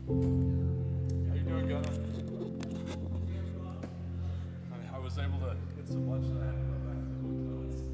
How you doing, Gunnar? I was able to get some lunch and I had to go back to the hotel.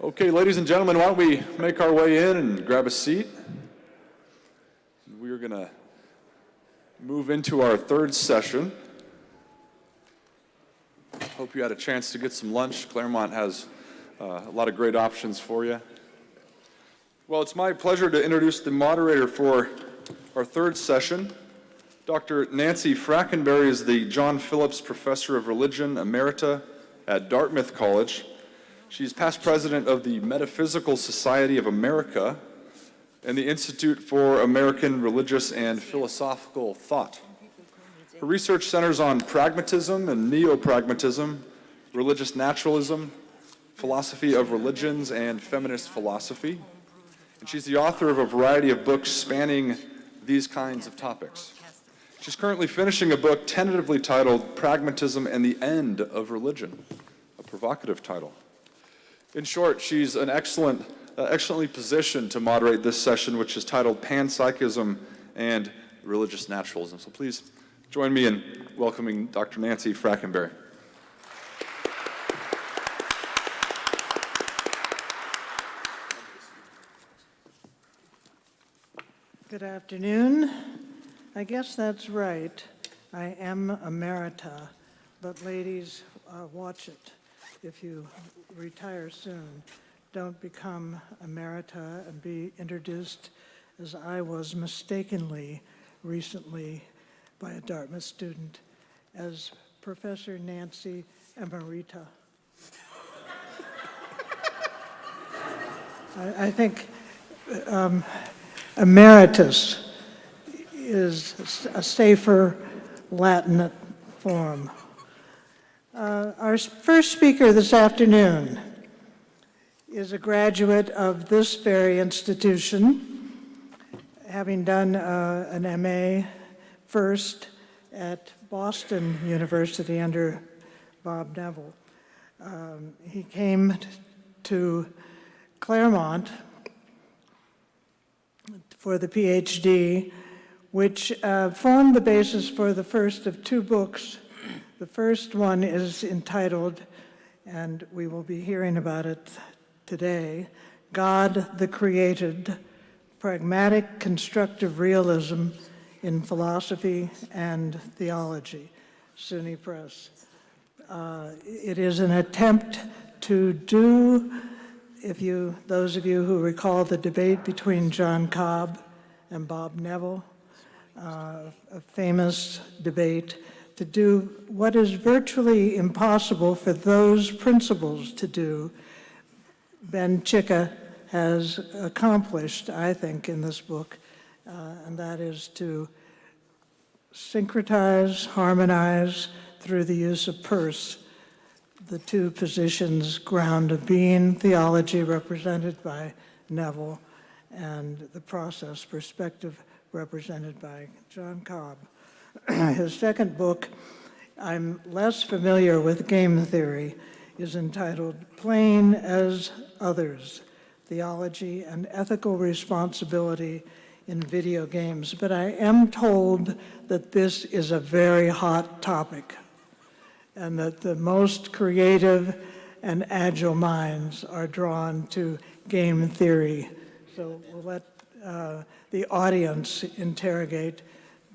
Okay, ladies and gentlemen, why don't we make our way in and grab a seat? We're going to move into our third session. Hope you had a chance to get some lunch. Claremont has a lot of great options for you. Well, it's my pleasure to introduce the moderator for our third session. Dr. Nancy Frackenberry is the John Phillips Professor of Religion Emerita at Dartmouth College. She's past president of the Metaphysical Society of America and the Institute for American Religious and Philosophical Thought. Her research centers on pragmatism and neo-pragmatism, religious naturalism, philosophy of religions, and feminist philosophy. And she's the author of a variety of books spanning these kinds of topics. She's currently finishing a book tentatively titled Pragmatism and the End of Religion, a provocative title. In short, she's an excellently positioned to moderate this session, which is titled Panpsychism and Religious Naturalism. So please join me in welcoming Dr. Nancy Frackenberry. Good afternoon. I guess that's right. I am emerita, but ladies, watch it. If you retire soon, don't become emerita and be introduced, as I was mistakenly recently by a Dartmouth student, as Professor Nancy Emerita. I think emeritus is a safer Latin form. Our first speaker this afternoon is a graduate of this very institution, having done an MA first at Boston University under Bob Neville. He came to Claremont for the PhD, which formed the basis for the first of two books. The first one is entitled, and we will be hearing about it today, God the Created, Pragmatic Constructive Realism in Philosophy and Theology, SUNY Press. It is an attempt to do, those of you who recall the debate between John Cobb and Bob Neville, a famous debate, to do what is virtually impossible for those principles to do, Ben Chikka has accomplished, I think, in this book, and that is to syncretize, harmonize, through the use of purse, the two positions, ground of being, theology represented by Neville, and the process perspective represented by John Cobb. His second book, I'm less familiar with game theory, is entitled Playing as Others, Theology and Ethical Responsibility in Video Games. But I am told that this is a very hot topic and that the most creative and agile minds are drawn to game theory. So we'll let the audience interrogate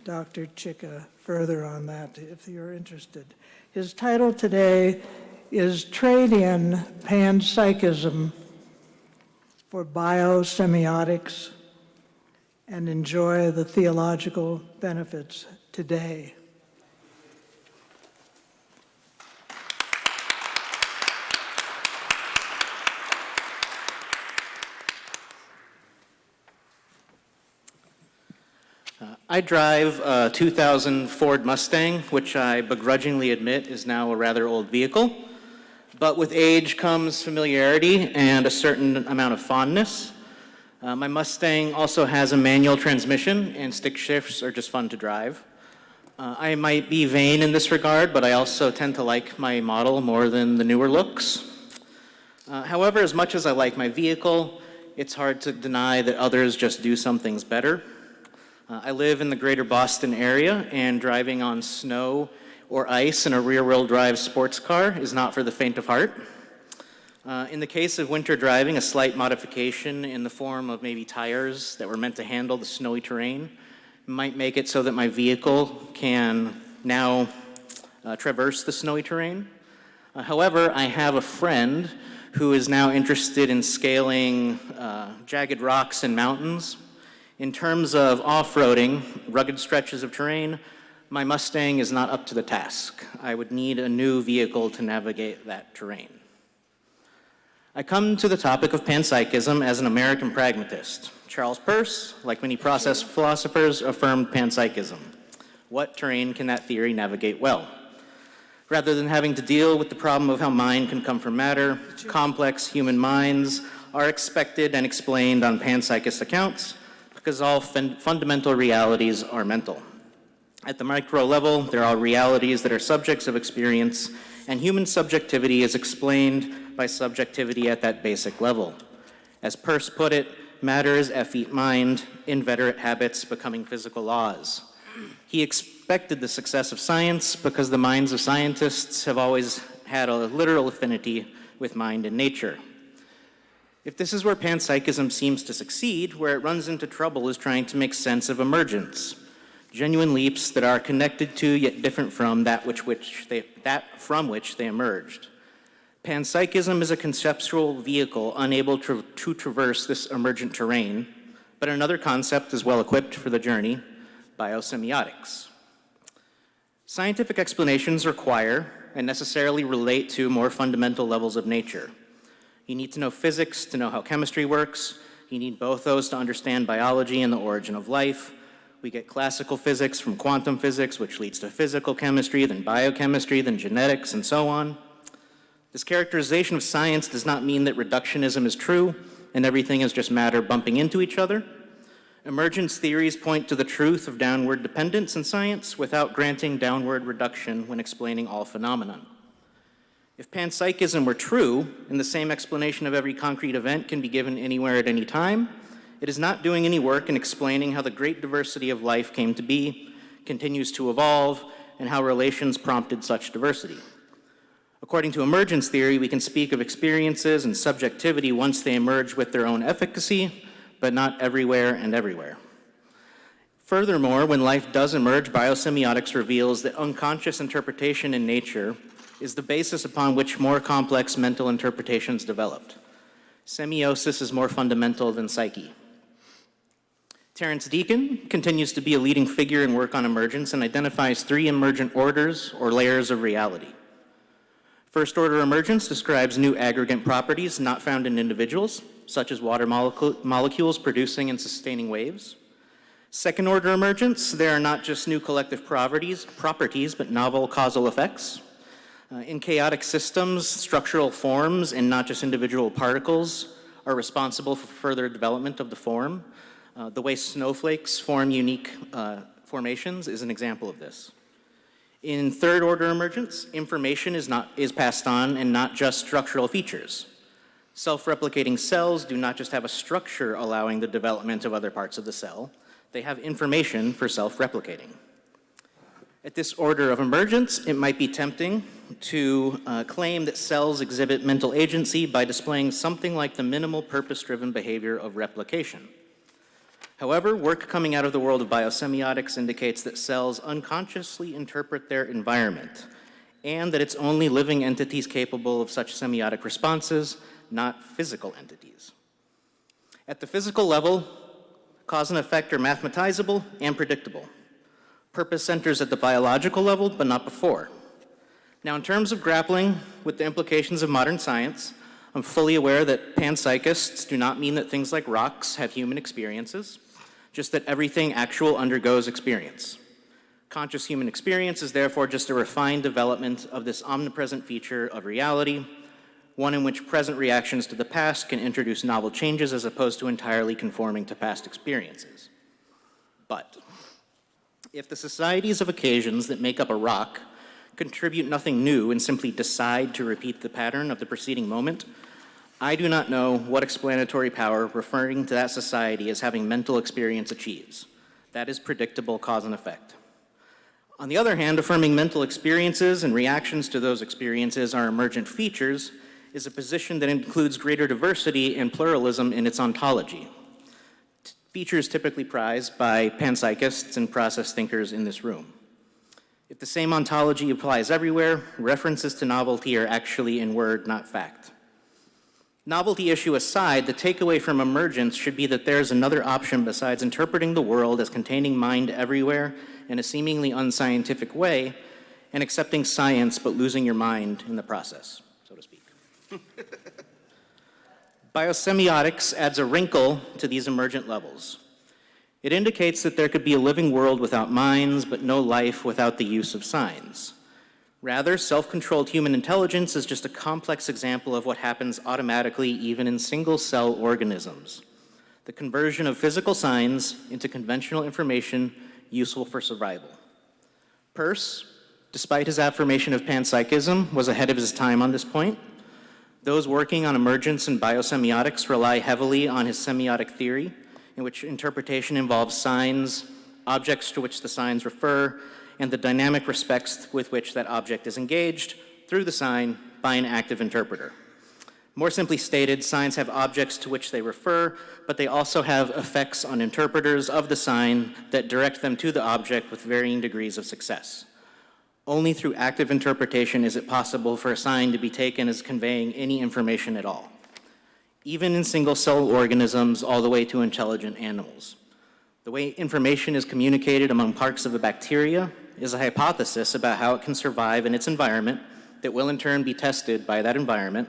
Dr. Chikka further on that if you're interested. His title today is Trade in Panpsychism for Biosemiotics and Enjoy the Theological Benefits Today. I drive a 2000 Ford Mustang, which I begrudgingly admit is now a rather old vehicle. But with age comes familiarity and a certain amount of fondness. My Mustang also has a manual transmission, and stick shifts are just fun to drive. I might be vain in this regard, but I also tend to like my model more than the newer looks. However, as much as I like my vehicle, it's hard to deny that others just do some things better. I live in the greater Boston area, and driving on snow or ice in a rear-wheel drive sports car is not for the faint of heart. In the case of winter driving, a slight modification in the form of maybe tires that were meant to handle the snowy terrain might make it so that my vehicle can now traverse the snowy terrain. However, I have a friend who is now interested in scaling jagged rocks and mountains. In terms of off-roading, rugged stretches of terrain, my Mustang is not up to the task. I would need a new vehicle to navigate that terrain. I come to the topic of panpsychism as an American pragmatist. Charles Peirce, like many process philosophers, affirmed panpsychism. What terrain can that theory navigate well? Rather than having to deal with the problem of how mind can come from matter, complex human minds are expected and explained on panpsychist accounts because all fundamental realities are mental. At the micro level, there are realities that are subjects of experience, and human subjectivity is explained by subjectivity at that basic level. As Peirce put it, matter is effete mind, inveterate habits becoming physical laws. He expected the success of science because the minds of scientists have always had a literal affinity with mind and nature. If this is where panpsychism seems to succeed, where it runs into trouble is trying to make sense of emergence, genuine leaps that are connected to yet different from that from which they emerged. Panpsychism is a conceptual vehicle unable to traverse this emergent terrain, but another concept is well equipped for the journey: biosemiotics. Scientific explanations require and necessarily relate to more fundamental levels of nature. You need to know physics to know how chemistry works. You need both those to understand biology and the origin of life. We get classical physics from quantum physics, which leads to physical chemistry, then biochemistry, then genetics, and so on. This characterization of science does not mean that reductionism is true and everything is just matter bumping into each other. Emergence theories point to the truth of downward dependence in science without granting downward reduction when explaining all phenomenon. If panpsychism were true, and the same explanation of every concrete event can be given anywhere at any time, it is not doing any work in explaining how the great diversity of life came to be, continues to evolve, and how relations prompted such diversity. According to emergence theory, we can speak of experiences and subjectivity once they emerge with their own efficacy, but not everywhere and everywhere. Furthermore, when life does emerge, biosemiotics reveals that unconscious interpretation in nature is the basis upon which more complex mental interpretations developed. Semiosis is more fundamental than psyche. Terence Deacon continues to be a leading figure in work on emergence and identifies three emergent orders or layers of reality. First order emergence describes new aggregate properties not found in individuals, such as water molecules producing and sustaining waves. Second order emergence, there are not just new collective properties, but novel causal effects. In chaotic systems, structural forms and not just individual particles are responsible for further development of the form. The way snowflakes form unique formations is an example of this. In third order emergence, information is passed on and not just structural features. Self-replicating cells do not just have a structure allowing the development of other parts of the cell, they have information for self-replicating. At this order of emergence, it might be tempting to claim that cells exhibit mental agency by displaying something like the minimal purpose-driven behavior of replication. However, work coming out of the world of biosemiotics indicates that cells unconsciously interpret their environment, and that it's only living entities capable of such semiotic responses, not physical entities. At the physical level, cause and effect are mathematizable and predictable. Purpose centers at the biological level, but not before. Now, in terms of grappling with the implications of modern science, I'm fully aware that panpsychists do not mean that things like rocks have human experiences, just that everything actual undergoes experience. Conscious human experience is therefore just a refined development of this omnipresent feature of reality, one in which present reactions to the past can introduce novel changes as opposed to entirely conforming to past experiences. But if the societies of occasions that make up a rock contribute nothing new and simply decide to repeat the pattern of the preceding moment, I do not know what explanatory power referring to that society as having mental experience achieves. That is predictable cause and effect. On the other hand, affirming mental experiences and reactions to those experiences are emergent features is a position that includes greater diversity and pluralism in its ontology. Features typically prized by panpsychists and process thinkers in this room. If the same ontology applies everywhere, references to novelty are actually in word, not fact. Novelty issue aside, the takeaway from emergence should be that there is another option besides interpreting the world as containing mind everywhere in a seemingly unscientific way and accepting science but losing your mind in the process, so to speak. Biosemiotics adds a wrinkle to these emergent levels. It indicates that there could be a living world without minds, but no life without the use of signs. Rather, self-controlled human intelligence is just a complex example of what happens automatically even in single-cell organisms. The conversion of physical signs into conventional information useful for survival. Peirce, despite his affirmation of panpsychism, was ahead of his time on this point. Those working on emergence and biosemiotics rely heavily on his semiotic theory, in which interpretation involves signs, objects to which the signs refer, and the dynamic respects with which that object is engaged through the sign by an active interpreter. More simply stated, signs have objects to which they refer, but they also have effects on interpreters of the sign that direct them to the object with varying degrees of success. Only through active interpretation is it possible for a sign to be taken as conveying any information at all, even in single-cell organisms all the way to intelligent animals. The way information is communicated among parts of a bacteria is a hypothesis about how it can survive in its environment that will in turn be tested by that environment,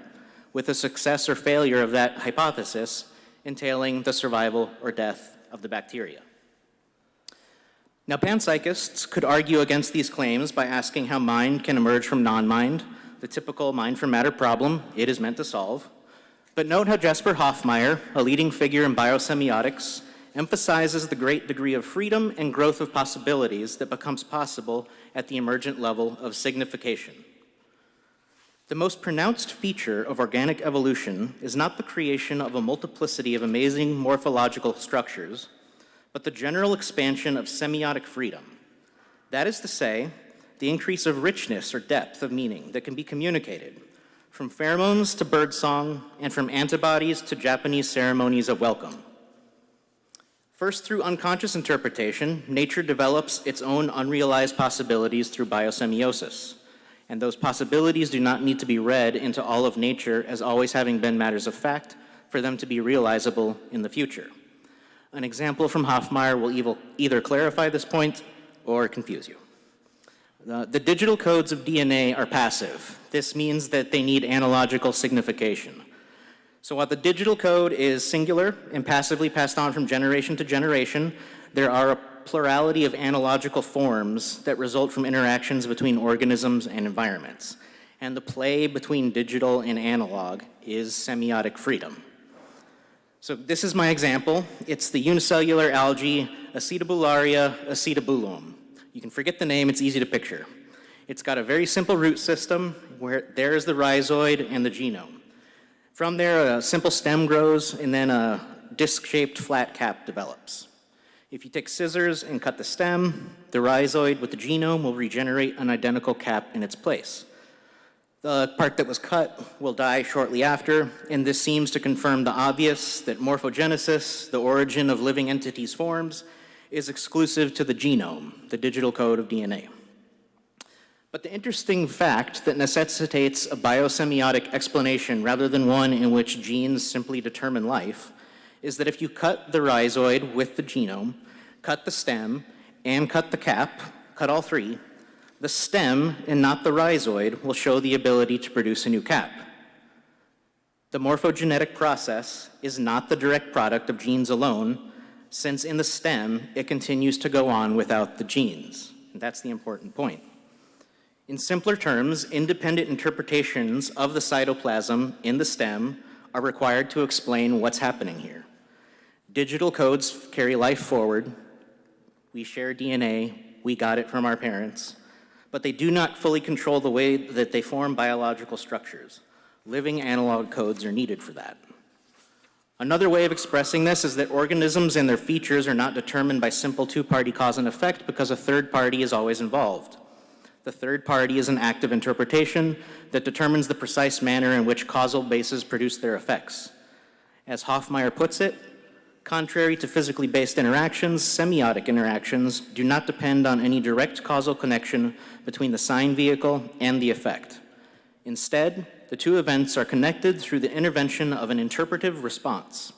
with the success or failure of that hypothesis entailing the survival or death of the bacteria. Now, panpsychists could argue against these claims by asking how mind can emerge from non-mind, the typical mind from matter problem it is meant to solve. But note how Jesper Hoffmeyer, a leading figure in biosemiotics, emphasizes the great degree of freedom and growth of possibilities that becomes possible at the emergent level of signification. The most pronounced feature of organic evolution is not the creation of a multiplicity of amazing morphological structures, but the general expansion of semiotic freedom. That is to say, the increase of richness or depth of meaning that can be communicated, from pheromones to birdsong, and from antibodies to Japanese ceremonies of welcome. First, through unconscious interpretation, nature develops its own unrealized possibilities through biosemiosis, and those possibilities do not need to be read into all of nature as always having been matters of fact for them to be realizable in the future. An example from Hoffmeyer will either clarify this point or confuse you. The digital codes of DNA are passive. This means that they need analogical signification. So while the digital code is singular and passively passed on from generation to generation, there are a plurality of analogical forms that result from interactions between organisms and environments. And the play between digital and analog is semiotic freedom. So this is my example. It's the unicellular algae Acetabularia acetabulum. You can forget the name, it's easy to picture. It's got a very simple root system where there's the rhizoid and the genome. From there, a simple stem grows, and then a disc-shaped flat cap develops. If you take scissors and cut the stem, the rhizoid with the genome will regenerate an identical cap in its place. The part that was cut will die shortly after, and this seems to confirm the obvious that morphogenesis, the origin of living entities' forms, is exclusive to the genome, the digital code of DNA. But the interesting fact that necessitates a biosemiotic explanation rather than one in which genes simply determine life is that if you cut the rhizoid with the genome, cut the stem, and cut the cap, cut all three, the stem and not the rhizoid will show the ability to produce a new cap. The morphogenetic process is not the direct product of genes alone, since in the stem it continues to go on without the genes. And that's the important point. In simpler terms, independent interpretations of the cytoplasm in the stem are required to explain what's happening here. Digital codes carry life forward. We share DNA. We got it from our parents. But they do not fully control the way that they form biological structures. Living analog codes are needed for that. Another way of expressing this is that organisms and their features are not determined by simple two-party cause and effect because a third party is always involved. The third party is an act of interpretation that determines the precise manner in which causal bases produce their effects. As Hofmeyr puts it, contrary to physically based interactions, semiotic interactions do not depend on any direct causal connection between the sign vehicle and the effect. Instead, the two events are connected through the intervention of an interpretive response.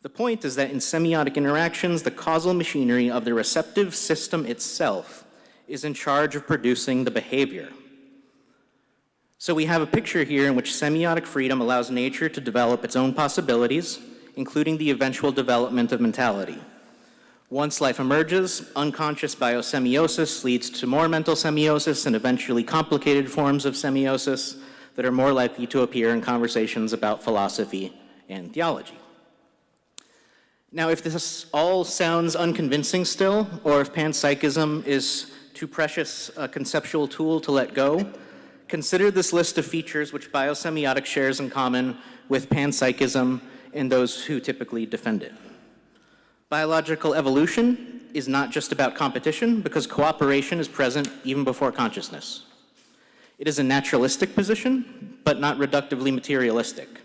The point is that in semiotic interactions, the causal machinery of the receptive system itself is in charge of producing the behavior. So we have a picture here in which semiotic freedom allows nature to develop its own possibilities, including the eventual development of mentality. Once life emerges, unconscious biosemiosis leads to more mental semiosis and eventually complicated forms of semiosis that are more likely to appear in conversations about philosophy and theology. Now, if this all sounds unconvincing still, or if panpsychism is too precious a conceptual tool to let go, consider this list of features which biosemiotics shares in common with panpsychism and those who typically defend it. Biological evolution is not just about competition, because cooperation is present even before consciousness. It is a naturalistic position, but not reductively materialistic.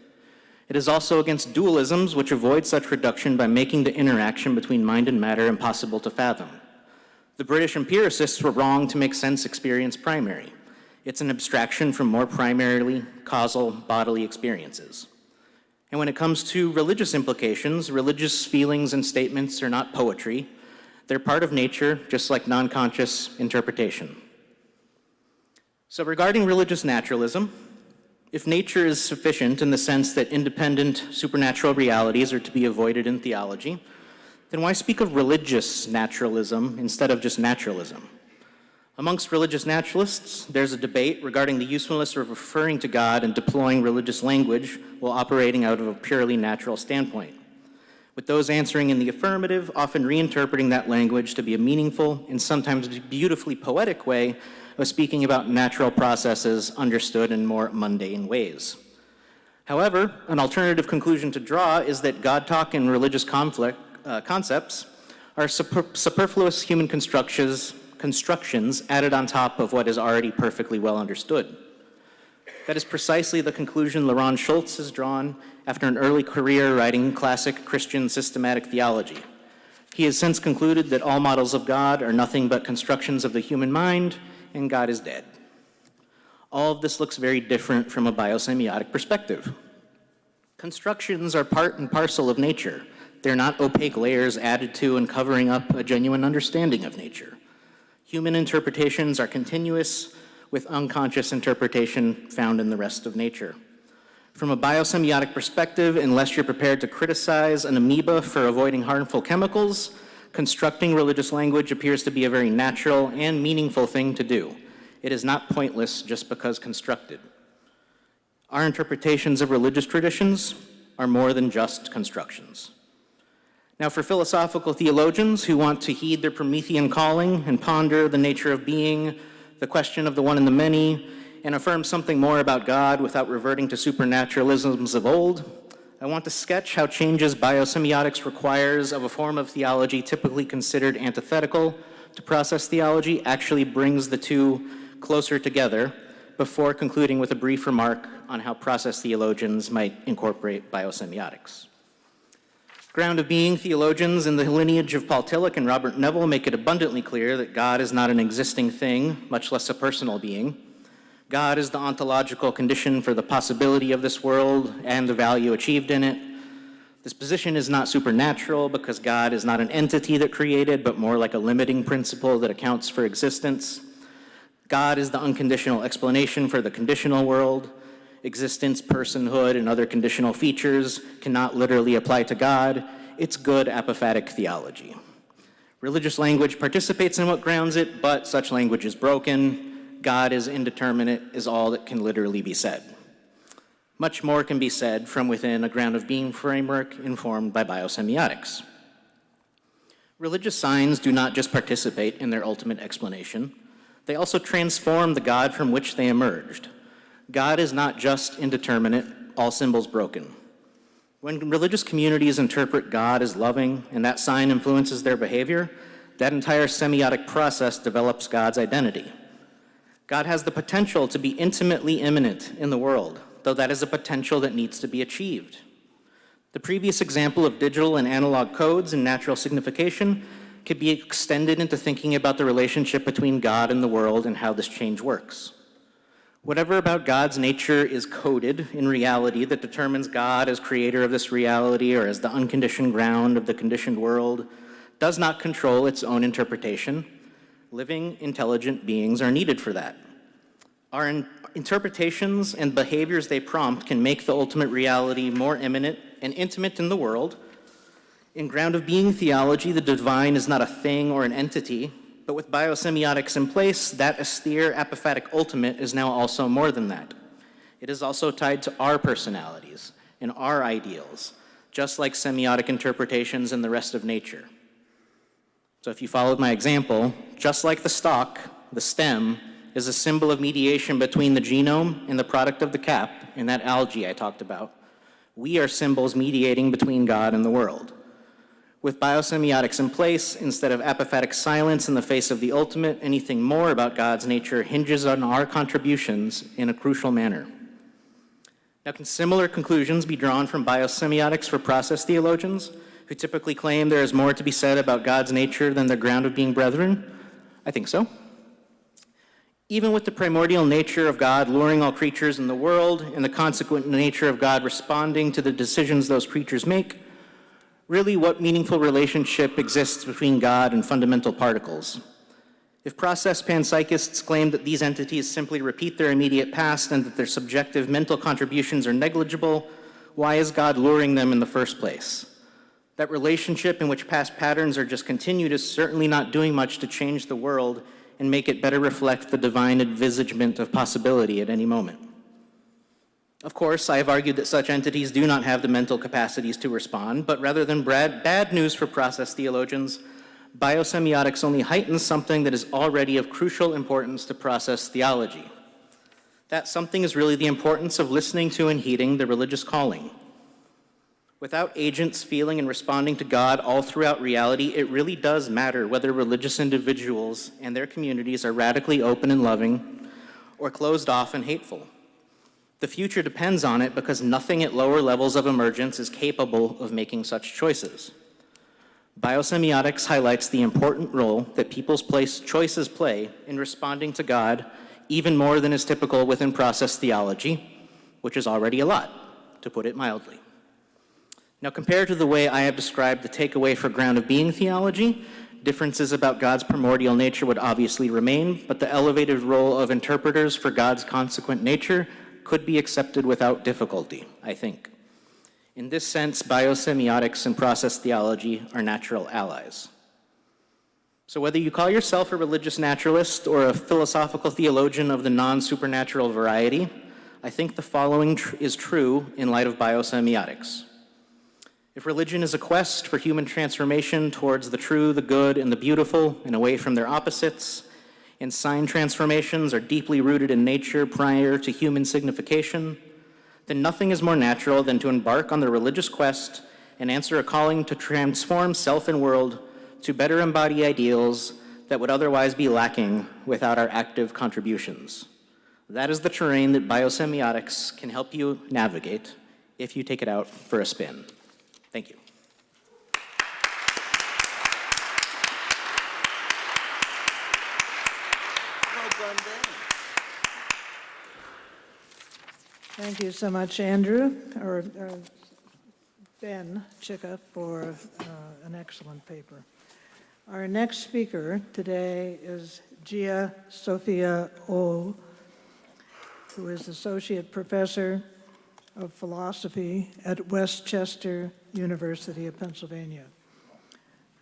It is also against dualisms which avoid such reduction by making the interaction between mind and matter impossible to fathom. The British empiricists were wrong to make sense experience primary. It's an abstraction from more primarily causal bodily experiences. And when it comes to religious implications, religious feelings and statements are not poetry. They're part of nature, just like non-conscious interpretation. So regarding religious naturalism, if nature is sufficient in the sense that independent supernatural realities are to be avoided in theology, then why speak of religious naturalism instead of just naturalism? Amongst religious naturalists, there's a debate regarding the usefulness of referring to God and deploying religious language while operating out of a purely natural standpoint, with those answering in the affirmative often reinterpreting that language to be a meaningful and sometimes beautifully poetic way of speaking about natural processes understood in more mundane ways. However, an alternative conclusion to draw is that God talk and religious concepts are superfluous human constructions added on top of what is already perfectly well understood. That is precisely the conclusion Laurent Schultz has drawn after an early career writing classic Christian systematic theology. He has since concluded that all models of God are nothing but constructions of the human mind, and God is dead. All of this looks very different from a biosemiotic perspective. Constructions are part and parcel of nature. They're not opaque layers added to and covering up a genuine understanding of nature. Human interpretations are continuous, with unconscious interpretation found in the rest of nature. From a biosemiotic perspective, unless you're prepared to criticize an amoeba for avoiding harmful chemicals, constructing religious language appears to be a very natural and meaningful thing to do. It is not pointless just because constructed. Our interpretations of religious traditions are more than just constructions. Now, for philosophical theologians who want to heed their Promethean calling and ponder the nature of being, the question of the one and the many, and affirm something more about God without reverting to supernaturalisms of old, I want to sketch how changes biosemiotics requires of a form of theology typically considered antithetical to process theology actually brings the two closer together, before concluding with a brief remark on how process theologians might incorporate biosemiotics. Ground of being theologians in the lineage of Paul Tillich and Robert Neville make it abundantly clear that God is not an existing thing, much less a personal being. God is the ontological condition for the possibility of this world and the value achieved in it. This position is not supernatural because God is not an entity that created, but more like a limiting principle that accounts for existence. God is the unconditional explanation for the conditional world. Existence, personhood, and other conditional features cannot literally apply to God. It's good apophatic theology. Religious language participates in what grounds it, but such language is broken. God is indeterminate is all that can literally be said. Much more can be said from within a ground of being framework informed by biosemiotics. Religious signs do not just participate in their ultimate explanation, they also transform the God from which they emerged. God is not just indeterminate, all symbols broken. When religious communities interpret God as loving and that sign influences their behavior, that entire semiotic process develops God's identity. God has the potential to be intimately immanent in the world, though that is a potential that needs to be achieved. The previous example of digital and analog codes and natural signification could be extended into thinking about the relationship between God and the world and how this change works. Whatever about God's nature is coded in reality that determines God as creator of this reality or as the unconditioned ground of the conditioned world does not control its own interpretation. Living, intelligent beings are needed for that. Our interpretations and behaviors they prompt can make the ultimate reality more immanent and intimate in the world. In ground of being theology, the divine is not a thing or an entity, but with biosemiotics in place, that austere apophatic ultimate is now also more than that. It is also tied to our personalities and our ideals, just like semiotic interpretations and the rest of nature. So if you followed my example, just like the stalk, the stem is a symbol of mediation between the genome and the product of the cap in that algae I talked about. We are symbols mediating between God and the world. With biosemiotics in place, instead of apophatic silence in the face of the ultimate, anything more about God's nature hinges on our contributions in a crucial manner. Now, can similar conclusions be drawn from biosemiotics for process theologians, who typically claim there is more to be said about God's nature than the ground of being brethren? I think so. Even with the primordial nature of God luring all creatures in the world and the consequent nature of God responding to the decisions those creatures make, really what meaningful relationship exists between God and fundamental particles? If process panpsychists claim that these entities simply repeat their immediate past and that their subjective mental contributions are negligible, why is God luring them in the first place? That relationship in which past patterns are just continued is certainly not doing much to change the world and make it better reflect the divine envisagement of possibility at any moment. Of course, I have argued that such entities do not have the mental capacities to respond, but rather than bad news for process theologians, biosemiotics only heightens something that is already of crucial importance to process theology. That something is really the importance of listening to and heeding the religious calling. Without agents feeling and responding to God all throughout reality, it really does matter whether religious individuals and their communities are radically open and loving or closed off and hateful. The future depends on it because nothing at lower levels of emergence is capable of making such choices. Biosemiotics highlights the important role that people's choices play in responding to God, even more than is typical within process theology, which is already a lot, to put it mildly. Now, compared to the way I have described the takeaway for ground of being theology, differences about God's primordial nature would obviously remain, but the elevated role of interpreters for God's consequent nature could be accepted without difficulty, I think. In this sense, biosemiotics and process theology are natural allies. So whether you call yourself a religious naturalist or a philosophical theologian of the non-supernatural variety, I think the following is true in light of biosemiotics. If religion is a quest for human transformation towards the true, the good, and the beautiful, and away from their opposites, and sign transformations are deeply rooted in nature prior to human signification, then nothing is more natural than to embark on the religious quest and answer a calling to transform self and world to better embody ideals that would otherwise be lacking without our active contributions. That is the terrain that biosemiotics can help you navigate if you take it out for a spin. Thank you. Well done, Thank you so much, Andrew, or Ben Chikka, for an excellent paper. Our next speaker today is Gia Sophia O, who is Associate Professor of Philosophy at Westchester University of Pennsylvania.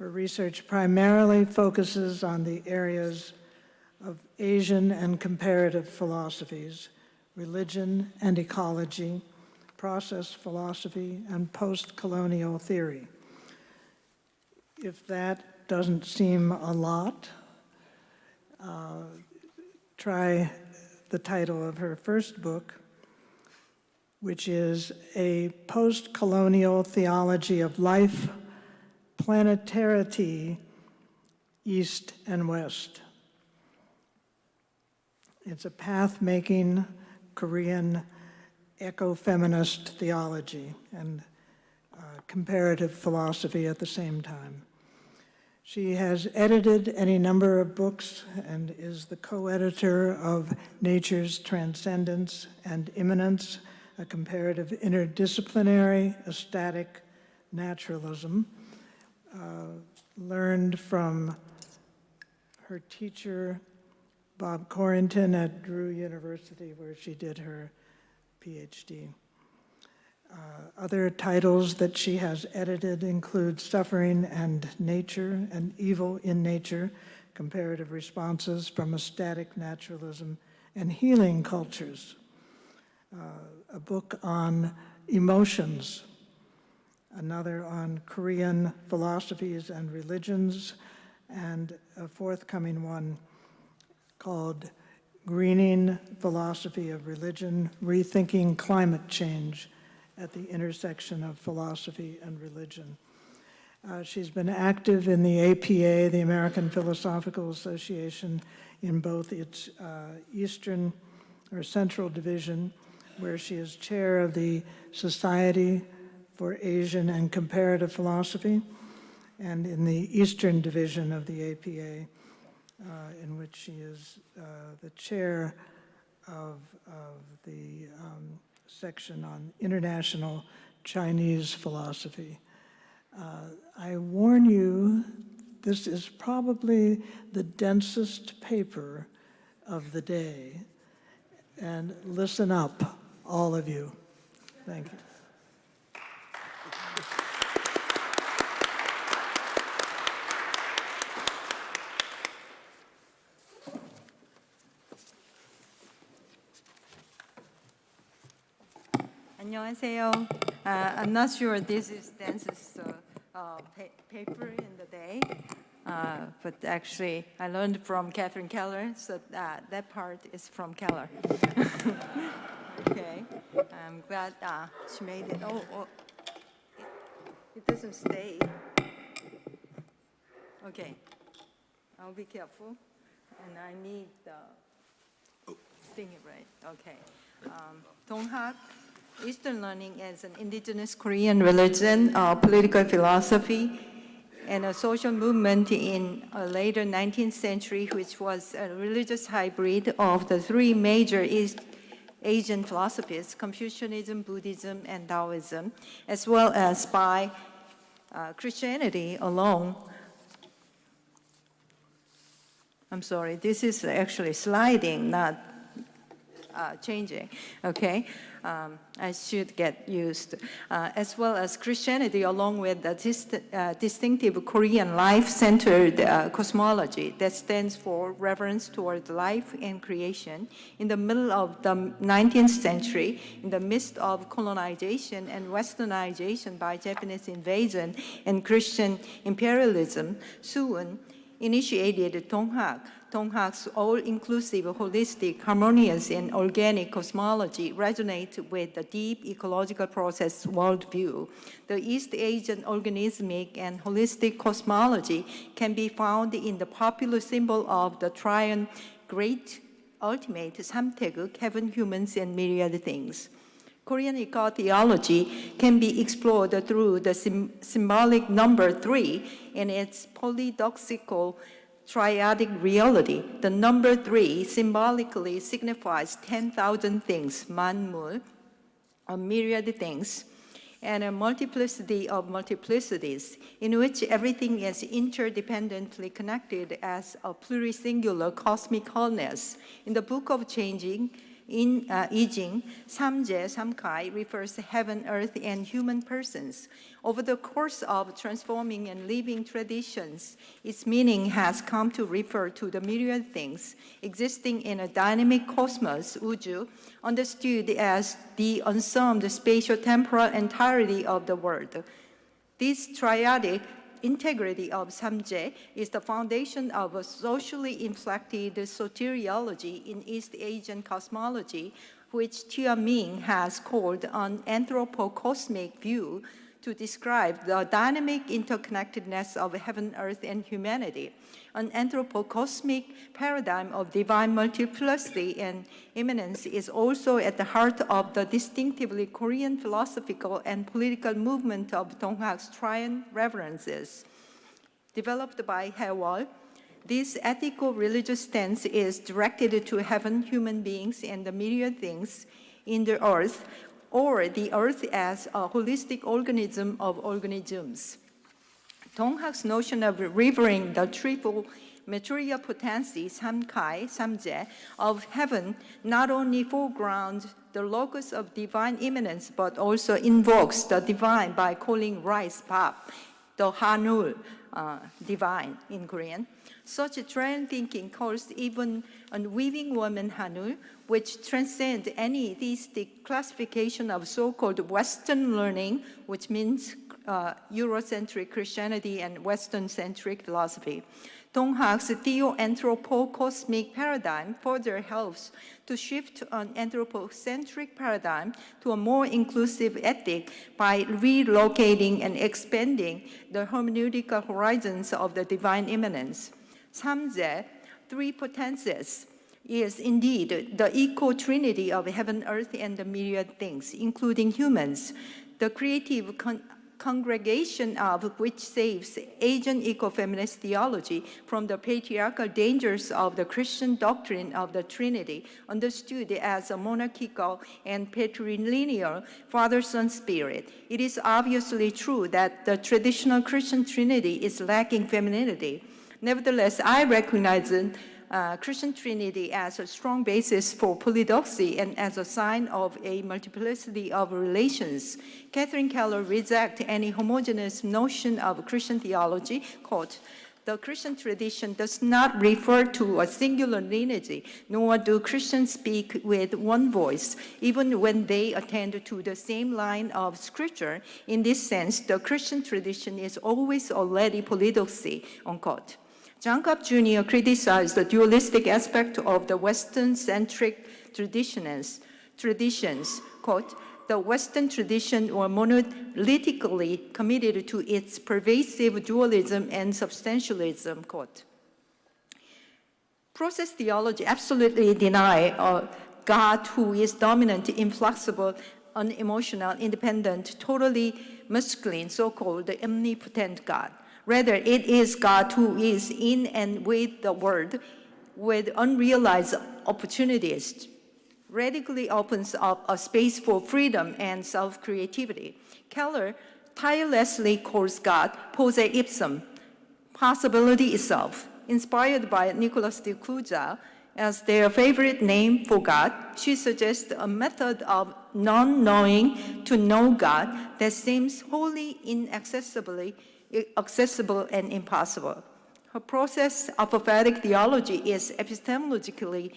Her research primarily focuses on the areas of Asian and comparative philosophies, religion and ecology, process philosophy, and post-colonial theory. If that doesn't seem a lot, try the title of her first book, which is A Post-Colonial Theology of Life, Planetarity, East and West. It's a path-making Korean ecofeminist theology and comparative philosophy at the same time. She has edited any number of books and is the co-editor of Nature's Transcendence and Immanence, a comparative interdisciplinary aesthetic naturalism, learned from her teacher, Bob Corrington at Drew University, where she did her PhD. Other titles that she has edited include Suffering and Nature and Evil in Nature, Comparative Responses from Aesthetic Naturalism and Healing Cultures, a book on emotions, another on Korean philosophies and religions, and a forthcoming one called Greening Philosophy of Religion, Rethinking Climate Change at the Intersection of Philosophy and Religion. She's been active in the APA, the American Philosophical Association, in both its Eastern or Central Division, where she is chair of the Society for Asian and Comparative Philosophy, and in the Eastern Division of the APA, in which she is the chair of the section on international Chinese philosophy. I warn you, this is probably the densest paper of the day, and listen up, all of you. Thank you. 안녕하세요. I'm not sure this is densest paper in the day, but actually I learned from Catherine Keller, so that part is from Keller. Okay, I'm glad she made it. It doesn't stay. Okay, I'll be careful, and I need the thing right. Okay, 동학. Eastern learning as an indigenous Korean religion, political philosophy, and a social movement in a later 19th century, which was a religious hybrid of the three major East Asian philosophies, Confucianism, Buddhism, and Taoism, as well as by Christianity alone. I'm sorry, this is actually sliding, not changing, okay? I should get used. As well as Christianity, along with the distinctive Korean life-centered cosmology that stands for reverence toward life and creation. In the middle of the 19th century, in the midst of colonization and westernization by Japanese invasion and Christian imperialism, Suwon initiated Donghak. Donghak's all-inclusive, holistic, harmonious, and organic cosmology resonates with the deep ecological process worldview. The East Asian organismic and holistic cosmology can be found in the popular symbol of the triune great ultimate 삼태극, heaven, humans, and myriad things. Korean eco-theology can be explored through the symbolic number 3 and its paradoxical triadic reality. The number 3 symbolically signifies 10,000 things, 만물, a myriad things, and a multiplicity of multiplicities, in which everything is interdependently connected as a plurisingular cosmic wholeness. In the Book of Changing, in Yijing, 삼재, 삼kai refers to heaven, earth, and human persons. Over the course of transforming and living traditions, its meaning has come to refer to the myriad things existing in a dynamic cosmos, 우주, understood as the unsummed spatio-temporal entirety of the world. This triadic integrity of 삼재 is the foundation of a socially inflected soteriology in East Asian cosmology, which Tia Ming has called an anthropocosmic view to describe the dynamic interconnectedness of heaven, earth, and humanity. An anthropocosmic paradigm of divine multiplicity and immanence is also at the heart of the distinctively Korean philosophical and political movement of Donghak's Trian reverences. Developed by Haewol, this ethico-religious stance is directed to heaven, human beings, and the myriad things in the earth, or the earth as a holistic organism of organisms. Donghak's notion of revering the triple materia potency, samkai, samje, of heaven not only foregrounds the locus of divine immanence, but also invokes the divine by calling rice, pap, the hanul, divine in Korean. Such a trend thinking calls even a weaving woman hanul, which transcends any theistic classification of so-called Western learning, which means Eurocentric Christianity and Western-centric philosophy. Donghak's theo-anthropocosmic paradigm further helps to shift an anthropocentric paradigm to a more inclusive ethic by relocating and expanding the hermeneutical horizons of the divine immanence. Samje, three potences, is indeed the eco-trinity of heaven, earth, and the myriad things, including humans, the creative congregation of which saves Asian ecofeminist theology from the patriarchal dangers of the Christian doctrine of the Trinity, understood as a monarchical and patrilineal Father-Son spirit. It is obviously true that the traditional Christian Trinity is lacking femininity. Nevertheless, I recognize Christian Trinity as a strong basis for polydoxy and as a sign of a multiplicity of relations. Catherine Keller rejects any homogeneous notion of Christian theology. Quote, "The Christian tradition does not refer to a singular lineage, nor do Christians speak with one voice, even when they attend to the same line of scripture. In this sense, the Christian tradition is always already polydoxy," unquote. John Cobb Jr. criticized the dualistic aspect of the Western-centric traditions. Quote, "The Western tradition was monolithically committed to its pervasive dualism and substantialism," quote. Process theology absolutely denies a God who is dominant, inflexible, unemotional, independent, totally masculine, so-called the omnipotent God. Rather, it is God who is in and with the world with unrealized opportunities, radically opens up a space for freedom and self-creativity. Keller tirelessly calls God posse ipsum, possibility itself. Inspired by Nicholas de Cuja as their favorite name for God, she suggests a method of non-knowing to know God that seems wholly accessible and impossible. Her process of prophetic theology is epistemologically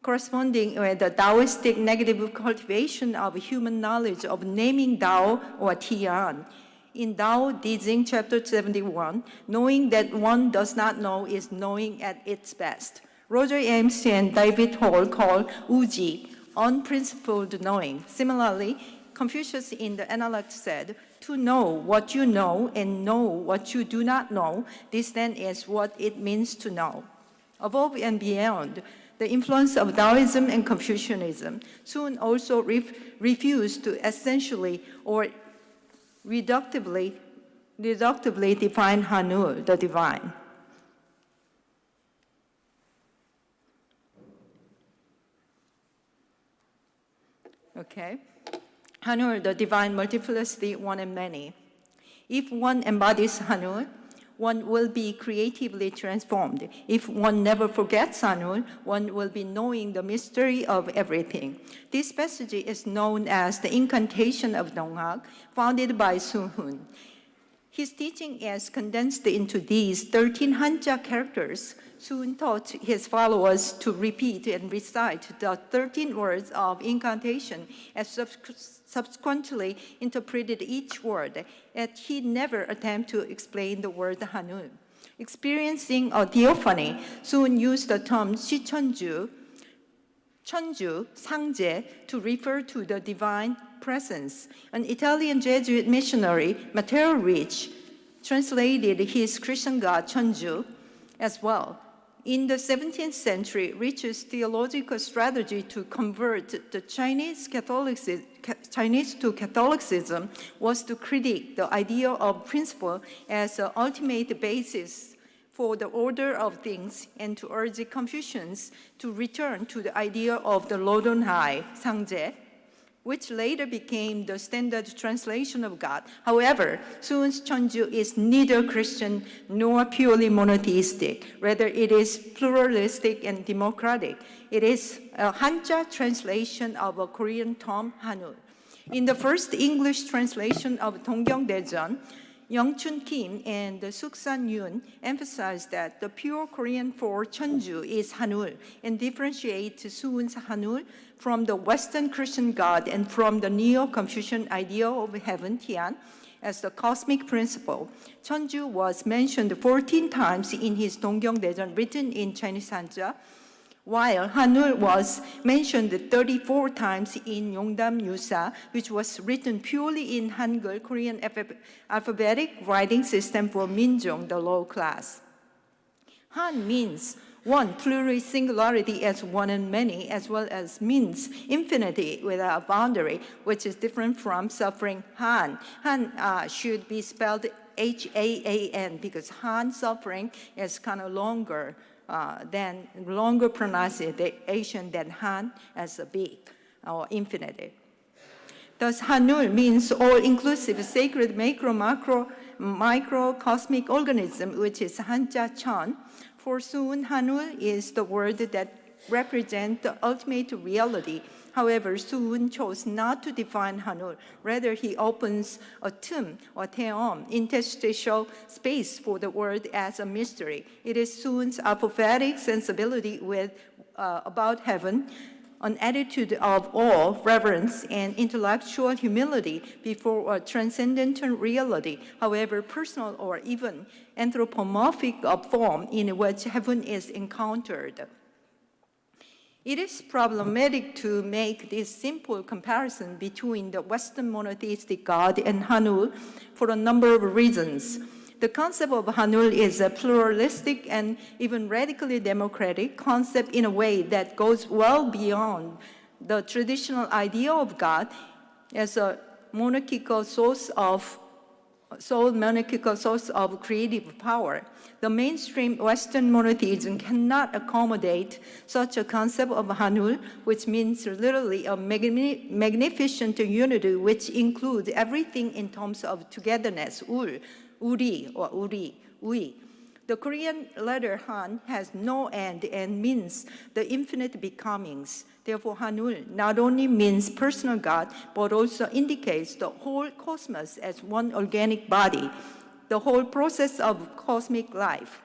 corresponding with the Taoistic negative cultivation of human knowledge of naming Tao or Tian. In Tao Te Ching, chapter 71, knowing that one does not know is knowing at its best. Roger Ames and David Hall call Uji unprincipled knowing. Similarly, Confucius in the Analect said, "To know what you know and know what you do not know, this then is what it means to know." Above and beyond, the influence of Taoism and Confucianism soon also refused to essentially or reductively define hanul, the divine. Okay. Hanul, the divine multiplicity, one and many. If one embodies hanul, one will be creatively transformed. If one never forgets hanul, one will be knowing the mystery of everything. This passage is known as the incantation of Donghak, founded by Su-hun. His teaching is condensed into these 13 Hanja characters. Su-hun taught his followers to repeat and recite the 13 words of incantation and subsequently interpreted each word, and he never attempted to explain the word hanul. Experiencing a theophany, Su-hun used the term 시천주, 천주, 상제 to refer to the divine presence. An Italian Jesuit missionary, Matteo Ricci, translated his Christian god Chunju as well. In the 17th century, Ricci's theological strategy to convert the Chinese to Catholicism was to critique the idea of principle as an ultimate basis for the order of things and to urge Confucians to return to the idea of the Lodonhai, Sangje, which later became the standard translation of God. However, Suun's Chunju is neither Christian nor purely monotheistic. Rather, it is pluralistic and democratic. It is a Hanja translation of a Korean term, hanul. In the first English translation of Donggyeongdaejeon, Youngchun Kim and Suksan Yoon emphasized that the pure Korean for Chunju is hanul and differentiate Suun's hanul from the Western Christian God and from the Neo-Confucian idea of heaven, Tian, as the cosmic principle. Chunju was mentioned 14 times in his Donggyeongdaejeon written in Chinese Hanja, while hanul was mentioned 34 times in Yongdam Yusa, which was written purely in Hangul, Korean alphabetic writing system for Minjong, the low class. Han means one, plural singularity as one and many, as well as means infinity without boundary, which is different from suffering Han. Han should be spelled H-A-A-N because Han suffering is kind of longer pronunciation than Han as a big or infinity. Thus, hanul means all-inclusive, sacred, macro, macro, micro, cosmic organism, which is Hanja Chan. For Suun, hanul is the word that represents the ultimate reality. However, Suun chose not to define hanul. Rather, he opens a tomb or teom, interstitial space for the word as a mystery. It is Suun's apophatic sensibility about heaven, an attitude of awe, reverence, and intellectual humility before a transcendental reality, however personal or even anthropomorphic form in which heaven is encountered. It is problematic to make this simple comparison between the Western monotheistic God and hanul for a number of reasons. The concept of hanul is a pluralistic and even radically democratic concept in a way that goes well beyond the traditional idea of God as a monarchical source of creative power. The mainstream Western monotheism cannot accommodate such a concept of hanul, which means literally a magnificent unity which includes everything in terms of togetherness, uri or ui. The Korean letter Han has no end and means the infinite becomings. Therefore, hanul not only means personal God, but also indicates the whole cosmos as one organic body, the whole process of cosmic life.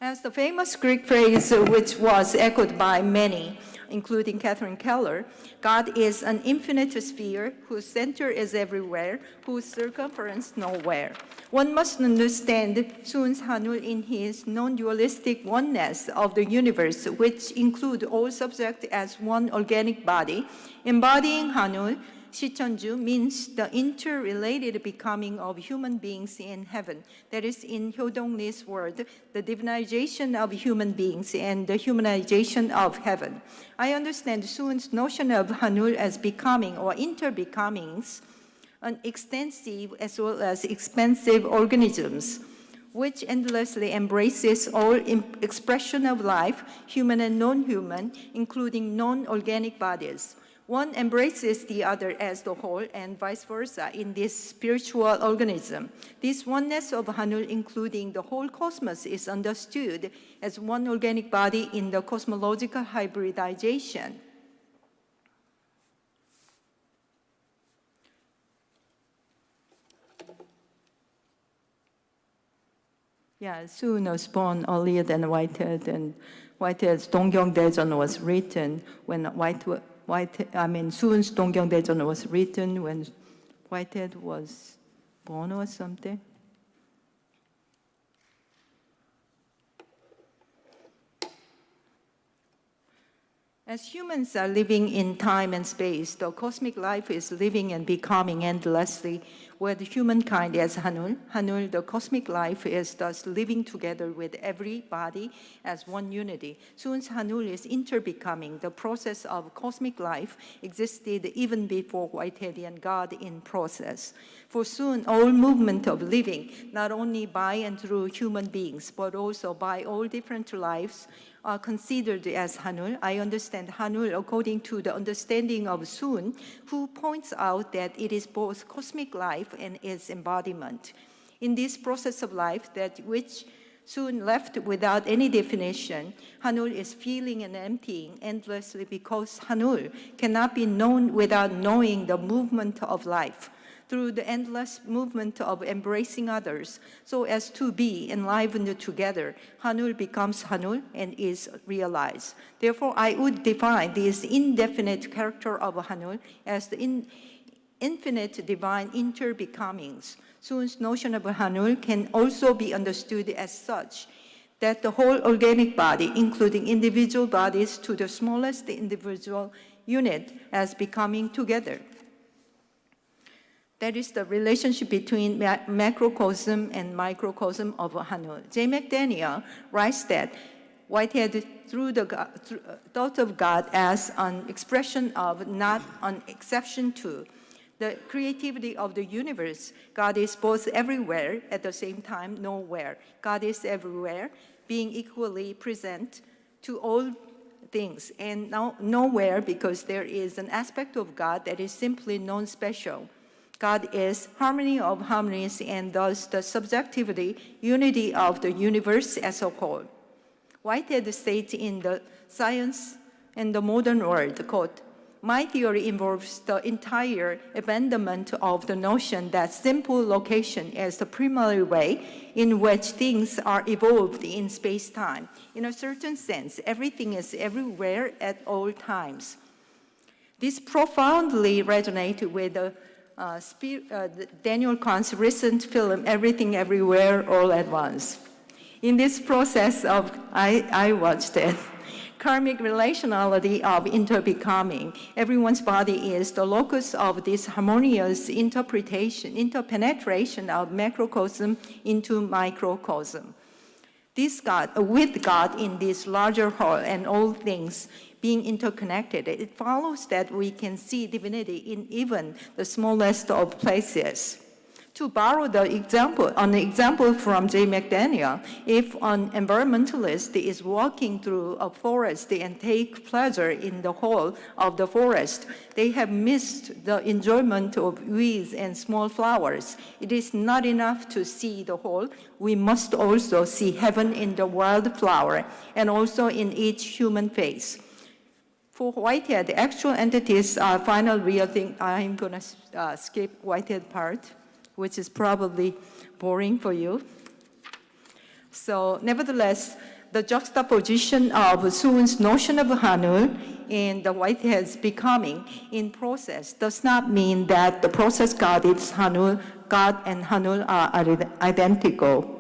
As the famous Greek phrase, which was echoed by many, including Catherine Keller, God is an infinite sphere whose center is everywhere, whose circumference nowhere. One must understand Suun's hanul in his non-dualistic oneness of the universe, which include all subjects as one organic body. Embodying hanul, Shichonju means the interrelated becoming of human beings in heaven. That is, in Hyodong Lee's word, the divinization of human beings and the humanization of heaven. I understand Suun's notion of hanul as becoming or interbecomings, an extensive as well as expansive organisms, which endlessly embraces all expression of life, human and non-human, including non-organic bodies. One embraces the other as the whole and vice versa in this spiritual organism. This oneness of hanul, including the whole cosmos, is understood as one organic body in the cosmological hybridization. Yeah, Suun was born earlier than Whitehead, and Whitehead's Donggyeongdaejeon was written when Suun's Donggyeongdaejeon was written when Whitehead was born or something. As humans are living in time and space, the cosmic life is living and becoming endlessly, with humankind as hanul. Hanul, the cosmic life, is thus living together with every body as one unity. Soon's hanul is interbecoming. The process of cosmic life existed even before Whiteheadian God in process. For soon, all movement of living, not only by and through human beings, but also by all different lives, are considered as hanul. I understand hanul according to the understanding of Soon, who points out that it is both cosmic life and its embodiment. In this process of life, that which Soon left without any definition, hanul is feeling and emptying endlessly, because hanul cannot be known without knowing the movement of life. Through the endless movement of embracing others, so as to be enlivened together, hanul becomes hanul and is realized. Therefore, I would define this indefinite character of hanul as the infinite divine interbecomings. Soon's notion of hanul can also be understood as such, that the whole organic body, including individual bodies to the smallest individual unit, as becoming together. That is the relationship between macrocosm and microcosm of hanul. J. McDaniel writes that Whitehead thought of God as an expression of, not an exception to, the creativity of the universe. God is both everywhere, at the same time nowhere. God is everywhere, being equally present to all things, and nowhere, because there is an aspect of God that is simply non-special. God is harmony of harmonies, and thus the subjectivity, unity of the universe as a whole. Whitehead states in the Science and the Modern World, quote, "My theory involves the entire abandonment of the notion that simple location is the primary way in which things are evolved in space-time. In a certain sense, everything is everywhere at all times." This profoundly resonated with Daniel Kahn's recent film, Everything Everywhere All at Once. In this process of, I watched it, karmic relationality of interbecoming, everyone's body is the locus of this harmonious interpenetration of macrocosm into microcosm. This God, with God in this larger whole and all things being interconnected, it follows that we can see divinity in even the smallest of places. To borrow an example from J. McDaniel, if an environmentalist is walking through a forest and take pleasure in the whole of the forest, they have missed the enjoyment of weeds and small flowers. It is not enough to see the whole. We must also see heaven in the wildflower and also in each human face. For Whitehead, the actual entities are final real thing. I'm going to skip Whitehead part, which is probably boring for you. So nevertheless, the juxtaposition of Soon's notion of hanul and the Whitehead's becoming in process does not mean that the process God is hanul, God and hanul are identical.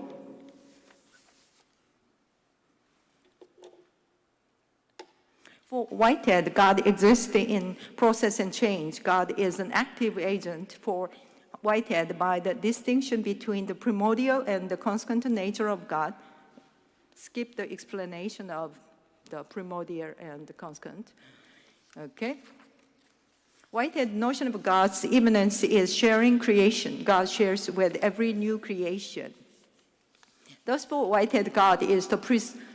For Whitehead, God exists in process and change. God is an active agent for Whitehead by the distinction between the primordial and the constant nature of God. Skip the explanation of the primordial and the constant. Okay. Whitehead's notion of God's immanence is sharing creation. God shares with every new creation. Thus, for Whitehead, God is the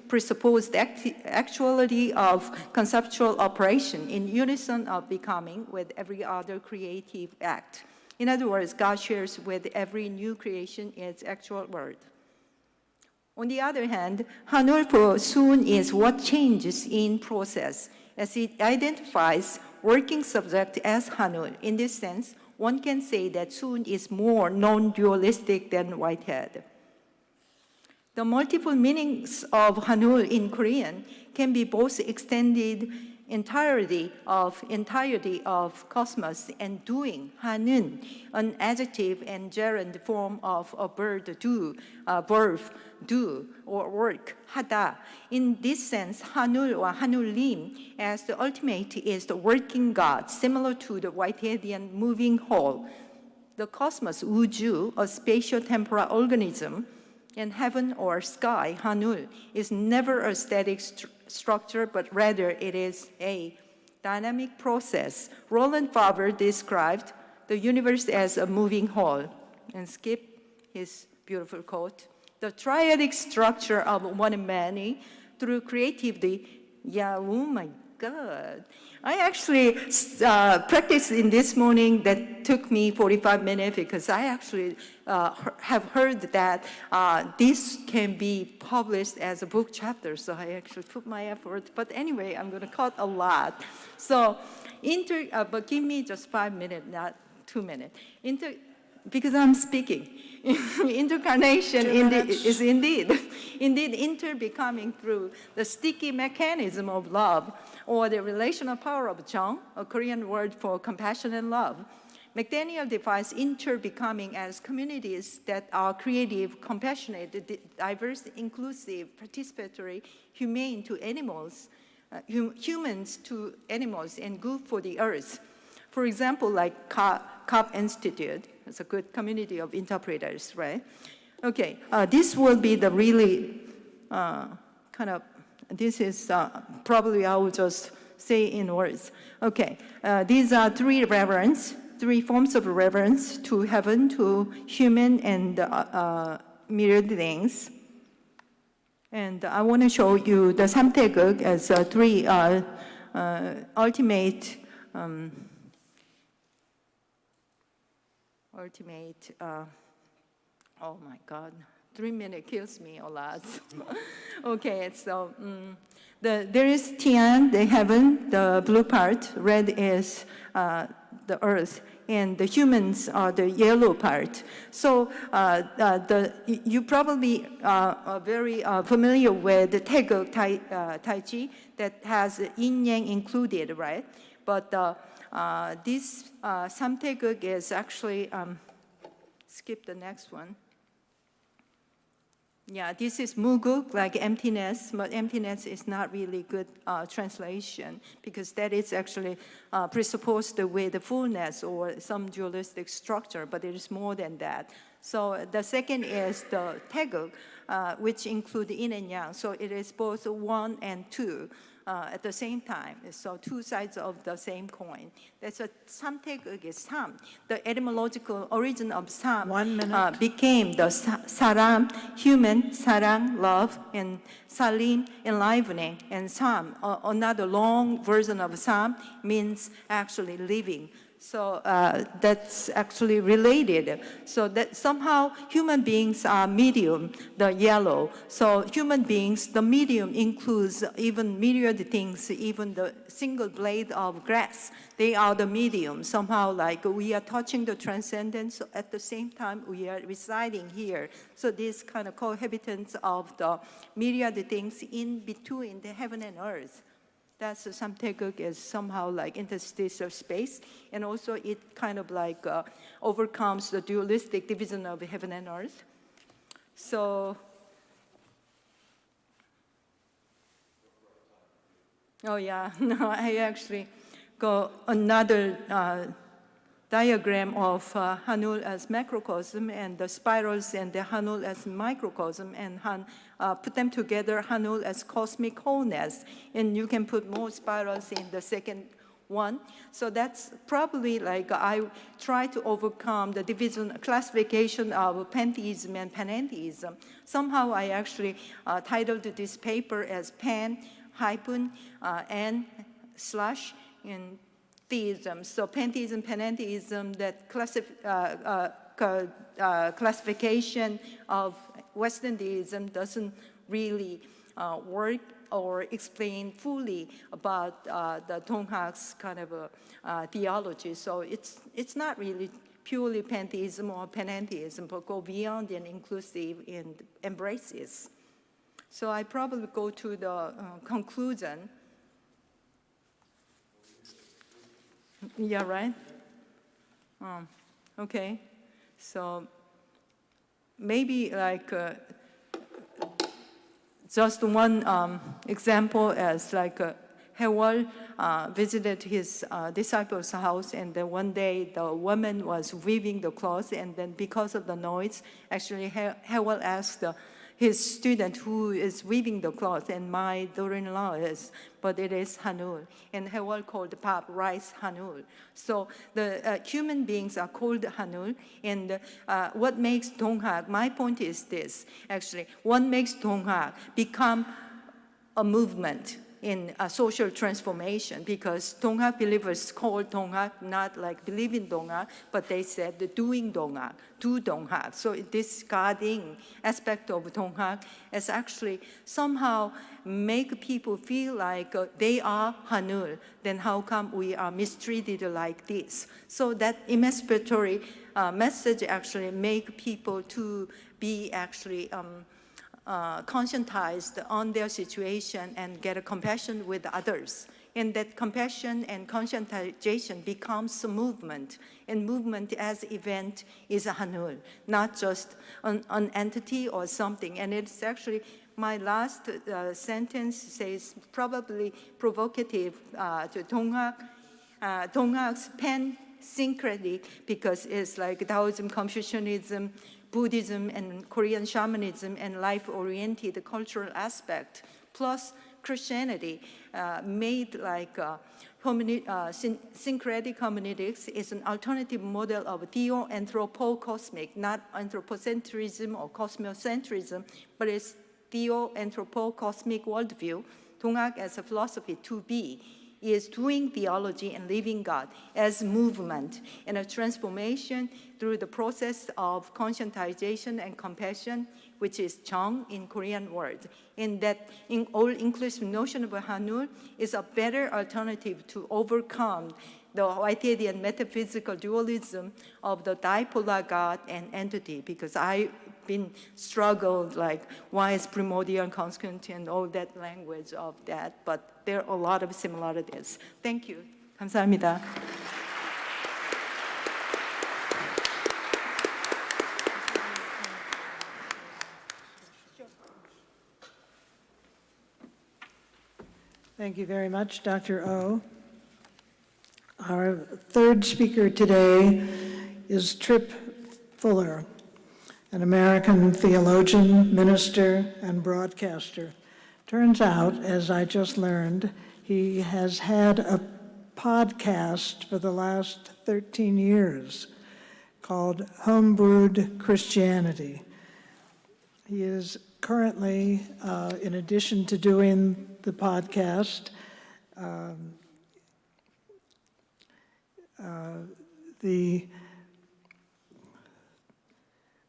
presupposed actuality of conceptual operation in unison of becoming with every other creative act. In other words, God shares with every new creation its actual word. On the other hand, hanul for Soon is what changes in process, as it identifies working subject as hanul. In this sense, one can say that Soon is more non-dualistic than Whitehead. The multiple meanings of hanul in Korean can be both extended entirety of cosmos and doing, hanun, an adjective and gerund form of a verb, do, or work, hada. In this sense, hanul or hanulim as the ultimate is the working God, similar to the Whiteheadian moving whole. The cosmos, uju, a spatio-temporal organism, and heaven or sky, hanul, is never a static structure, but rather it is a dynamic process. Roland Faber described the universe as a moving whole. And skip his beautiful quote. The triadic structure of one and many through creativity. Yeah, oh my God. I actually practiced in this morning that took me 45 minutes because I actually have heard that this can be published as a book chapter, so I actually put my effort. But anyway, I'm going to cut a lot. So, but give me just 5 minutes, not 2 minutes. Because I'm speaking. Interconnection is indeed interbecoming through the sticky mechanism of love, or the relational power of Jung, a Korean word for compassion and love. McDaniel defines interbecoming as communities that are creative, compassionate, diverse, inclusive, participatory, humane to animals, humans to animals, and good for the earth. For example, like Cobb Institute, it's a good community of interpreters, right? Okay, this will be the really this is probably I will just say in words. Okay, these are three forms of reverence to heaven, to human, and myriad things. And I want to show you the samtaeguk as three ultimate, oh my God, 3 minutes kills me a lot. Okay, so there is Tian, the heaven, the blue part, red is the earth, and the humans are the yellow part. So you probably are very familiar with the Taeguk Tai Chi that has yin-yang included, right? But this samtaeguk is actually, skip the next one. Yeah, this is muguk, like emptiness, but emptiness is not really good translation because that is actually presupposed with the fullness or some dualistic structure, but it is more than that. So the second is the taeguk, which include yin and yang. So it is both one and two at the same time. So two sides of the same coin. That's what samtaeguk is sam. The etymological origin of sam became the saram, human, sarang, love, and salim, enlivening, and sam, another long version of sam, means actually living. So that's actually related. So that somehow human beings are medium, the yellow. So human beings, the medium includes even myriad things, even the single blade of grass. They are the medium. Somehow like we are touching the transcendence, so at the same time we are residing here. So this kind of cohabitance of the myriad things in between the heaven and earth. That's samtaeguk is somehow like interstitial space, and also it kind of like overcomes the dualistic division of heaven and earth. So, oh yeah, no, I actually got another diagram of hanul as macrocosm and the spirals and the hanul as microcosm, and put them together, hanul as cosmic wholeness. And you can put more spirals in the second one. So that's probably like I try to overcome the division, classification of pantheism and panentheism. Somehow I actually titled this paper as pan, hyphen, and slash in theism. So pantheism, panentheism, that classification of Western deism doesn't really work or explain fully about the Donghak's kind of theology. So it's not really purely pantheism or panentheism, but go beyond and inclusive and embraces. So I probably go to the conclusion. Yeah, right? Okay. So maybe like just one example as like Hewell visited his disciples' house, and then one day the woman was weaving the cloth, and then because of the noise, actually Hewell asked his student who is weaving the cloth, and my daughter-in-law is, but it is hanul. And Hewell called the pap rice hanul. So the human beings are called hanul, and what makes Donghak, my point is this, actually, what makes Donghak become a movement in a social transformation, because Donghak believers call Donghak not like believing Donghak, but they said the doing Donghak, do Donghak. So this guarding aspect of Donghak is actually somehow make people feel like they are Hanul, then how come we are mistreated like this? So that emancipatory message actually make people to be actually conscientized on their situation and get a compassion with others. And that compassion and conscientization becomes a movement. And movement as event is a hanul, not just an entity or something. And it's actually, my last sentence says probably provocative to Donghak. Donghak's pan-syncretic, because it's like Taoism, Confucianism, Buddhism, and Korean shamanism, and life-oriented cultural aspect, plus Christianity, made like syncretic hermeneutics is an alternative model of theo-anthropocosmic, not anthropocentrism or cosmocentrism, but it's theo-anthropocosmic worldview. Donghak as a philosophy to be is doing theology and living God as movement and a transformation through the process of conscientization and compassion, which is Jung in Korean word. In that all-inclusive notion of hanul is a better alternative to overcome the Whiteidian metaphysical dualism of the dipolar God and entity, because I've been struggled like why is primordial and consequent and all that language of that, but there are a lot of similarities. Thank you. 감사합니다. Thank you very much, Dr. O. Our third speaker today is Tripp Fuller, an American theologian, minister, and broadcaster. Turns out, as I just learned, he has had a podcast for the last 13 years called Homebrewed Christianity. He is currently, in addition to doing the podcast, the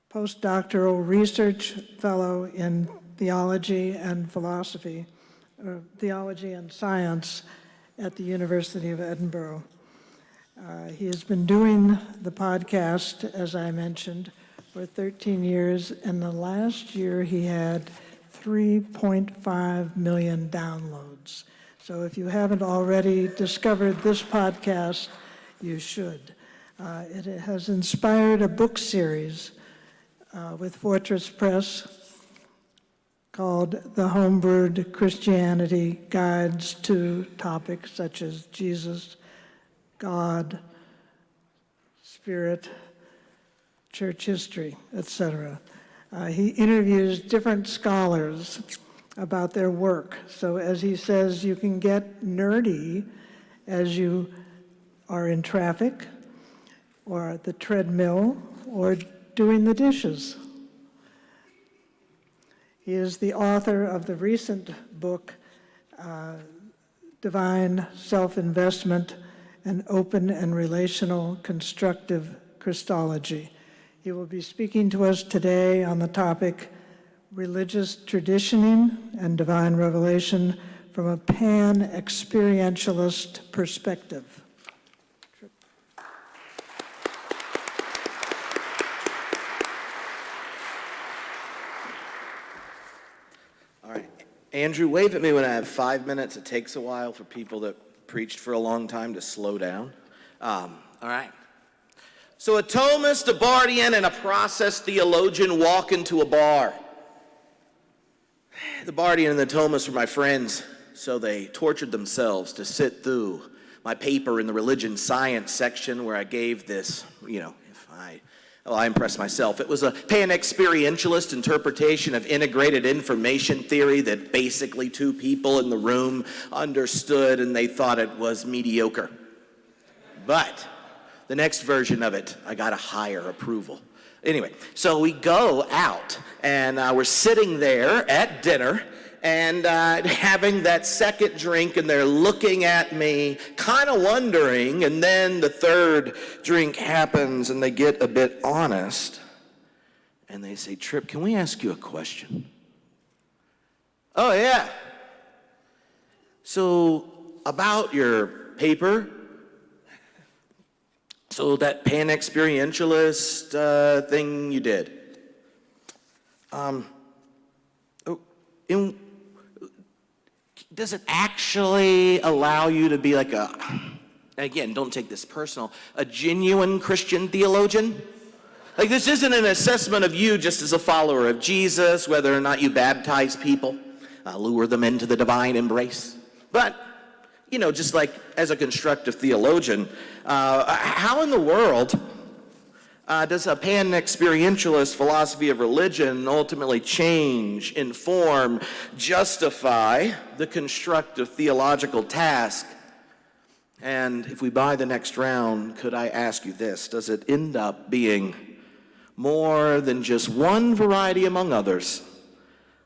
postdoctoral research fellow in theology and philosophy, theology and science at the University of Edinburgh. He has been doing the podcast, as I mentioned, for 13 years, and the last year he had 3.5 million downloads. So if you haven't already discovered this podcast, you should. It has inspired a book series with Fortress Press called The Homebrewed Christianity Guides to Topics such as Jesus, God, Spirit, church history, etc. He interviews different scholars about their work. So as he says, you can get nerdy as you are in traffic or at the treadmill or doing the dishes. He is the author of the recent book, Divine Self-Investment, an Open and Relational Constructive Christology. He will be speaking to us today on the topic, Religious Traditioning and Divine Revelation from a Pan-Experientialist Perspective. All right. Andrew, wave at me when I have 5 minutes. It takes a while for people that preached for a long time to slow down. All right. So a Thomist, a Bardian, and a process theologian walk into a bar. The Bardian and the Thomist were my friends, so they tortured themselves to sit through my paper in the religion science section where I gave this, I impressed myself. It was a pan-experientialist interpretation of integrated information theory that basically two people in the room understood and they thought it was mediocre. But the next version of it, I got a higher approval. Anyway, so we go out and we're sitting there at dinner and having that second drink, and they're looking at me, kind of wondering, and then the third drink happens, and they get a bit honest, and they say, Tripp, can we ask you a question? Oh, yeah. So, about your paper, so that pan-experientialist thing you did, does it actually allow you to be like again, don't take this personal, a genuine Christian theologian? Like, this isn't an assessment of you just as a follower of Jesus, whether or not you baptize people, lure them into the divine embrace. But, just like as a constructive theologian, how in the world does a pan-experientialist philosophy of religion ultimately change, inform, justify the constructive theological task? And if we buy the next round, could I ask you this? Does it end up being more than just one variety among others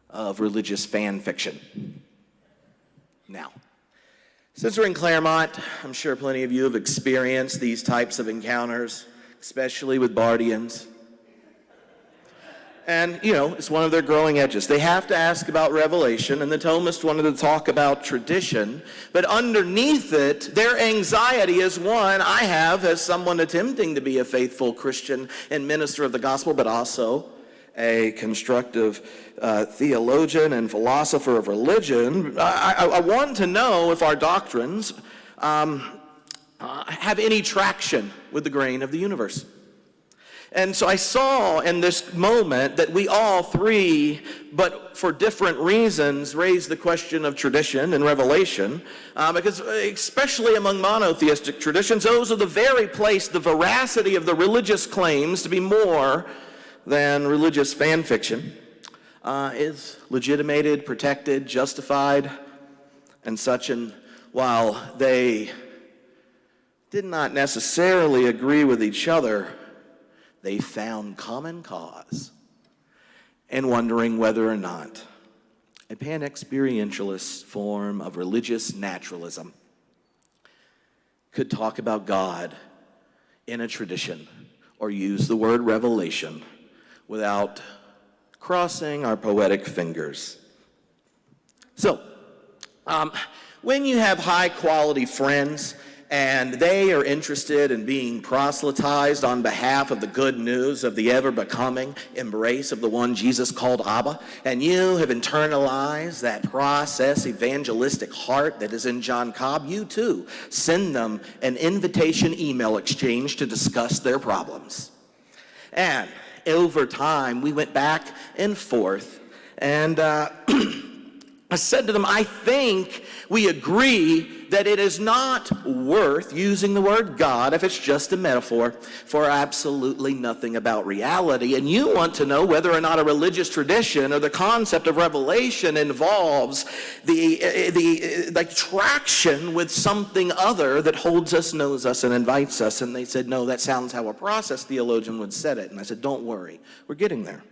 of religious fan fiction? Now, since we're in Claremont, I'm sure plenty of you have experienced these types of encounters, especially with Bardians. And, it's one of their growing edges. They have to ask about revelation, and the Thomist wanted to talk about tradition, but underneath it, their anxiety is one I have as someone attempting to be a faithful Christian and minister of the gospel, but also a constructive theologian and philosopher of religion. I want to know if our doctrines have any traction with the grain of the universe. And so I saw in this moment that we all three, but for different reasons, raised the question of tradition and revelation, because especially among monotheistic traditions, those are the very place the veracity of the religious claims to be more than religious fan fiction is legitimated, protected, justified, and such. And while they did not necessarily agree with each other, they found common cause in wondering whether or not a pan-experientialist form of religious naturalism could talk about God in a tradition or use the word revelation without crossing our poetic fingers. So, when you have high-quality friends and they are interested in being proselytized on behalf of the good news of the ever-becoming embrace of the one Jesus called Abba, and you have internalized that process evangelistic heart that is in John Cobb, you too send them an invitation email exchange to discuss their problems. And over time, we went back and forth, and I said to them, I think we agree that it is not worth using the word God if it's just a metaphor for absolutely nothing about reality. And you want to know whether or not a religious tradition or the concept of revelation involves the traction with something other that holds us, knows us, and invites us. And they said, no, that sounds how a process theologian would set it. And I said, don't worry, we're getting there.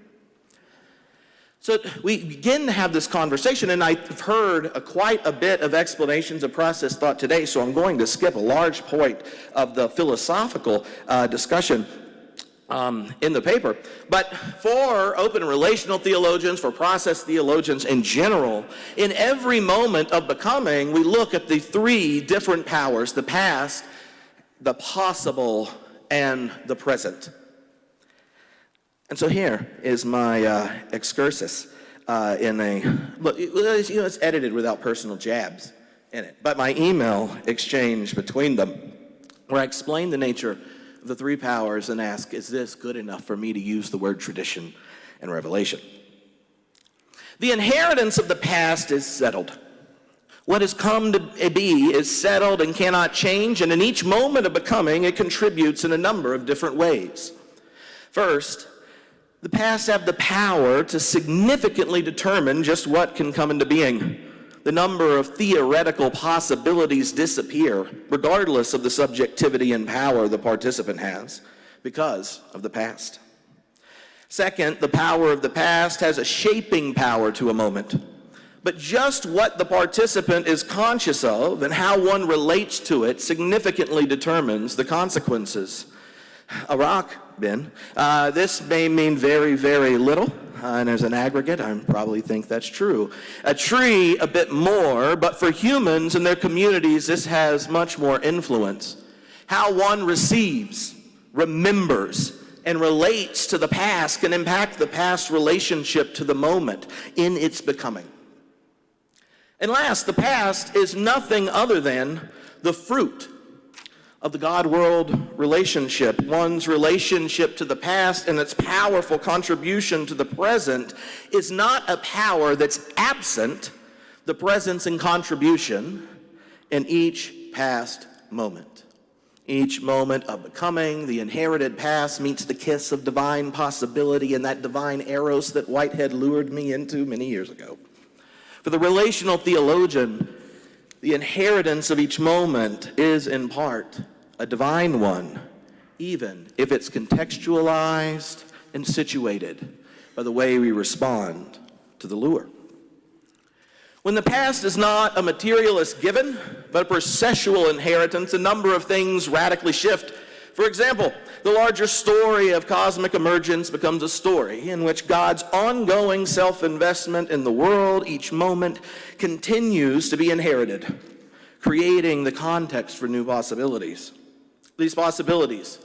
So we begin to have this conversation, and I've heard quite a bit of explanations of process thought today, so I'm going to skip a large point of the philosophical discussion in the paper. But for open relational theologians, for process theologians in general, in every moment of becoming, we look at the three different powers: the past, the possible, and the present. And so here is my excursus it's edited without personal jabs in it, but my email exchange between them. where I explain the nature of the three powers and ask, is this good enough for me to use the word tradition and revelation? The inheritance of the past is settled. What has come to be is settled and cannot change, and in each moment of becoming, it contributes in a number of different ways. First, the past have the power to significantly determine just what can come into being. The number of theoretical possibilities disappear, regardless of the subjectivity and power the participant has, because of the past. Second, the power of the past has a shaping power to a moment. But just what the participant is conscious of and how one relates to it significantly determines the consequences. A rock, Ben, this may mean very, very little, and as an aggregate, I probably think that's true. A tree, a bit more, but for humans and their communities, this has much more influence. How one receives, remembers, and relates to the past can impact the past relationship to the moment in its becoming. And last, the past is nothing other than the fruit of the God-world relationship. One's relationship to the past and its powerful contribution to the present is not a power that's absent the presence and contribution in each past moment. Each moment of becoming, the inherited past meets the kiss of divine possibility and that divine eros that Whitehead lured me into many years ago. For the relational theologian, the inheritance of each moment is in part a divine one, even if it's contextualized and situated by the way we respond to the lure. When the past is not a materialist given, but a processual inheritance, a number of things radically shift. For example, the larger story of cosmic emergence becomes a story in which God's ongoing self-investment in the world each moment continues to be inherited, creating the context for new possibilities. These possibilities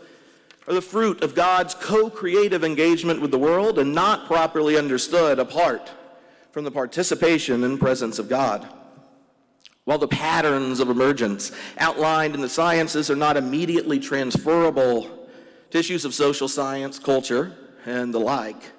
are the fruit of God's co-creative engagement with the world and not properly understood apart from the participation and presence of God. While the patterns of emergence outlined in the sciences are not immediately transferable to issues of social science, culture, and the like,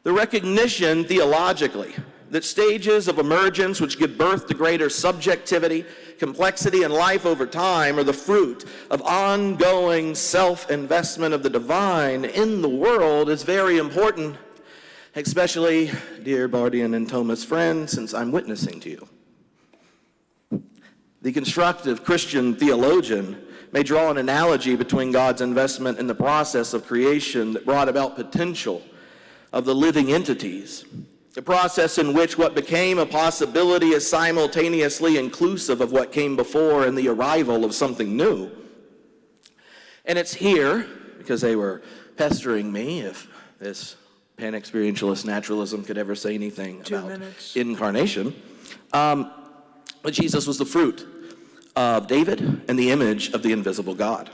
the recognition theologically that stages of emergence which give birth to greater subjectivity, complexity, and life over time are the fruit of ongoing self-investment of the divine in the world is very important, especially, dear Bardian and Thomas friends, since I'm witnessing to you. The constructive Christian theologian may draw an analogy between God's investment in the process of creation that brought about potential of the living entities, the process in which what became a possibility is simultaneously inclusive of what came before and the arrival of something new. And it's here, because they were pestering me, if this pan-experientialist naturalism could ever say anything about incarnation, but Jesus was the fruit of David and the image of the invisible God.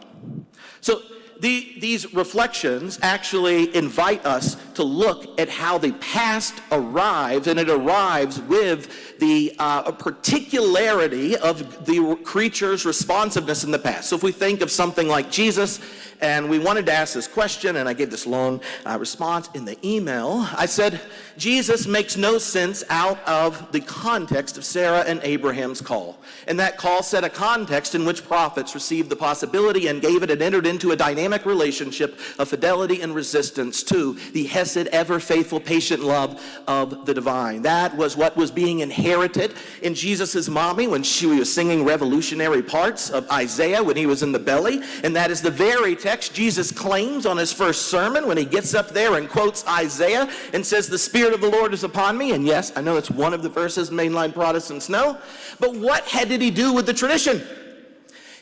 So these reflections actually invite us to look at how the past arrives, and it arrives with the particularity of the creature's responsiveness in the past. So if we think of something like Jesus, and we wanted to ask this question, and I gave this long response in the email. I said, Jesus makes no sense out of the context of Sarah and Abraham's call. And that call set a context in which prophets received the possibility and gave it and entered into a dynamic relationship of fidelity and resistance to the hesed, ever faithful, patient love of the divine. That was what was being inherited in Jesus' mommy when she was singing revolutionary parts of Isaiah when he was in the belly. And that is the very text Jesus claims on his first sermon when he gets up there and quotes Isaiah and says, "The Spirit of the Lord is upon me." And yes, I know that's one of the verses mainline Protestants know, but what did he do with the tradition?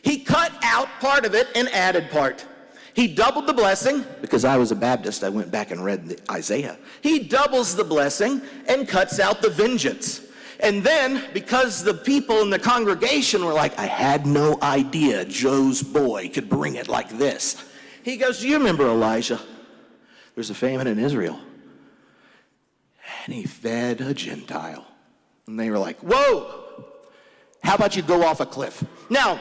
He cut out part of it and added part. He doubled the blessing. Because I was a Baptist, I went back and read Isaiah. He doubles the blessing and cuts out the vengeance. And then, because the people in the congregation were like, "I had no idea Joe's boy could bring it like this," he goes, "Do you remember Elijah? There's a famine in Israel. And he fed a Gentile." And they were like, "Whoa, how about you go off a cliff?" Now,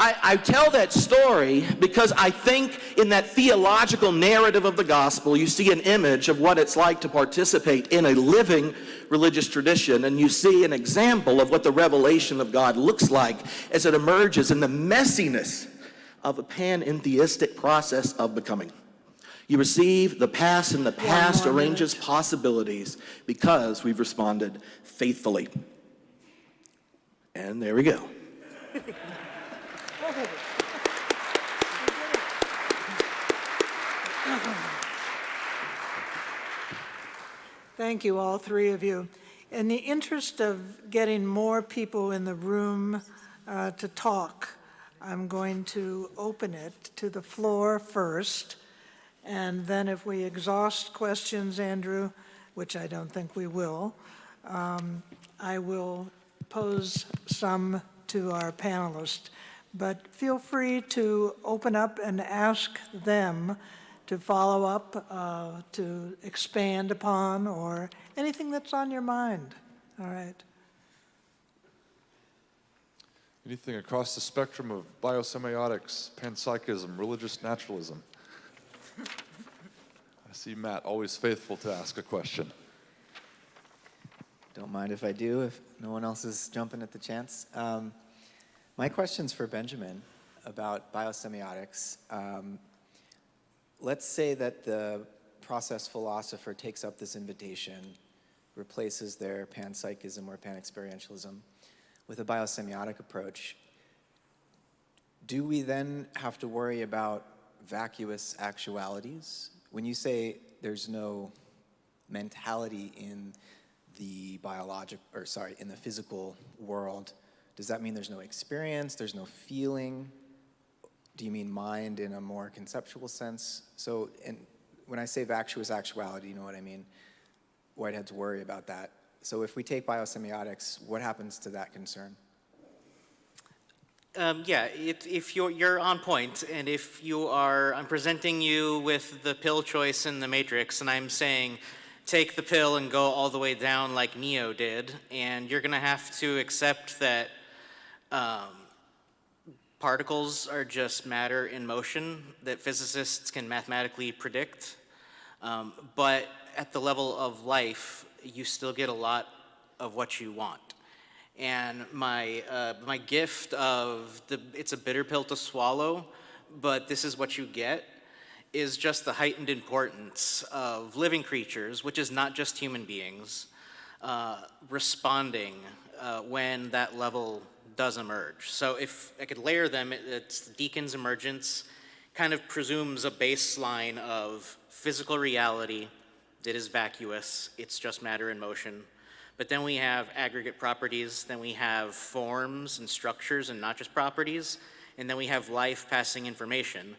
I tell that story because I think in that theological narrative of the gospel, you see an image of what it's like to participate in a living religious tradition, and you see an example of what the revelation of God looks like as it emerges in the messiness of a panentheistic process of becoming. You receive the past, and the past arranges possibilities because we've responded faithfully. And there we go. Thank you, all three of you. In the interest of getting more people in the room to talk, I'm going to open it to the floor first, and then if we exhaust questions, Andrew, which I don't think we will, I will pose some to our panelists. But feel free to open up and ask them to follow up, to expand upon, or anything that's on your mind. All right. Anything across the spectrum of biosemiotics, panpsychism, religious naturalism? I see Matt, always faithful to ask a question. Don't mind if I do, if no one else is jumping at the chance. My question's for Benjamin about biosemiotics. Let's say that the process philosopher takes up this invitation, replaces their panpsychism or panexperientialism with a biosemiotic approach. Do we then have to worry about vacuous actualities? When you say there's no mentality in the in the physical world, does that mean there's no experience, there's no feeling? Do you mean mind in a more conceptual sense? So, and when I say vacuous actuality, you know what I mean? Whitehead's worry about that. So if we take biosemiotics, what happens to that concern? Yeah, if you're on point, and if you are, I'm presenting you with the pill choice in the Matrix, and I'm saying, take the pill and go all the way down like Neo did, and you're gonna have to accept that particles are just matter in motion that physicists can mathematically predict, but at the level of life, you still get a lot of what you want. And my gift of it's a bitter pill to swallow, but this is what you get, is just the heightened importance of living creatures, which is not just human beings, responding when that level does emerge. So if I could layer them, it's Deacon's emergence, kind of presumes a baseline of physical reality that is vacuous, it's just matter in motion. But then we have aggregate properties, then we have forms and structures and not just properties, and then we have life passing information.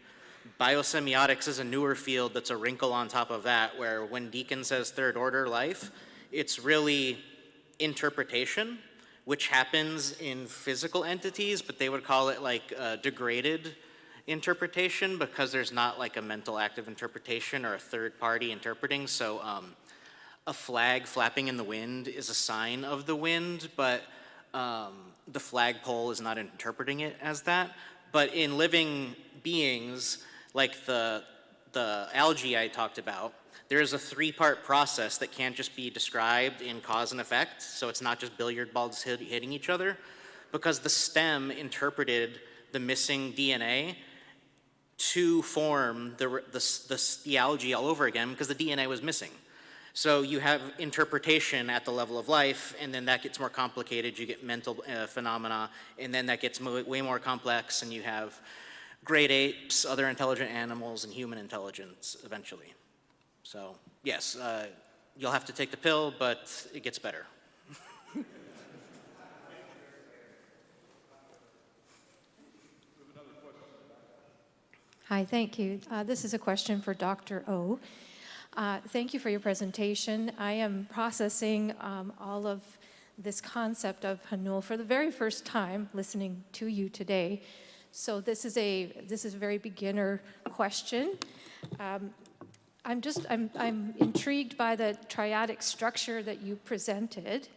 Biosemiotics is a newer field that's a wrinkle on top of that, where when Deacon says third order life, it's really interpretation, which happens in physical entities, but they would call it like degraded interpretation because there's not like a mental active interpretation or a third party interpreting. So a flag flapping in the wind is a sign of the wind, but the flagpole is not interpreting it as that. But in living beings, like the algae I talked about, there is a three-part process that can't just be described in cause and effect, so it's not just billiard balls hitting each other, because the stem interpreted the missing DNA to form the algae all over again because the DNA was missing. So you have interpretation at the level of life, and then that gets more complicated. You get mental phenomena, and then that gets way more complex, and you have great apes, other intelligent animals, and human intelligence eventually. So yes, you'll have to take the pill, but it gets better. Hi, thank you. This is a question for Dr. O. Thank you for your presentation. I am processing all of this concept of hanul for the very first time listening to you today. So this is a very beginner question. I'm intrigued by the triadic structure that you presented.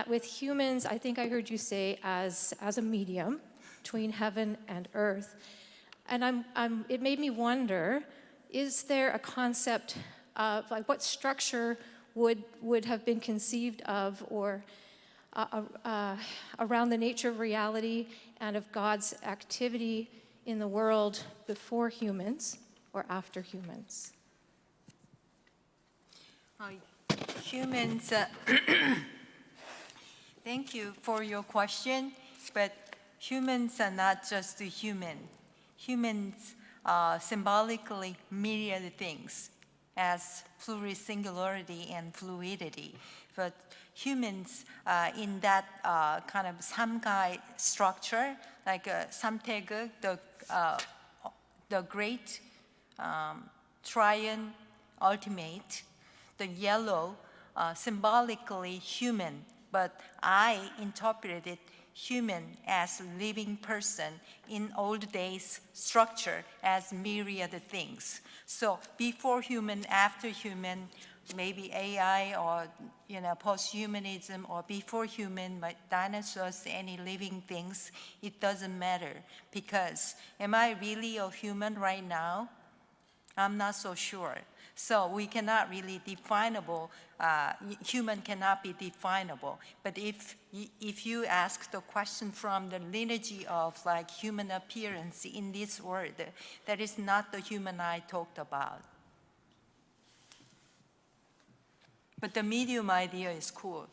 With humans, I think I heard you say as a medium, between heaven and earth. And it made me wonder, is there a concept of like what structure would have been conceived of or around the nature of reality and of God's activity in the world before humans or after humans? Humans, thank you for your question, but humans are not just human. Humans symbolically myriad things as plurisingularity and fluidity. But humans in that kind of samkai structure, like samtaeg, the great triune ultimate, the yellow, symbolically human, but I interpreted human as living person in old days structure as myriad things. So before human, after human, maybe AI or post-humanism, or before human, like dinosaurs, any living things, it doesn't matter. Because am I really a human right now? I'm not so sure. So we cannot really definable, human cannot be definable. But if you ask the question from the lineage of like human appearance in this world, that is not the human I talked about. But the medium idea is cool.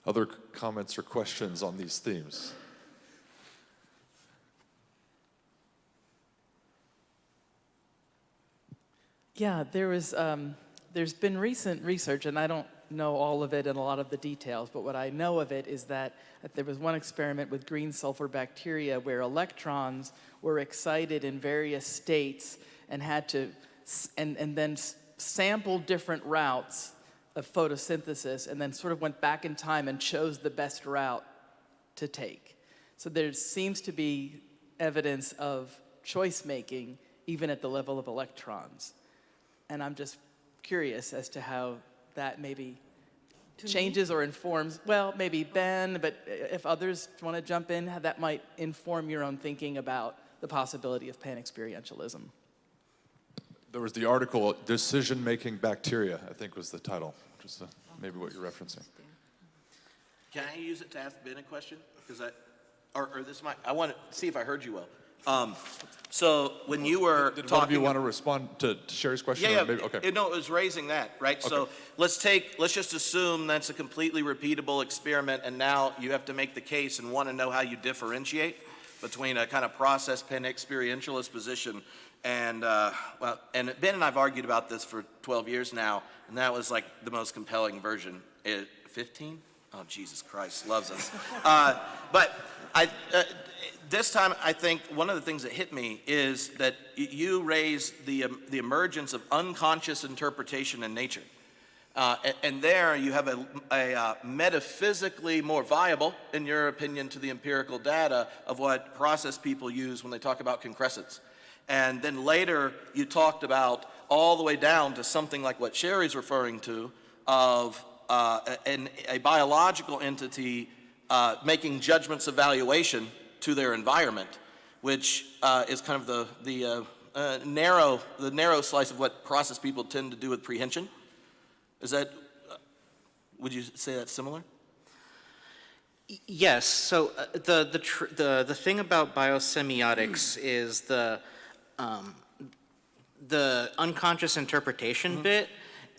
Other comments or questions on these themes? Yeah, there's been recent research, and I don't know all of it and a lot of the details, but what I know of it is that there was one experiment with green sulfur bacteria where electrons were excited in various states and had to, and then sampled different routes of photosynthesis and then sort of went back in time and chose the best route to take. So there seems to be evidence of choice making even at the level of electrons. And I'm just curious as to how that maybe changes or informs, well, maybe Ben, but if others want to jump in, how that might inform your own thinking about the possibility of pan-experientialism. There was the article, Decision-Making Bacteria, I think was the title, which is maybe what you're referencing. Can I use it to ask Ben a question? Because I want to see if I heard you well. So when you were Did talking, one of you want to respond to Sherry's question? yeah, or maybe, okay. it was raising that, right? Okay. So let's just assume that's a completely repeatable experiment, and now you have to make the case and want to know how you differentiate between a kind of process pan-experientialist position and and Ben and I've argued about this for 12 years now, and that was like the most compelling version. 15? Oh, Jesus Christ, loves us. But this time, I think one of the things that hit me is that you raised the emergence of unconscious interpretation in nature. And there you have a metaphysically more viable, in your opinion, to the empirical data of what process people use when they talk about concrescence. And then later you talked about all the way down to something like what Sherry's referring to of a biological entity making judgments of valuation to their environment, which is kind of the narrow slice of what process people tend to do with prehension. Is that, would you say that's similar? Yes. So the thing about biosemiotics is the unconscious interpretation bit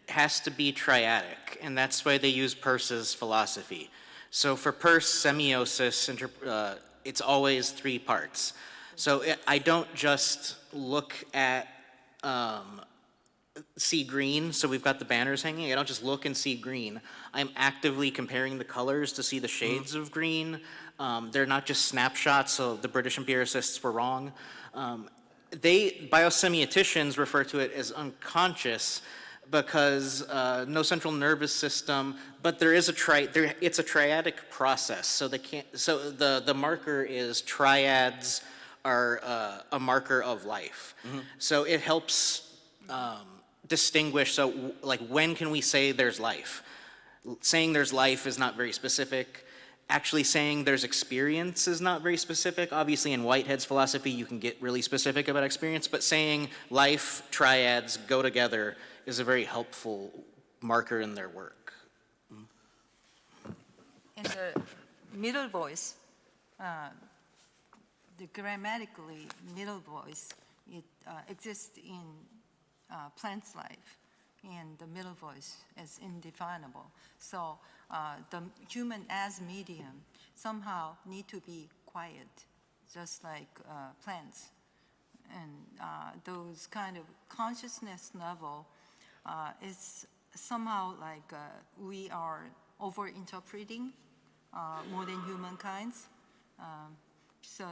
has to be triadic, and that's why they use Peirce's philosophy. So for Peirce, semiosis, it's always 3 parts. So I don't just look at see green, so we've got the banners hanging. I don't just look and see green. I'm actively comparing the colors to see the shades of green. They're not just snapshots, so the British empiricists were wrong. Biosemioticians refer to it as unconscious because no central nervous system, but there is it's a triadic process. So the marker is triads are a marker of life. So it helps distinguish. So like when can we say there's life? saying there's life is not very specific. Actually saying there's experience is not very specific. Obviously in Whitehead's philosophy you can get really specific about experience, but saying life, triads go together is a very helpful marker in their work. In the middle voice, the grammatically middle voice, it exists in plant's life, and the middle voice is indefinable. So the human as medium somehow need to be quiet, just like plants. And those kind of consciousness level is somehow like we are over-interpreting more than humankind. So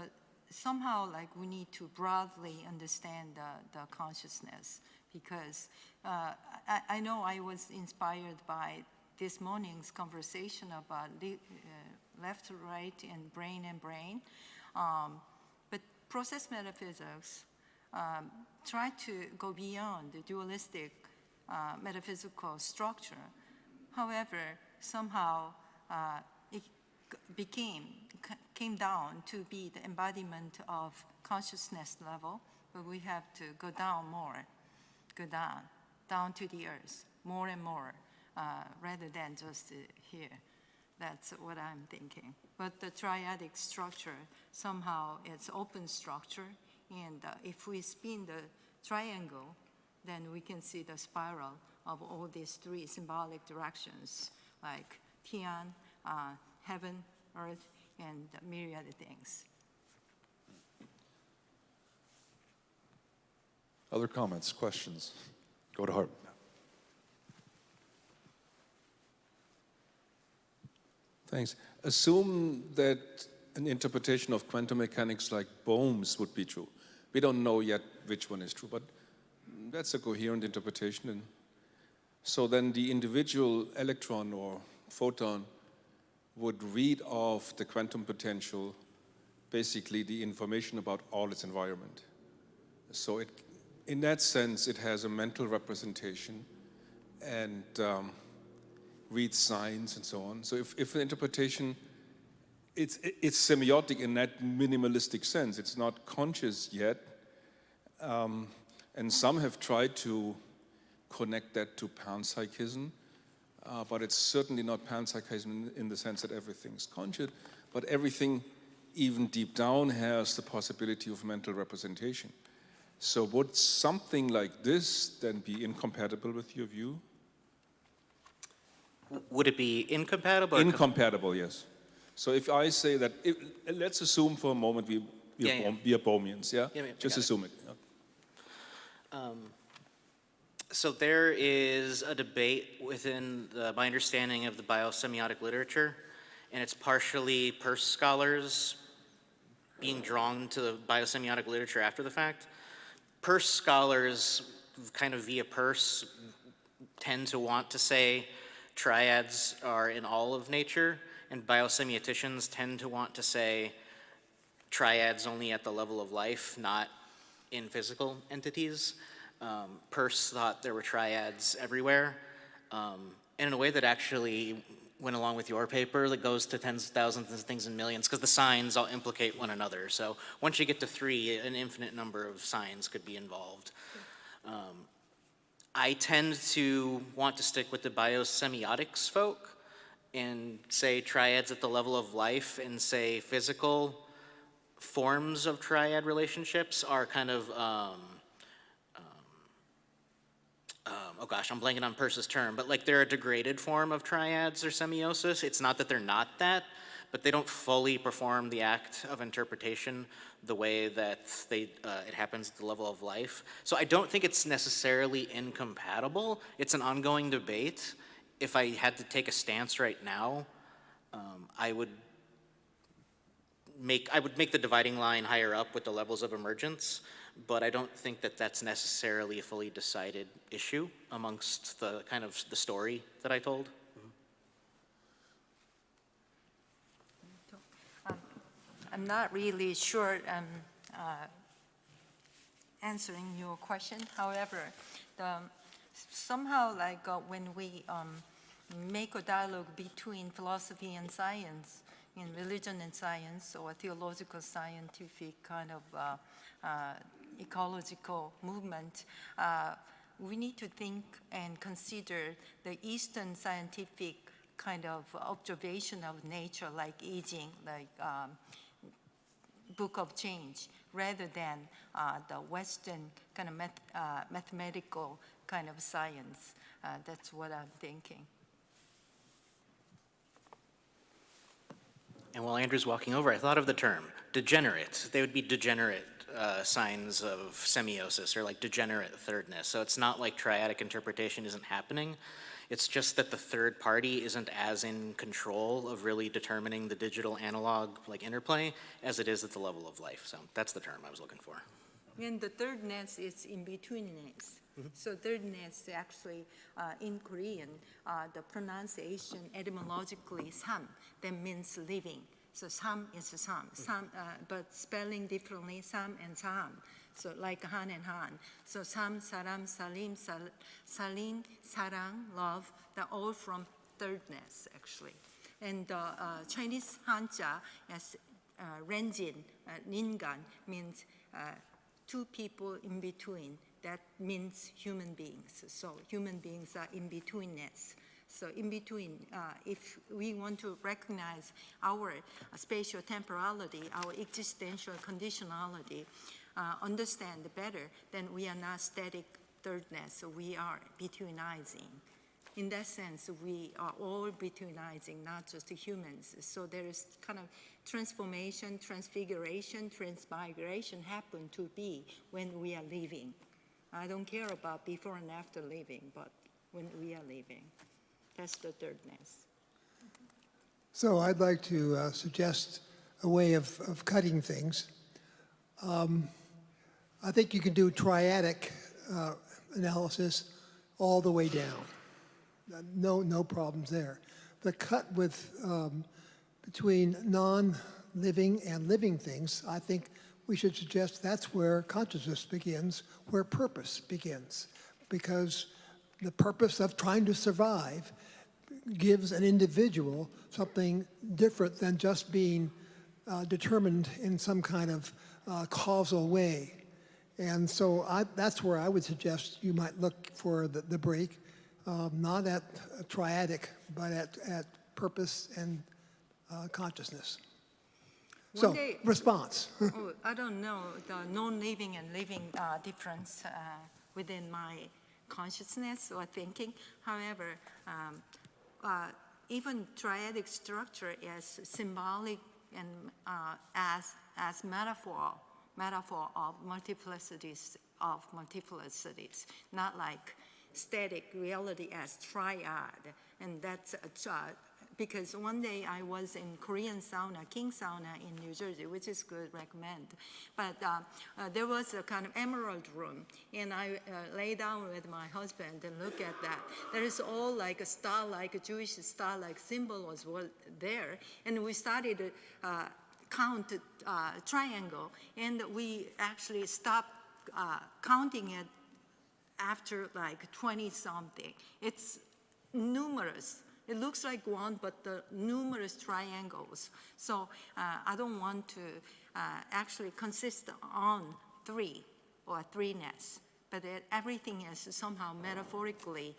somehow like we need to broadly understand the consciousness, because I know I was inspired by this morning's conversation about left, right, and brain. But process metaphysics try to go beyond the dualistic metaphysical structure. However, somehow it came down to be the embodiment of consciousness level, but we have to go down more, down to the earth, more and more, rather than just here. That's what I'm thinking. But the triadic structure, somehow it's open structure, and if we spin the triangle, then we can see the spiral of all these three symbolic directions, like Tian, heaven, earth, and myriad things. Other comments, questions? Go to Hart. Thanks. Assume that an interpretation of quantum mechanics like Bohm's would be true. We don't know yet which one is true, but that's a coherent interpretation. And so then the individual electron or photon would read off the quantum potential, basically the information about all its environment. So in that sense, it has a mental representation and reads signs and so on. So if an interpretation, it's semiotic in that minimalistic sense. It's not conscious yet. And some have tried to connect that to panpsychism, but it's certainly not panpsychism in the sense that everything's conscious, but everything, even deep down, has the possibility of mental representation. So would something like this then be incompatible with your view? Would it be incompatible? Incompatible, yes. So if I say that, let's assume for a moment we are Bohmians, yeah? Just assume it. So there is a debate within my understanding of the biosemiotic literature, and it's partially Peirce scholars being drawn to the biosemiotic literature after the fact. Peirce scholars, kind of via Peirce, tend to want to say triads are in all of nature, and biosemioticians tend to want to say triads only at the level of life, not in physical entities. Peirce thought there were triads everywhere, and in a way that actually went along with your paper that goes to tens of thousands and things in millions, because the signs all implicate one another. So once you get to 3, an infinite number of signs could be involved. I tend to want to stick with the biosemiotics folk and say triads at the level of life, and say physical forms of triad relationships are kind of, oh gosh, I'm blanking on Peirce's term, but like they're a degraded form of triads or semiosis. It's not that they're not that, but they don't fully perform the act of interpretation the way that it happens at the level of life. So I don't think it's necessarily incompatible. It's an ongoing debate. If I had to take a stance right now, I would make the dividing line higher up with the levels of emergence, but I don't think that that's necessarily a fully decided issue amongst the kind of the story that I told. I'm not really sure answering your question. However, somehow like when we make a dialogue between philosophy and science, in religion and science, or theological scientific kind of ecological movement, we need to think and consider the Eastern scientific kind of observation of nature, like aging, like book of change, rather than the Western kind of mathematical kind of science. That's what I'm thinking. And while Andrew's walking over, I thought of the term degenerate. They would be degenerate signs of semiosis, or like degenerate thirdness. So it's not like triadic interpretation isn't happening. It's just that the third party isn't as in control of really determining the digital analog like interplay as it is at the level of life. So that's the term I was looking for. And the thirdness is in-betweenness. So thirdness actually, in Korean, the pronunciation etymologically sam, that means living. So sam is sam, but spelling differently, sam and sam. So like han and han. So sam, saram, salim, salim, sarang, love, they're all from thirdness actually. And Chinese Hanja as renjin, ningan, means two people in between. That means human beings. So human beings are in betweenness. So in between, if we want to recognize our spatial temporality, our existential conditionality, understand better, then we are not static thirdness, we are betweenizing. In that sense, we are all betweenizing, not just humans. So there is kind of transformation, transfiguration, transmigration happen to be when we are living. I don't care about before and after living, but when we are living, that's the thirdness. So I'd like to suggest a way of cutting things. I think you can do triadic analysis all the way down. No problems there. The cut with between non-living and living things, I think we should suggest that's where consciousness begins, where purpose begins, because the purpose of trying to survive gives an individual something different than just being determined in some kind of causal way. And so that's where I would suggest you might look for the break, not at triadic, but at purpose and consciousness. So, response. I don't know the non-living and living difference within my consciousness or thinking. However, even triadic structure is symbolic and as metaphor of multiplicities, not like static reality as triad. And that's because one day I was in Korean sauna, King sauna in New Jersey, which is good, recommend. But there was a kind of emerald room, and I lay down with my husband and look at that. There is all like a star-like, a Jewish star-like symbol was there, and we started to count triangle, and we actually stopped counting it after like 20-something. It's numerous. It looks like one, but the numerous triangles. So I don't want to actually consist on three or threeness, but everything is somehow metaphorically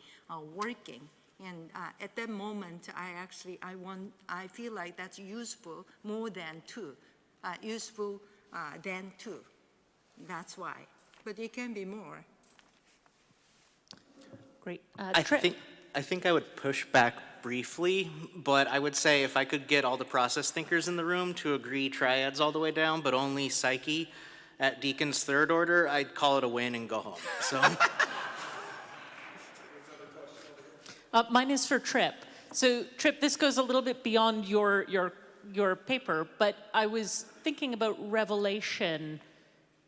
working. And at that moment, I feel like that's useful more than two, useful than two. That's why. But it can be more. Great. I think I would push back briefly, but I would say if I could get all the process thinkers in the room to agree triads all the way down, but only psyche at Deacon's third order, I'd call it a win and go home. So. Mine is for Tripp. So Tripp, this goes a little bit beyond your paper, but I was thinking about revelation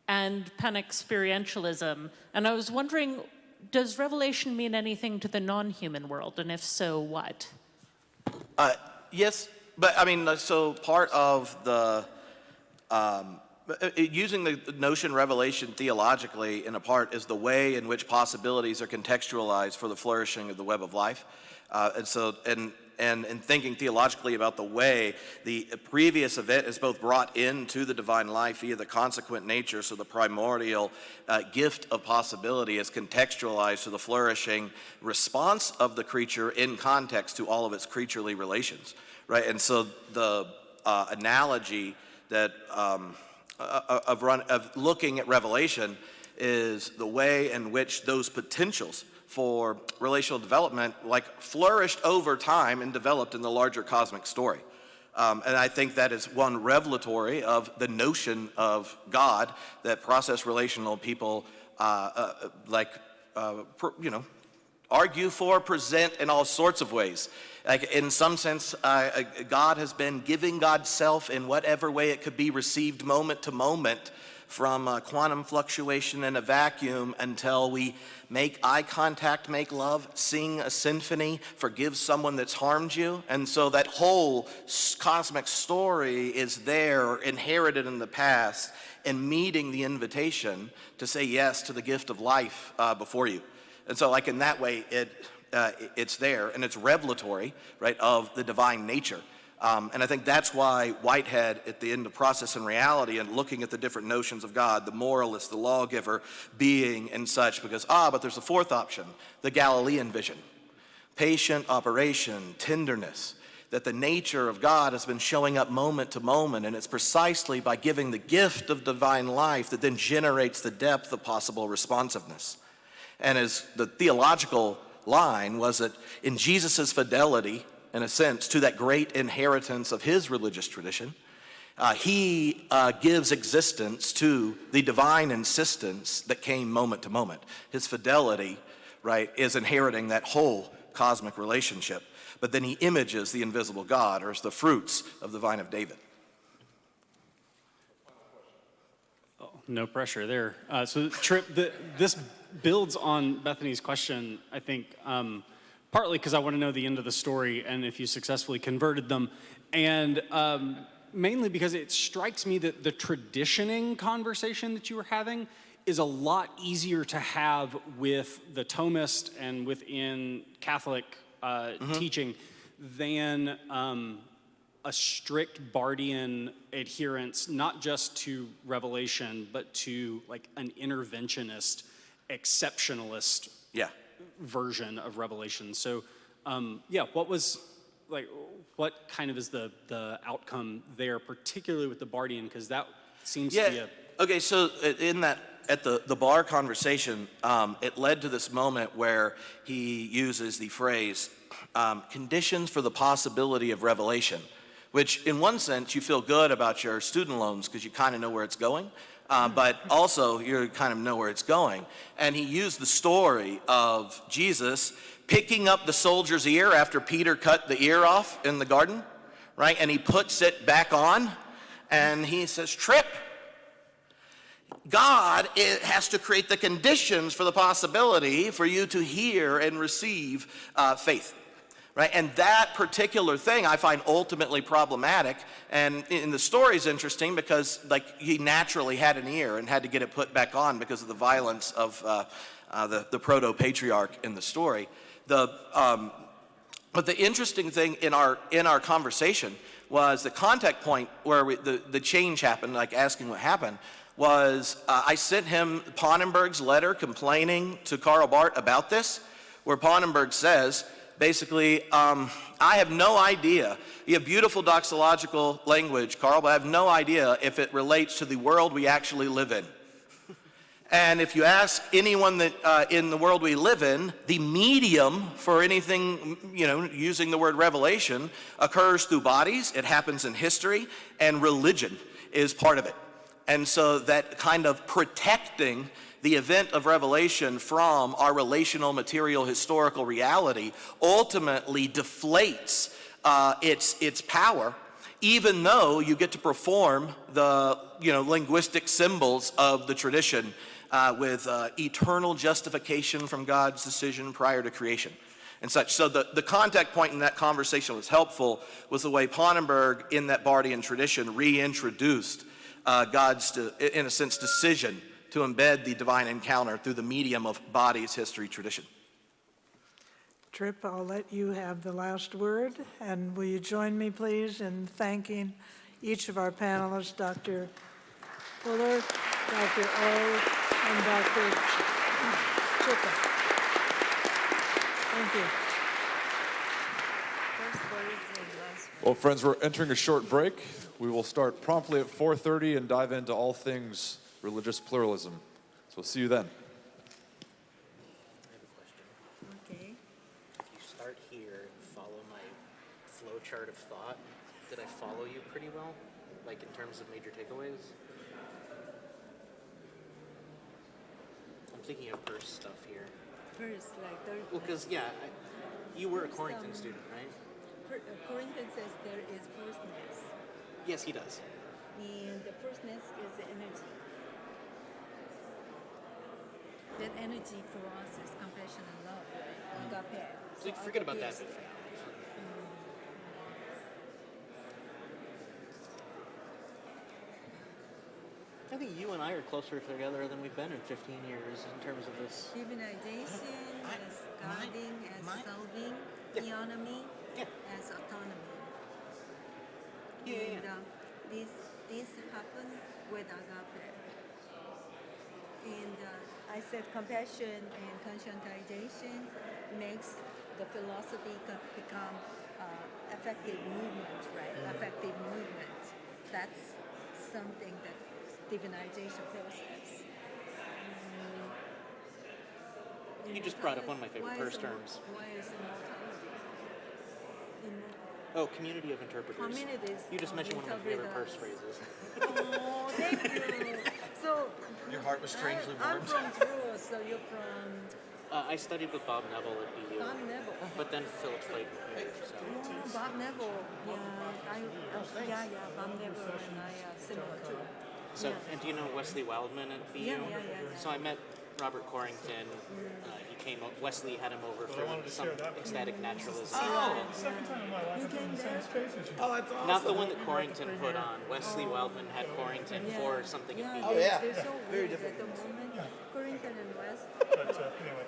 and panexperientialism, and I was wondering, does revelation mean anything to the non-human world, and if so, what? Yes, but I mean, so part of the, using the notion revelation theologically in a part is the way in which possibilities are contextualized for the flourishing of the web of life. And in thinking theologically about the way the previous event is both brought into the divine life via the consequent nature, so the primordial gift of possibility is contextualized to the flourishing response of the creature in context to all of its creaturely relations, right? And so the analogy that of looking at Revelation is the way in which those potentials for relational development flourished over time and developed in the larger cosmic story. And I think that is one revelatory of the notion of God that process relational people argue for, present in all sorts of ways. Like in some sense, God has been giving God's self in whatever way it could be received moment to moment, from quantum fluctuation in a vacuum until we make eye contact, make love, sing a symphony, forgive someone that's harmed you. And so that whole cosmic story is there, inherited in the past, and meeting the invitation to say yes to the gift of life before you. And so in that way, it's there, and it's revelatory, right, of the divine nature. And I think that's why Whitehead, at the end of Process and Reality, and looking at the different notions of God, the moralist, the lawgiver, being, and such, because, but there's a fourth option, the Galilean vision. Patient operation, tenderness, that the nature of God has been showing up moment to moment, and it's precisely by giving the gift of divine life that then generates the depth of possible responsiveness. And as the theological line was that in Jesus' fidelity, in a sense, to that great inheritance of his religious tradition, he gives existence to the divine insistence that came moment to moment. His fidelity, right, is inheriting that whole cosmic relationship. But then he images the invisible God, or as the fruits of the vine of David. Oh, no pressure there. So Tripp, this builds on Bethany's question, I think, partly because I want to know the end of the story and if you successfully converted them, and mainly because it strikes me that the traditioning conversation that you were having is a lot easier to have with the Thomist and within Catholic teaching than a strict Bardian adherence, not just to Revelation, but to an interventionist, exceptionalist version of Revelation. So, what kind of is the outcome there, particularly with the Bardian, because that seems to be a... Okay, so in that, at the bar conversation, it led to this moment where he uses the phrase, conditions for the possibility of revelation, which in one sense you feel good about your student loans because you kind of know where it's going. But also you kind of know where it's going. And he used the story of Jesus picking up the soldier's ear after Peter cut the ear off in the garden, right? And he puts it back on, and he says, Tripp, God has to create the conditions for the possibility for you to hear and receive faith. Right? And that particular thing I find ultimately problematic. And the story is interesting because he naturally had an ear and had to get it put back on because of the violence of the proto-patriarch in the story. But the interesting thing in our conversation was the contact point where the change happened, asking what happened, was I sent him Pannenberg's letter complaining to Karl Barth about this, where Pannenberg says, basically, I have no idea. You have beautiful doxological language, Karl, but I have no idea if it relates to the world we actually live in. And if you ask anyone that in the world we live in, the medium for anything, using the word revelation, occurs through bodies, it happens in history, and religion is part of it. And so that kind of protecting the event of revelation from our relational, material, historical reality ultimately deflates its power, even though you get to perform the linguistic symbols of the tradition with eternal justification from God's decision prior to creation and such. So the contact point in that conversation was helpful, was the way Pannenberg in that Bardian tradition reintroduced God's, in a sense, decision to embed the divine encounter through the medium of bodies, history, tradition. Tripp, I'll let you have the last word, and will you join me, please, in thanking each of our panelists, Dr. Fuller, Dr. O, and Dr. Chikka. Thank you. Well, friends, we're entering a short break. We will start promptly at 4:30 and dive into all things religious pluralism. So we'll see you then. I have a question. Okay. If you start here and follow my flow chart of thought, did I follow you pretty well? Like in terms of major takeaways? I'm thinking of Peirce stuff here. First, like third. Well, because, yeah, you were a Corrington student, right? Corinthian says there is firstness, Yes, he does. and the firstness is the energy. That energy for us is compassion and love, right? Agape. So forget about that. agape is- I think you and I are closer together than we've been in 15 years in terms of this. Divinization as guarding, as solving, theonomy as autonomy. And this happened with agape. And I said compassion and conscientization makes the philosophy become effective movement, right? Effective movement. That's something that divinization process. You just brought up one of my favorite Peirce terms. Why is immortality? Oh, community of interpreters. Communities You just of mentioned one of my favorite Peirce interpreters. phrases. Oh, thank you. So Your heart was strangely I'm warmed. from Drew, so you're from I studied with Bob Neville at BU, Bob Neville. but then Philip Clayton here. So. Oh, Bob Neville. Yeah, Bob Neville and I are similar too. So, and do you know Wesley Wildman at BU? Yeah. So I met Robert Corrington. He came. Wesley had him over for some ecstatic naturalism. You came there? Oh, that's awesome. Not the one that Corrington put on. Wesley Wildman had Corrington for something at BU. They're so weird at the moment. Corinthian and West. Anyway.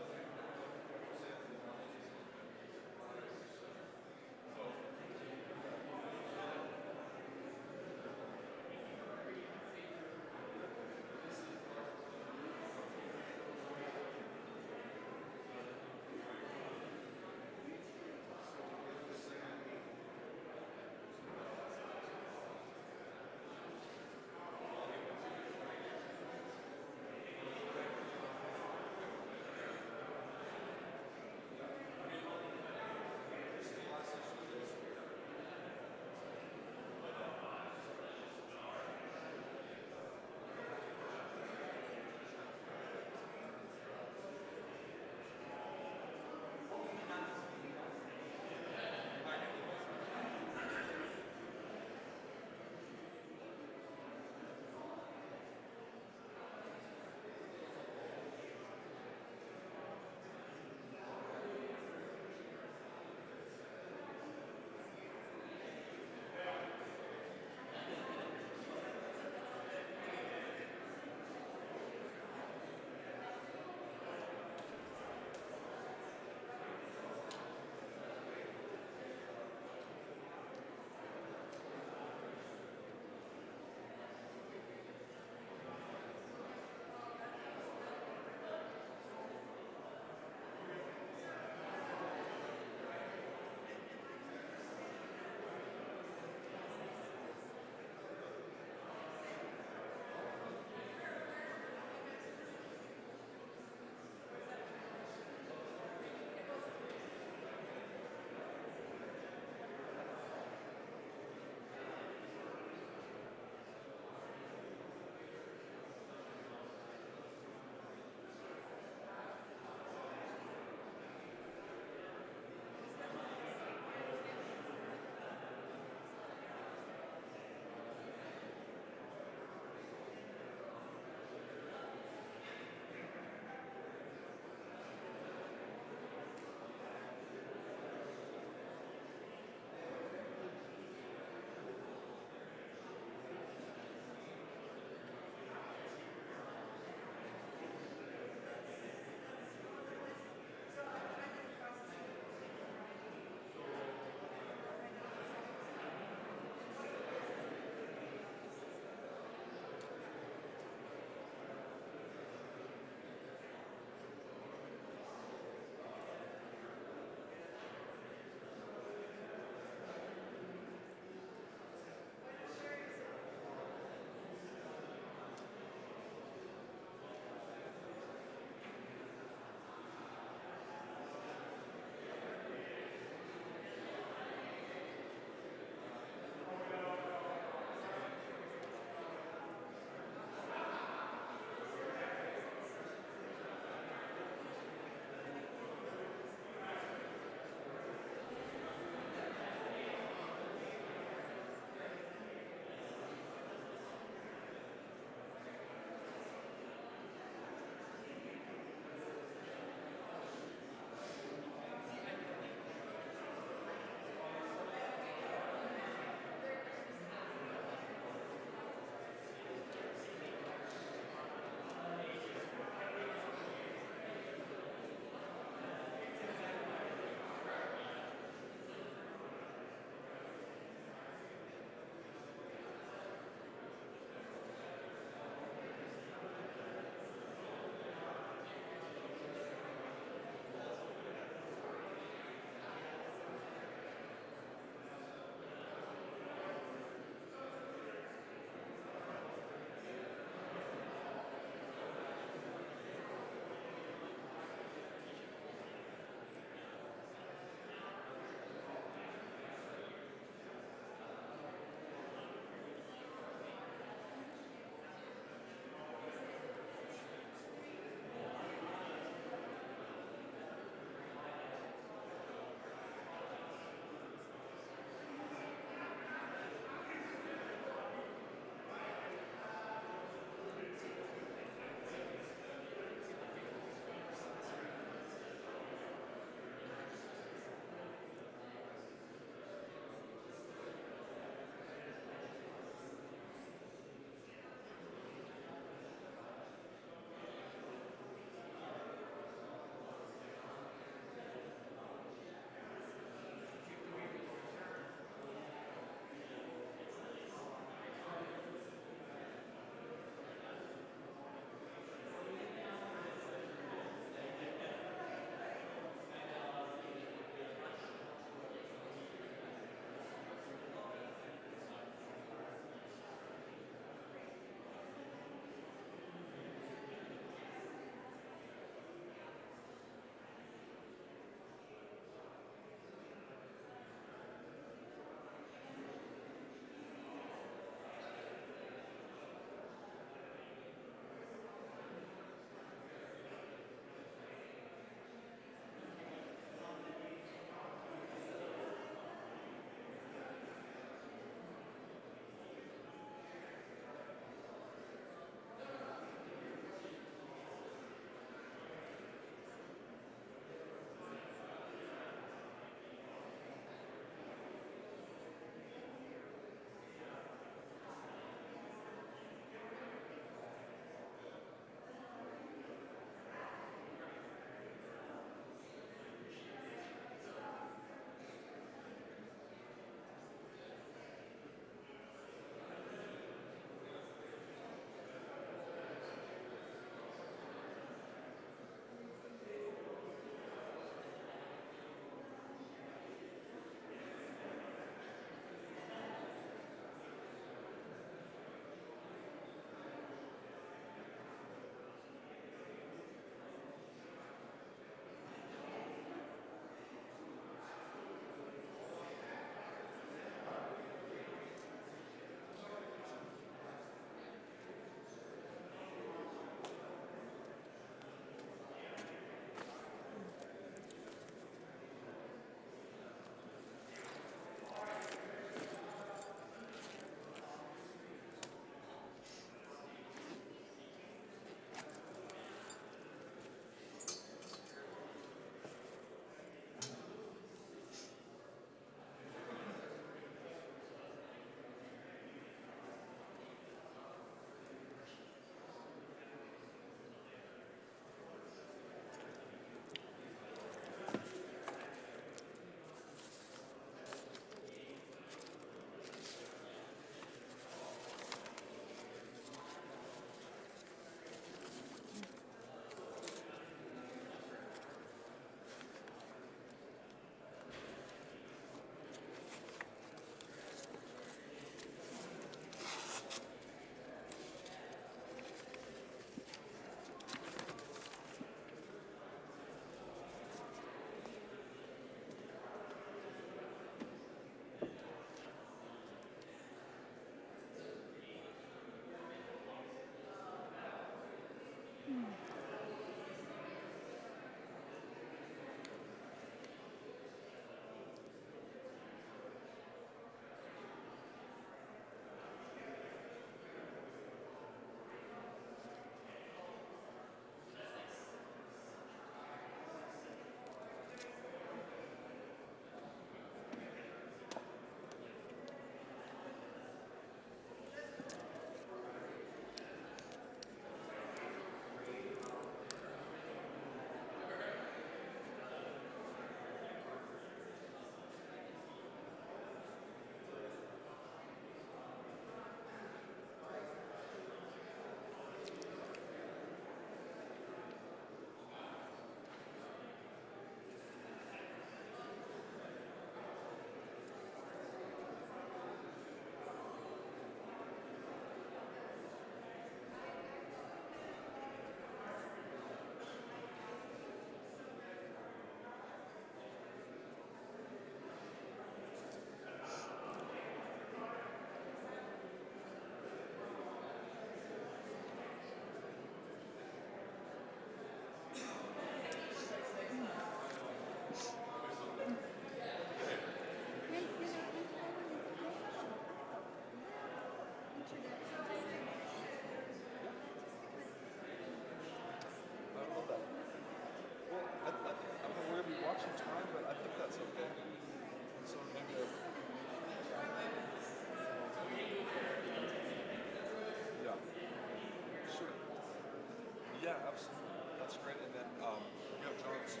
great. And then you have John's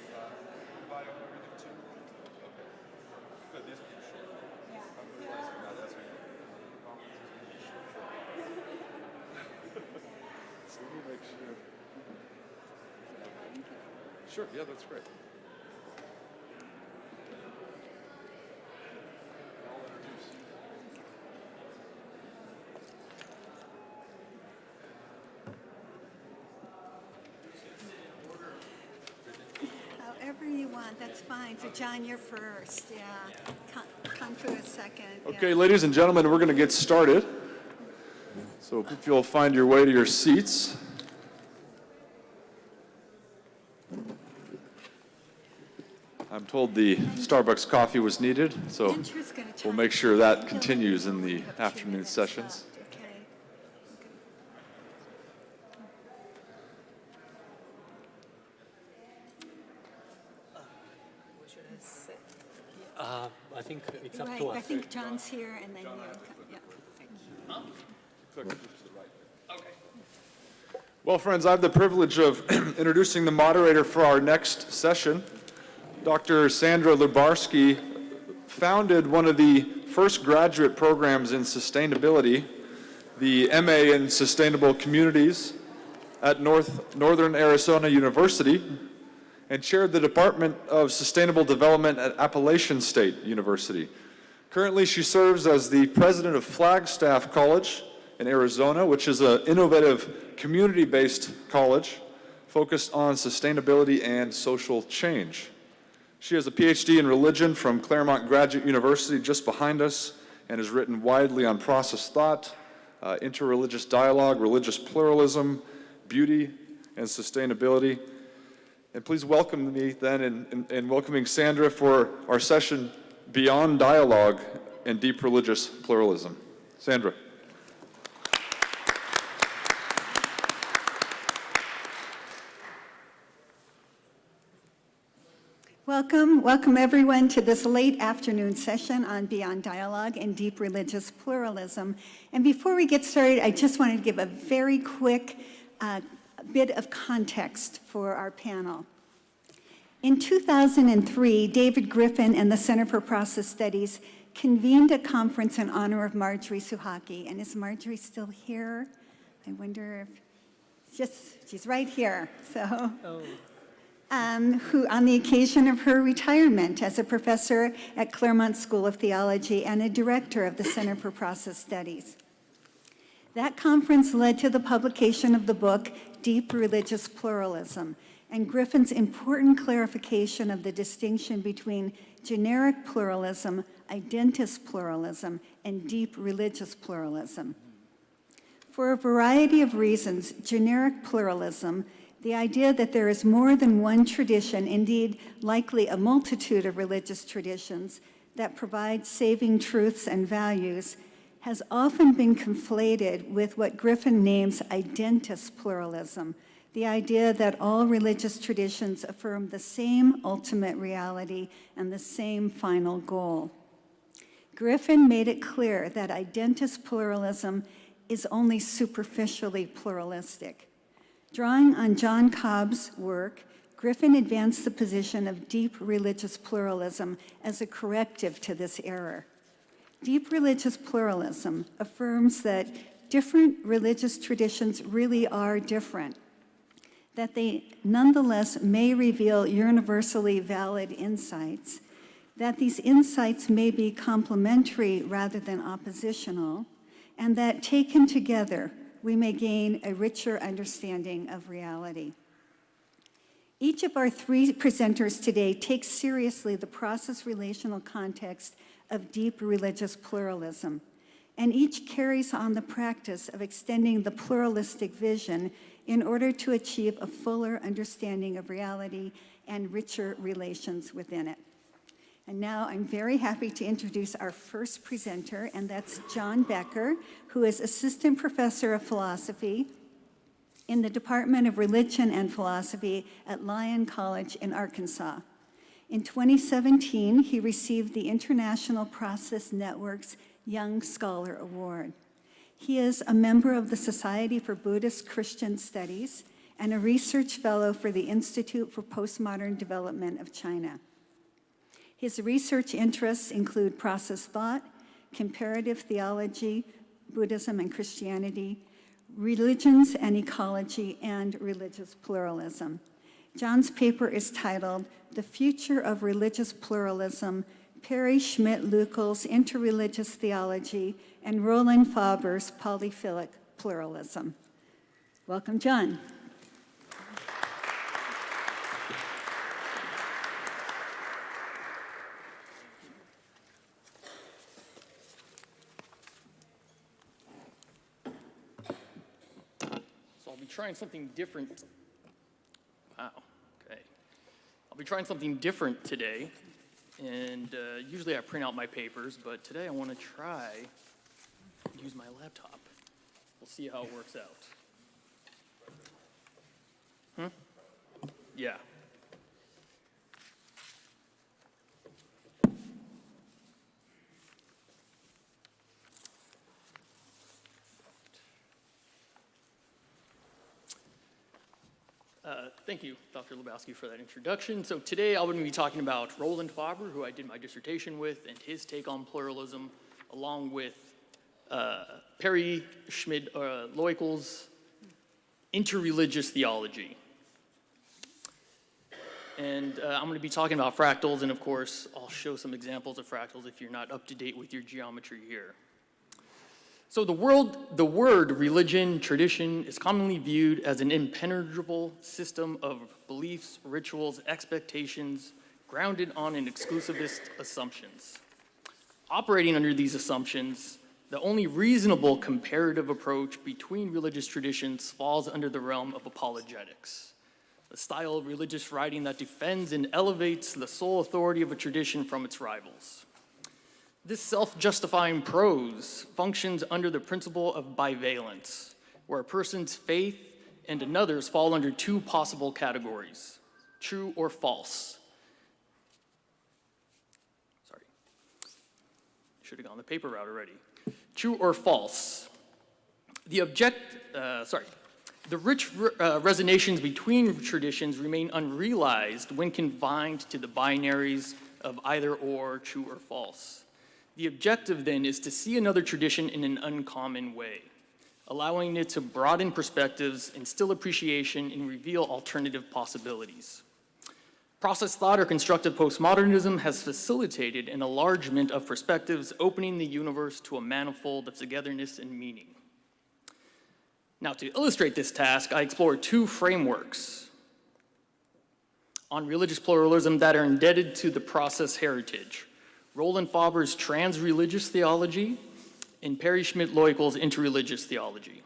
bio and everything too? Okay. Good. These will be short. I'm realizing that as we conferences will be short. So let me make sure. Sure. Yeah, that's great. I'll introduce you. However you want, that's fine. So John, you're first, yeah. Kung Fu is second. yeah. Okay, ladies and gentlemen, we're going to get started. So if you'll find your way to your seats. I'm told the Starbucks coffee was needed, so Andrew's gonna we'll talk. make sure that continues in the afternoon sessions. Okay. I think it's up Right, to us. I think John's here and then you. Yeah. Well, friends, I have the privilege of introducing the moderator for our next session. Dr. Sandra Lubarsky founded one of the first graduate programs in sustainability, the MA in Sustainable Communities at Northern Arizona University, and chaired the Department of Sustainable Development at Appalachian State University. Currently, she serves as the president of Flagstaff College in Arizona, which is an innovative community-based college focused on sustainability and social change. She has a PhD in religion from Claremont Graduate University just behind us and has written widely on process thought, interreligious dialogue, religious pluralism, beauty, and sustainability. And please welcome me then in welcoming Sandra for our session Beyond Dialogue and Deep Religious Pluralism. Sandra. Welcome everyone to this late afternoon session on Beyond Dialogue and Deep Religious Pluralism. And before we get started, I just wanted to give a very quick bit of context for our panel. In 2003, David Griffin and the Center for Process Studies convened a conference in honor of Marjorie Suhaki. And is Marjorie still here? I wonder if, she's right here, so. Who, on the occasion of her retirement as a professor at Claremont School of Theology and a director of the Center for Process Studies. That conference led to the publication of the book, Deep Religious Pluralism, and Griffin's important clarification of the distinction between generic pluralism, identist pluralism, and deep religious pluralism. For a variety of reasons, generic pluralism, the idea that there is more than one tradition, indeed likely a multitude of religious traditions that provide saving truths and values, has often been conflated with what Griffin names identist pluralism, the idea that all religious traditions affirm the same ultimate reality and the same final goal. Griffin made it clear that identist pluralism is only superficially pluralistic. Drawing on John Cobb's work, Griffin advanced the position of deep religious pluralism as a corrective to this error. Deep religious pluralism affirms that different religious traditions really are different, that they nonetheless may reveal universally valid insights, that these insights may be complementary rather than oppositional, and that taken together, we may gain a richer understanding of reality. Each of our three presenters today takes seriously the process-relational context of deep religious pluralism, and each carries on the practice of extending the pluralistic vision in order to achieve a fuller understanding of reality and richer relations within it. And now I'm very happy to introduce our first presenter, and that's John Becker, who is Assistant Professor of Philosophy in the Department of Religion and Philosophy at Lyon College in Arkansas. In 2017, he received the International Process Network's Young Scholar Award. He is a member of the Society for Buddhist Christian Studies and a research fellow for the Institute for Postmodern Development of China. His research interests include process thought, comparative theology, Buddhism and Christianity, religions and ecology, and religious pluralism. John's paper is titled The Future of Religious Pluralism, Perry Schmidt-Leukel's Interreligious Theology, and Roland Faber's Polyphilic Pluralism. Welcome, John. I'll be trying something different. Wow, okay. I'll be trying something different today. And usually I print out my papers, but today I want to try and use my laptop. We'll see how it works out. Yeah. Thank you, Dr. Lebowski, for that introduction. So today I'm going to be talking about Roland Faber, who I did my dissertation with, and his take on pluralism, along with Perry Schmidt-Leukel's interreligious theology. And I'm going to be talking about fractals, and of course, I'll show some examples of fractals if you're not up to date with your geometry here. So the word religion, tradition, is commonly viewed as an impenetrable system of beliefs, rituals, expectations, grounded on an exclusivist assumptions. Operating under these assumptions, the only reasonable comparative approach between religious traditions falls under the realm of apologetics, the style of religious writing that defends and elevates the sole authority of a tradition from its rivals. This self-justifying prose functions under the principle of bivalence, where a person's faith and another's fall under two possible categories, true or false. Sorry, should have gone the paper route already. True or false. The rich resonations between traditions remain unrealized when confined to the binaries of either or, true or false. The objective then is to see another tradition in an uncommon way, allowing it to broaden perspectives, instill appreciation, and reveal alternative possibilities. Process thought or constructive postmodernism has facilitated an enlargement of perspectives, opening the universe to a manifold of togetherness and meaning. Now, to illustrate this task, I explore two frameworks on religious pluralism that are indebted to the process heritage: Roland Faber's transreligious theology and Perry Schmidt-Leukel's interreligious theology.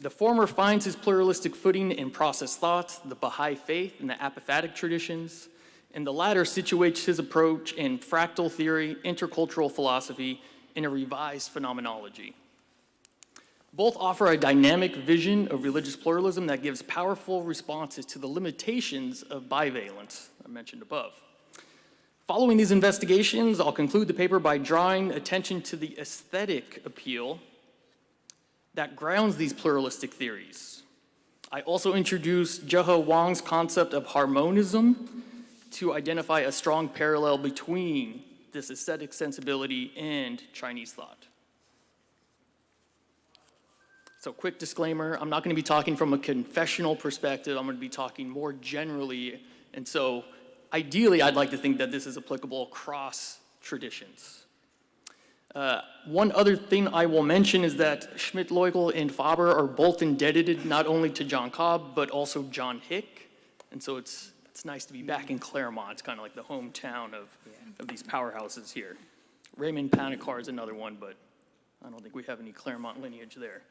The former finds his pluralistic footing in process thought, the Baha'i faith, and the apophatic traditions, and the latter situates his approach in fractal theory, intercultural philosophy, and a revised phenomenology. Both offer a dynamic vision of religious pluralism that gives powerful responses to the limitations of bivalence I mentioned above. Following these investigations, I'll conclude the paper by drawing attention to the aesthetic appeal that grounds these pluralistic theories. I also introduce Fu Wang's concept of harmonism to identify a strong parallel between this aesthetic sensibility and Chinese thought. So quick disclaimer, I'm not going to be talking from a confessional perspective. I'm going to be talking more generally, and so ideally, I'd like to think that this is applicable across traditions. One other thing I will mention is that Schmidt-Leukel and Faber are both indebted not only to John Cobb, but also John Hick. And so it's nice to be back in Claremont. It's kind of like the hometown of these powerhouses here. Raymond Panikar is another one, but I don't think we have any Claremont lineage there.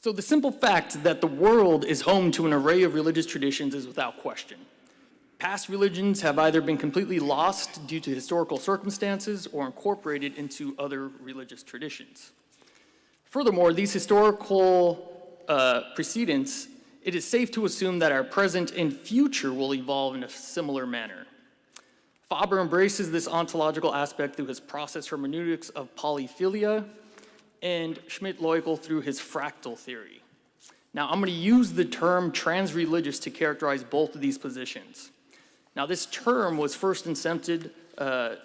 So the simple fact that the world is home to an array of religious traditions is without question. Past religions have either been completely lost due to historical circumstances or incorporated into other religious traditions. Furthermore, these historical precedents, it is safe to assume that our present and future will evolve in a similar manner. Faber embraces this ontological aspect through his process hermeneutics of polyphilia, and Schmidt-Leukel through his fractal theory. Now, I'm going to use the term transreligious to characterize both of these positions. Now, this term was first incepted,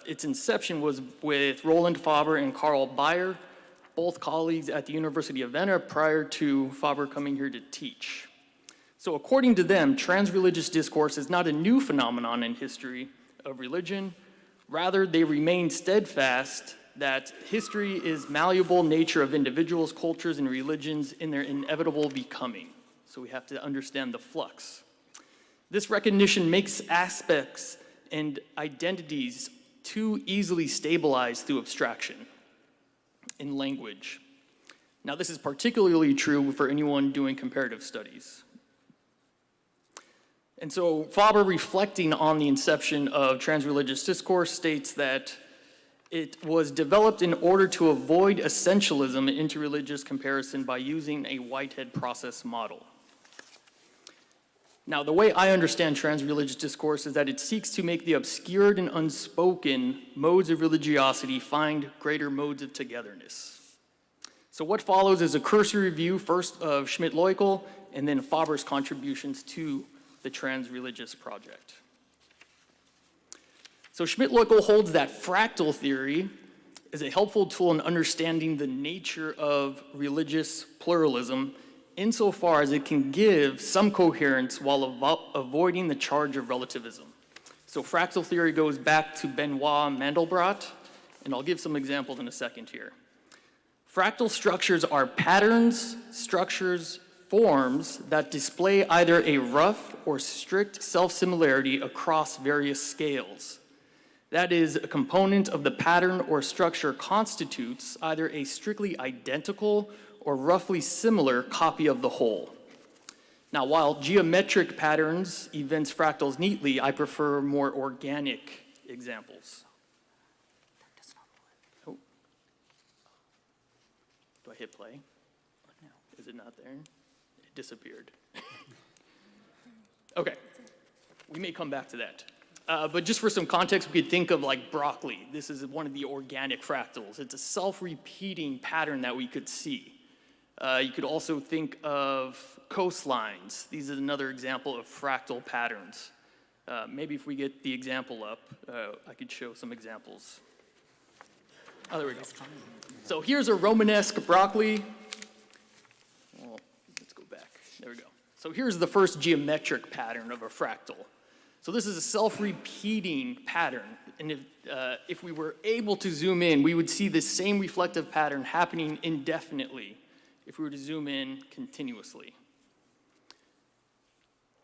its inception was with Roland Faber and Karl Bayer, both colleagues at the University of Vienna prior to Faber coming here to teach. So according to them, transreligious discourse is not a new phenomenon in history of religion. Rather, they remain steadfast that history is malleable nature of individuals, cultures, and religions in their inevitable becoming. So we have to understand the flux. This recognition makes aspects and identities too easily stabilized through abstraction in language. Now, this is particularly true for anyone doing comparative studies. And so Faber, reflecting on the inception of transreligious discourse, states that it was developed in order to avoid essentialism in interreligious comparison by using a Whitehead process model. Now, the way I understand transreligious discourse is that it seeks to make the obscured and unspoken modes of religiosity find greater modes of togetherness. So what follows is a cursory review first of Schmidt-Leukel and then Faber's contributions to the transreligious project. So Schmidt-Leukel holds that fractal theory is a helpful tool in understanding the nature of religious pluralism insofar as it can give some coherence while avoiding the charge of relativism. So fractal theory goes back to Benoit Mandelbrot, and I'll give some examples in a second here. Fractal structures are patterns, structures, forms that display either a rough or strict self-similarity across various scales. That is, a component of the pattern or structure constitutes either a strictly identical or roughly similar copy of the whole. Now, while geometric patterns evince fractals neatly, I prefer more organic examples. Oh. Do I hit play? Is it not there? It disappeared. Okay, we may come back to that. But just for some context, we could think of like broccoli. This is one of the organic fractals. It's a self-repeating pattern that we could see. You could also think of coastlines. These is another example of fractal patterns. Maybe if we get the example up, I could show some examples. Oh, there we go. So here's a Romanesque broccoli. Well, let's go back. There we go. So here's the first geometric pattern of a fractal. So this is a self-repeating pattern. And if we were able to zoom in, we would see the same reflective pattern happening indefinitely if we were to zoom in continuously.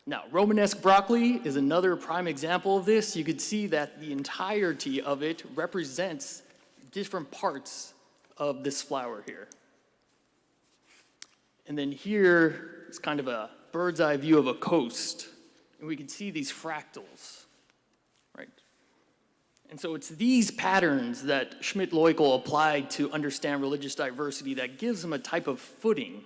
Now, Romanesque broccoli is another prime example of this. You could see that the entirety of it represents different parts of this flower here. And then here is kind of a bird's eye view of a coast. And we can see these fractals, right? And so it's these patterns that Schmidt-Leukel applied to understand religious diversity that gives them a type of footing.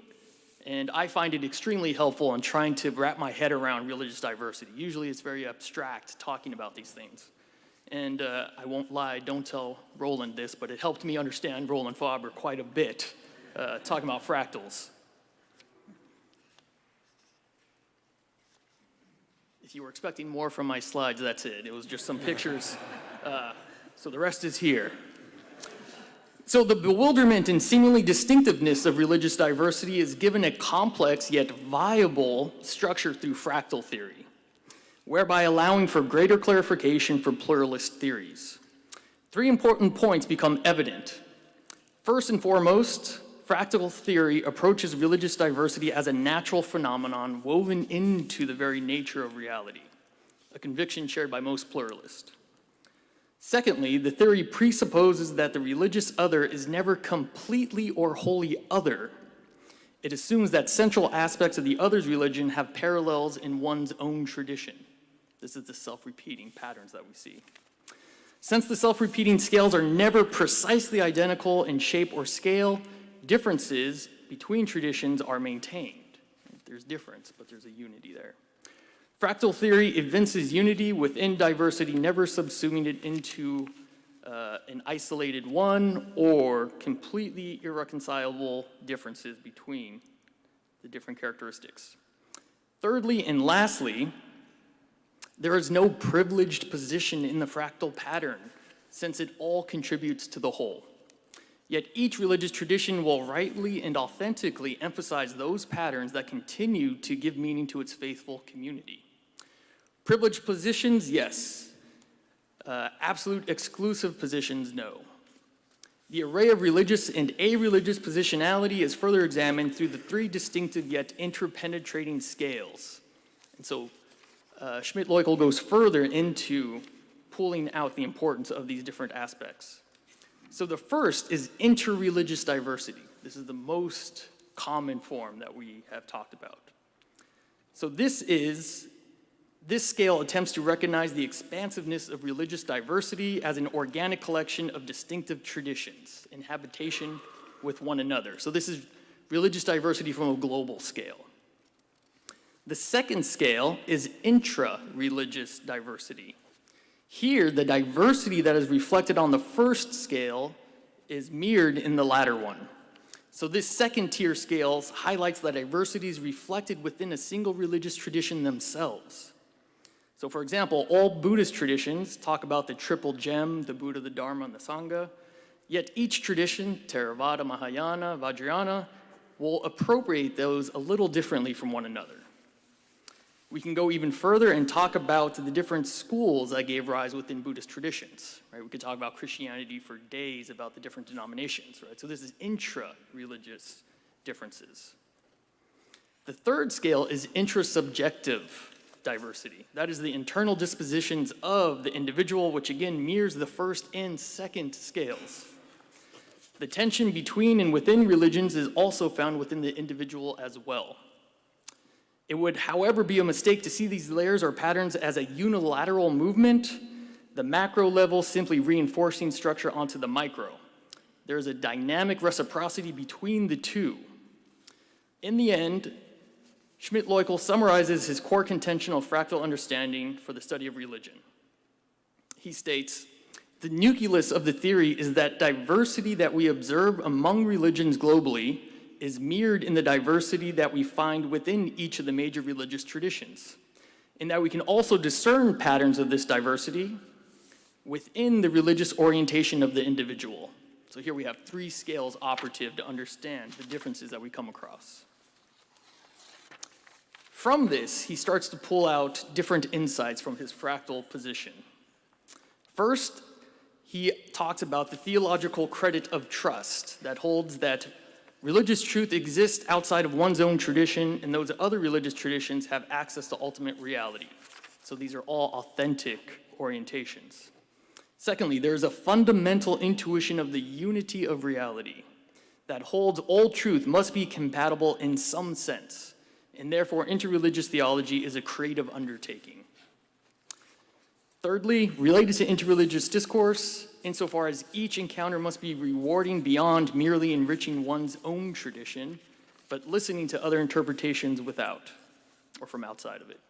And I find it extremely helpful in trying to wrap my head around religious diversity. Usually it's very abstract talking about these things. And I won't lie, don't tell Roland this, but it helped me understand Roland Faber quite a bit, talking about fractals. If you were expecting more from my slides, that's it. It was just some pictures. So the rest is here. So the bewilderment and seemingly distinctiveness of religious diversity is given a complex yet viable structure through fractal theory, whereby allowing for greater clarification for pluralist theories. Three important points become evident. First and foremost, fractal theory approaches religious diversity as a natural phenomenon woven into the very nature of reality, a conviction shared by most pluralists. Secondly, the theory presupposes that the religious other is never completely or wholly other. It assumes that central aspects of the other's religion have parallels in one's own tradition. This is the self-repeating patterns that we see. Since the self-repeating scales are never precisely identical in shape or scale, differences between traditions are maintained. There's difference, but there's a unity there. Fractal theory evinces unity within diversity, never subsuming it into an isolated one or completely irreconcilable differences between the different characteristics. Thirdly and lastly, there is no privileged position in the fractal pattern, since it all contributes to the whole. Yet each religious tradition will rightly and authentically emphasize those patterns that continue to give meaning to its faithful community. Privileged positions, yes. Absolute exclusive positions, no. The array of religious and a-religious positionality is further examined through the three distinctive yet interpenetrating scales. And so Schmidt-Leukel goes further into pulling out the importance of these different aspects. So the first is interreligious diversity. This is the most common form that we have talked about. So this scale attempts to recognize the expansiveness of religious diversity as an organic collection of distinctive traditions in habitation with one another. So this is religious diversity from a global scale. The second scale is intra-religious diversity. Here, the diversity that is reflected on the first scale is mirrored in the latter one. So this second tier scale highlights the diversities reflected within a single religious tradition themselves. So for example, all Buddhist traditions talk about the triple gem, the Buddha, the Dharma, and the Sangha, yet each tradition, Theravada, Mahayana, Vajrayana, will appropriate those a little differently from one another. We can go even further and talk about the different schools that gave rise within Buddhist traditions, right? We could talk about Christianity for days, about the different denominations, right? So this is intra-religious differences. The third scale is intrasubjective diversity. That is the internal dispositions of the individual, which again mirrors the first and second scales. The tension between and within religions is also found within the individual as well. It would, however, be a mistake to see these layers or patterns as a unilateral movement, the macro level simply reinforcing structure onto the micro. There is a dynamic reciprocity between the two. In the end, Schmidt-Leukel summarizes his core contention of fractal understanding for the study of religion. He states, "The nucleus of the theory is that diversity that we observe among religions globally is mirrored in the diversity that we find within each of the major religious traditions, and that we can also discern patterns of this diversity within the religious orientation of the individual." So here we have three scales operative to understand the differences that we come across. From this, he starts to pull out different insights from his fractal position. First, he talks about the theological credit of trust that holds that religious truth exists outside of one's own tradition, and those other religious traditions have access to ultimate reality. So these are all authentic orientations. Secondly, there's a fundamental intuition of the unity of reality that holds all truth must be compatible in some sense, and therefore interreligious theology is a creative undertaking. Thirdly, related to interreligious discourse, insofar as each encounter must be rewarding beyond merely enriching one's own tradition, but listening to other interpretations without, or from outside of it.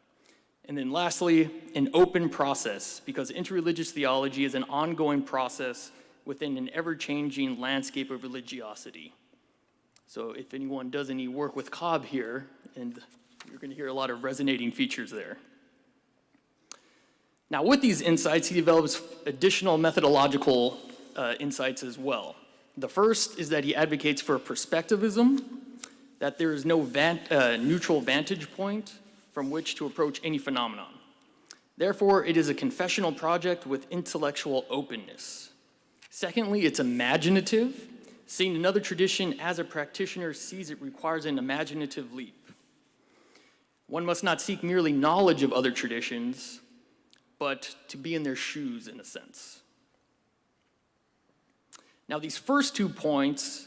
And then lastly, an open process, because interreligious theology is an ongoing process within an ever-changing landscape of religiosity. So if anyone does any work with Cobb here, and you're going to hear a lot of resonating features there. Now, with these insights, he develops additional methodological insights as well. The first is that he advocates for perspectivism, that there is no neutral vantage point from which to approach any phenomenon. Therefore, it is a confessional project with intellectual openness. Secondly, it's imaginative. Seeing another tradition as a practitioner sees it requires an imaginative leap. One must not seek merely knowledge of other traditions, but to be in their shoes in a sense. Now, these first 2 points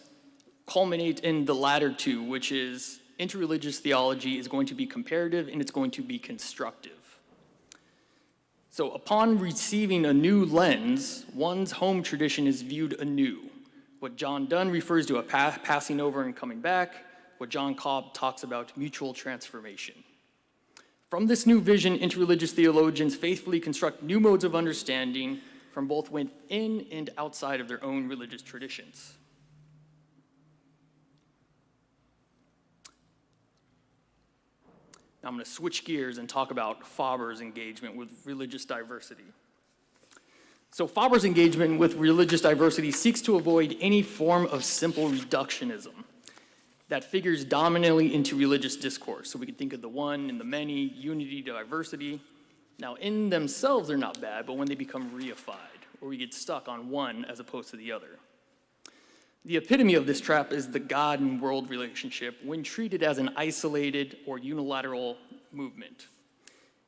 culminate in the latter two, which is interreligious theology is going to be comparative and it's going to be constructive. So upon receiving a new lens, one's home tradition is viewed anew. What John Donne refers to a passing over and coming back, what John Cobb talks about mutual transformation. From this new vision, interreligious theologians faithfully construct new modes of understanding from both within and outside of their own religious traditions. Now I'm going to switch gears and talk about Faber's engagement with religious diversity. So Faber's engagement with religious diversity seeks to avoid any form of simple reductionism that figures dominantly into religious discourse. So we can think of the one and the many, unity, diversity. Now in themselves they're not bad, but when they become reified, or we get stuck on one as opposed to the other. The epitome of this trap is the God and world relationship when treated as an isolated or unilateral movement.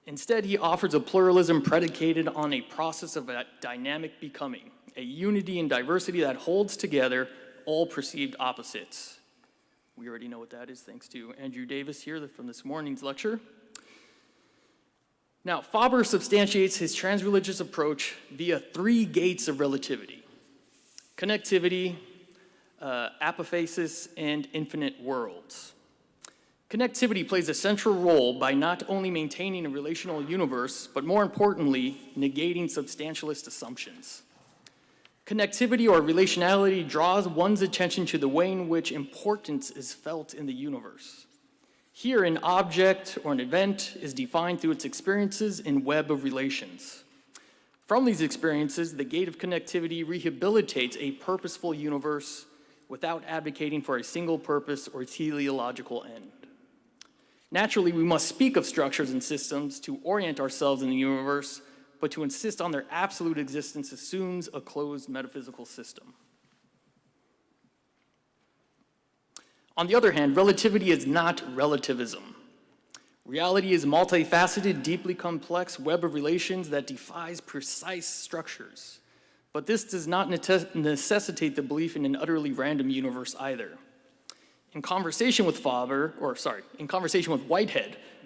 Instead, he offers a pluralism predicated on a process of a dynamic becoming, a unity and diversity that holds together all perceived opposites. We already know what that is, thanks to Andrew Davis here from this morning's lecture. Now, Faber substantiates his transreligious approach via 3 gates of relativity: connectivity, apophasis, and infinite worlds. Connectivity plays a central role by not only maintaining a relational universe, but more importantly, negating substantialist assumptions. Connectivity or relationality draws one's attention to the way in which importance is felt in the universe. Here, an object or an event is defined through its experiences in web of relations. From these experiences, the gate of connectivity rehabilitates a purposeful universe without advocating for a single purpose or teleological end. Naturally, we must speak of structures and systems to orient ourselves in the universe, but to insist on their absolute existence assumes a closed metaphysical system. On the other hand, relativity is not relativism. Reality is a multifaceted, deeply complex web of relations that defies precise structures. But this does not necessitate the belief in an utterly random universe either. In conversation with Whitehead,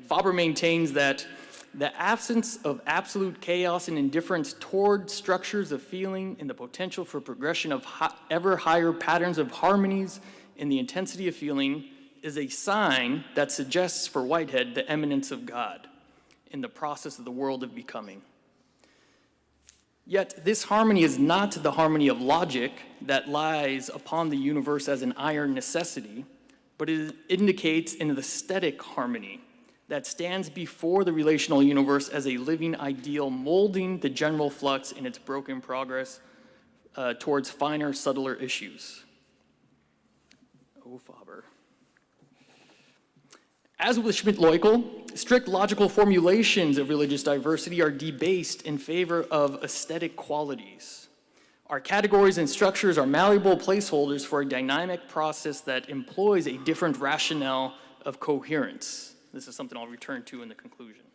Faber maintains that the absence of absolute chaos and indifference toward structures of feeling and the potential for progression of ever higher patterns of harmonies in the intensity of feeling is a sign that suggests for Whitehead the immanence of God in the process of the world of becoming. Yet this harmony is not the harmony of logic that lies upon the universe as an iron necessity, but it indicates an aesthetic harmony that stands before the relational universe as a living ideal, molding the general flux in its broken progress towards finer, subtler issues. Oh, Faber. As with Schmidt-Leukel, strict logical formulations of religious diversity are debased in favor of aesthetic qualities. Our categories and structures are malleable placeholders for a dynamic process that employs a different rationale of coherence. This is something I'll return to in the conclusion.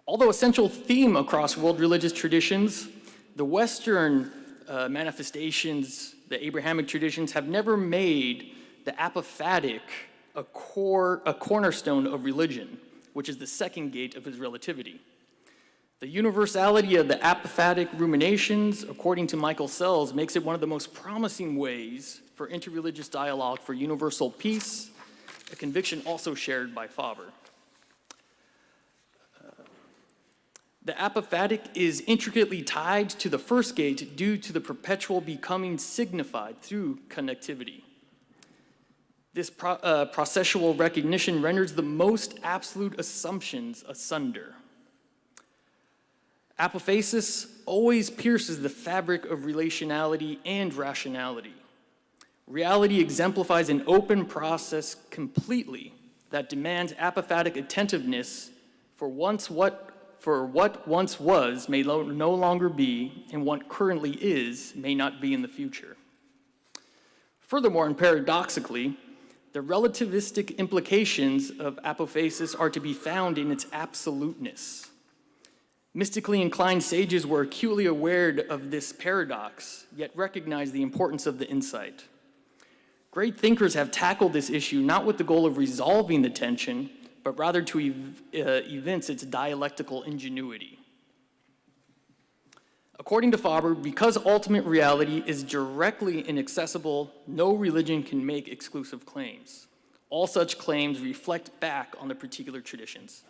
Although a central theme across world religious traditions, the Western manifestations, the Abrahamic traditions, have never made the apophatic a cornerstone of religion, which is the second gate of his relativity. The universality of the apophatic ruminations, according to Michael Sells, makes it one of the most promising ways for interreligious dialogue for universal peace, a conviction also shared by Faber. The apophatic is intricately tied to the first gate due to the perpetual becoming signified through connectivity. This processual recognition renders the most absolute assumptions asunder. Apophasis always pierces the fabric of relationality and rationality. Reality exemplifies an open process completely that demands apophatic attentiveness for what once was may no longer be, and what currently is may not be in the future. Furthermore, and paradoxically, the relativistic implications of apophasis are to be found in its absoluteness. Mystically inclined sages were acutely aware of this paradox, yet recognized the importance of the insight. Great thinkers have tackled this issue not with the goal of resolving the tension, but rather to evince its dialectical ingenuity. According to Faber, because ultimate reality is directly inaccessible, no religion can make exclusive claims. All such claims reflect back on the particular traditions.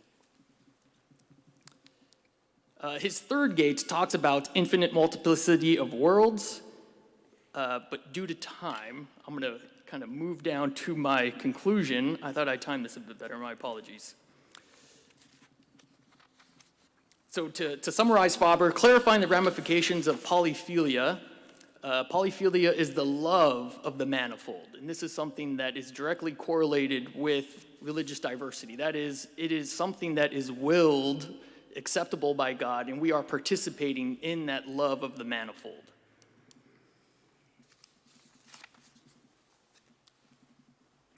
His third gate talks about infinite multiplicity of worlds, but due to time, I'm going to kind of move down to my conclusion. I thought I timed this a bit better, my apologies. So to summarize Faber, clarifying the ramifications of polyphilia. Polyphilia is the love of the manifold, and this is something that is directly correlated with religious diversity. That is, it is something that is willed, acceptable by God, and we are participating in that love of the manifold.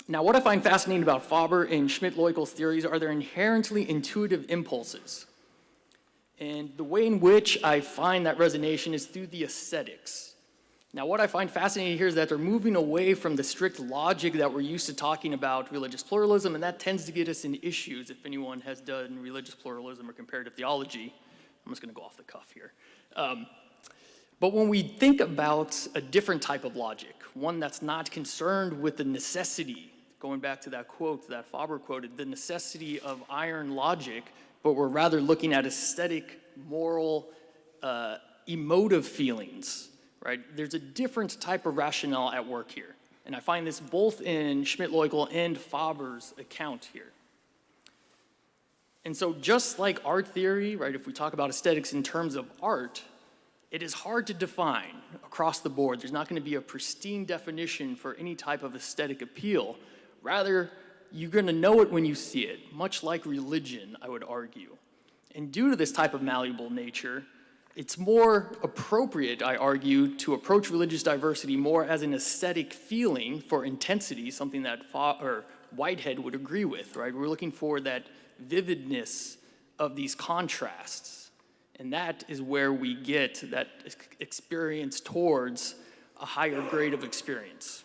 Now, what I find fascinating about Faber and Schmidt-Leukel's theories are their inherently intuitive impulses. And the way in which I find that resonation is through the aesthetics. Now, what I find fascinating here is that they're moving away from the strict logic that we're used to talking about religious pluralism, and that tends to get us in issues if anyone has done religious pluralism or comparative theology. I'm just going to go off the cuff here. But when we think about a different type of logic, one that's not concerned with the necessity, going back to that quote that Faber quoted, the necessity of iron logic, but we're rather looking at aesthetic, moral, emotive feelings, right? There's a different type of rationale at work here. And I find this both in Schmidt-Leukel and Faber's account here. And so just like art theory, right, if we talk about aesthetics in terms of art, it is hard to define across the board. There's not going to be a pristine definition for any type of aesthetic appeal. Rather, you're going to know it when you see it, much like religion, I would argue. And due to this type of malleable nature, it's more appropriate, I argue, to approach religious diversity more as an aesthetic feeling for intensity, something that Whitehead would agree with, right? We're looking for that vividness of these contrasts. And that is where we get that experience towards a higher grade of experience.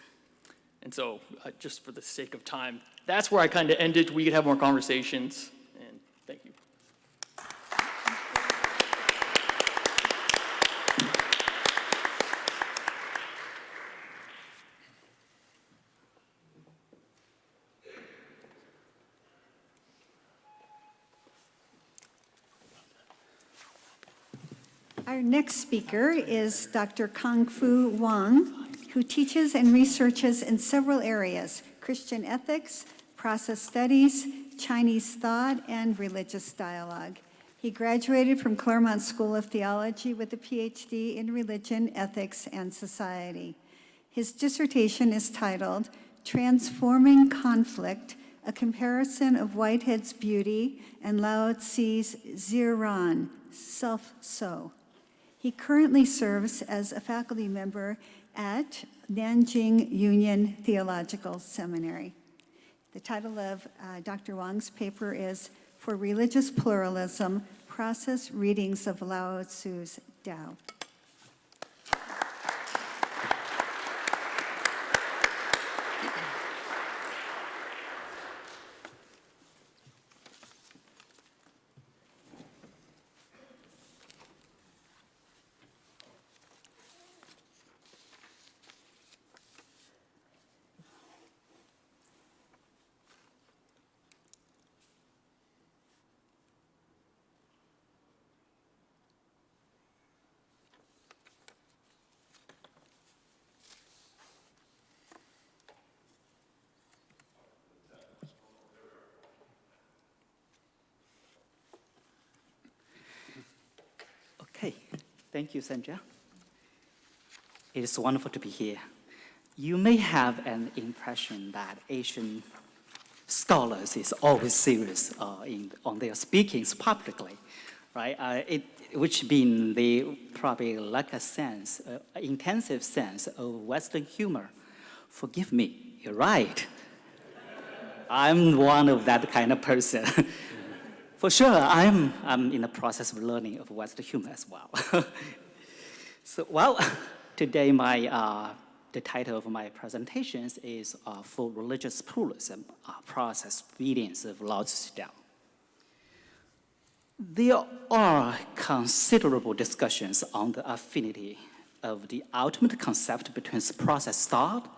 And so, just for the sake of time, that's where I kind of end it. We could have more conversations, and thank you. Our next speaker is Dr. Fu Wang, who teaches and researches in several areas: Christian ethics, process studies, Chinese thought, and religious dialogue. He graduated from Claremont School of Theology with a PhD in religion, ethics, and society. His dissertation is titled Transforming Conflict, a comparison of Whitehead's beauty and Lao Tzu's Ziran, self-so. He currently serves as a faculty member at Nanjing Union Theological Seminary. The title of Dr. Wang's paper is For Religious Pluralism, Process Readings of Lao Tzu's Tao. Okay, thank you, Sandra. It is wonderful to be here. You may have an impression that Asian scholars is always serious on their speakings publicly, right? Which means they probably lack a sense, intensive sense of Western humor. Forgive me, you're right. I'm one of that kind of person. For sure, I'm in the process of learning of Western humor as well. So, well, today the title of my presentations is For Religious Pluralism, Process Readings of Lao Tzu's Tao. There are considerable discussions on the affinity of the ultimate concept between process thought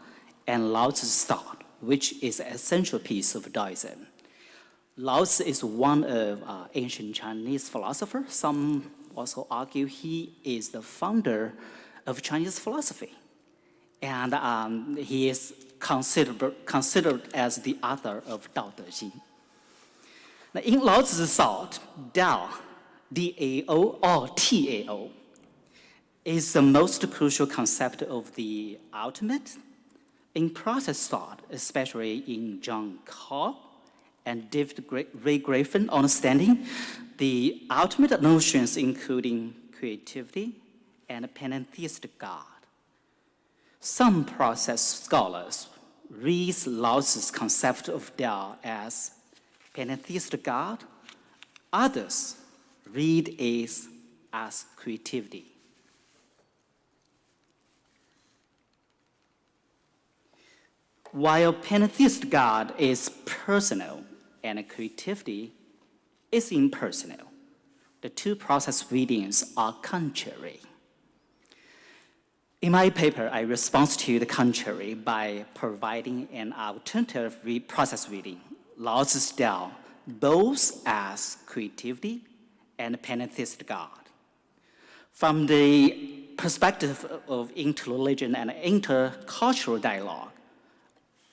and Lao Tzu's thought, which is an essential piece of Taoism. Lao Tzu is one of ancient Chinese philosophers. Some also argue he is the founder of Chinese philosophy. And he is considered as the author of Dao De Jing. Now, in Lao Tzu's thought, Dao, D-A-O or T-A-O, is the most crucial concept of the ultimate. In process thought, especially in John Cobb and David Ray Griffin understanding, the ultimate notions including creativity and pantheistic God. Some process scholars read Lao Tzu's concept of Tao as pantheistic God. Others read it as creativity. While pantheistic God is personal and creativity is impersonal, the two process readings are contrary. In my paper, I respond to the contrary by providing an alternative process reading, Lao Tzu's Tao, both as creativity and pantheistic God. From the perspective of interreligion and intercultural dialogue,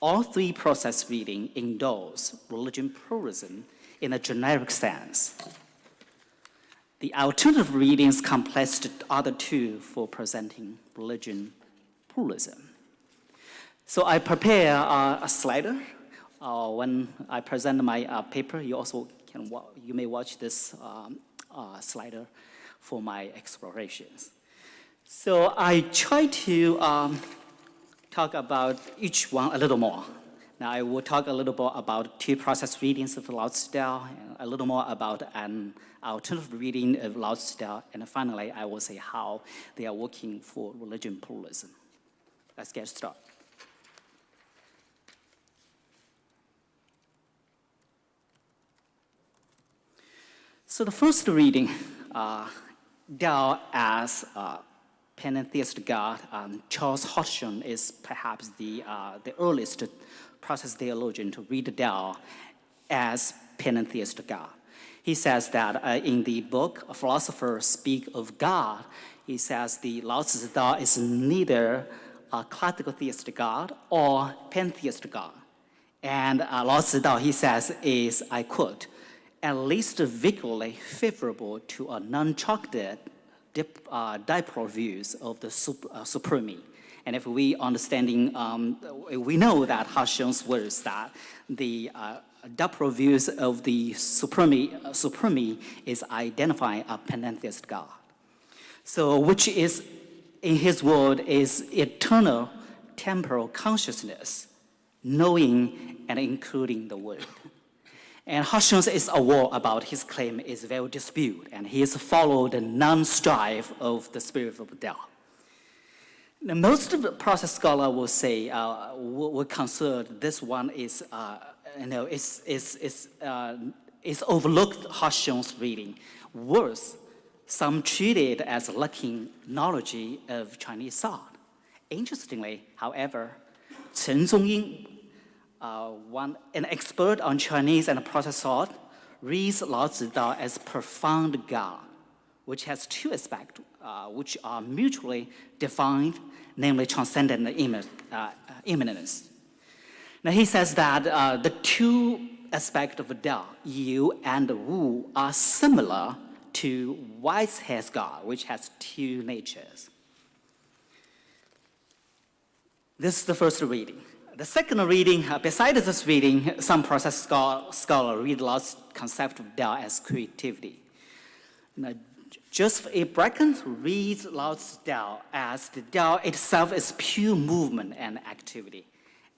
all three process readings endorse religion pluralism in a generic sense. The alternative readings complex the other two for presenting religion pluralism. So I prepare a slider. When I present my paper, you may watch this slider for my explorations. So I try to talk about each one a little more. Now I will talk a little more about two process readings of Lao Tzu's Tao, and a little more about an alternative reading of Lao Tzu's Tao, and finally I will say how they are working for religion pluralism. Let's get started. So the first reading, Tao as pantheist God, Charles Hodgson is perhaps the earliest process theologian to read Tao as pantheist God. He says that in the book, A Philosopher Speak of God, he says the Lao Tzu's Tao is neither a classical theist God or pantheist God. And Lao Tzu's Tao, he says, is, I quote, at least visually favorable to a non-chocolate dipolar views of the supreme. And if we understanding, we know that Hodgson's words that the dipolar views of the supreme is identifying a pantheist God. So which is, in his word, is eternal temporal consciousness, knowing and including the world. And Hodgson is aware about his claim is very disputed, and he has followed the non-strife of the spirit of Tao. Now, most of the process scholar will say, will consider this one is, is overlooked Hodgson's reading. Worse, some treat it as lacking knowledge of Chinese thought. Interestingly, however, Chen Zongying, an expert on Chinese and process thought, reads Lao Tzu Tao as profound God, which has two aspects which are mutually defined, namely transcendent immanence. Now he says that the two aspects of Tao, Yu and Wu, are similar to wise-head God, which has two natures. This is the first reading. The second reading, besides this reading, some process scholar read Lao's concept of Tao as creativity. Now, Joseph A. Bracken reads Lao's Tao as the Tao itself is pure movement and activity.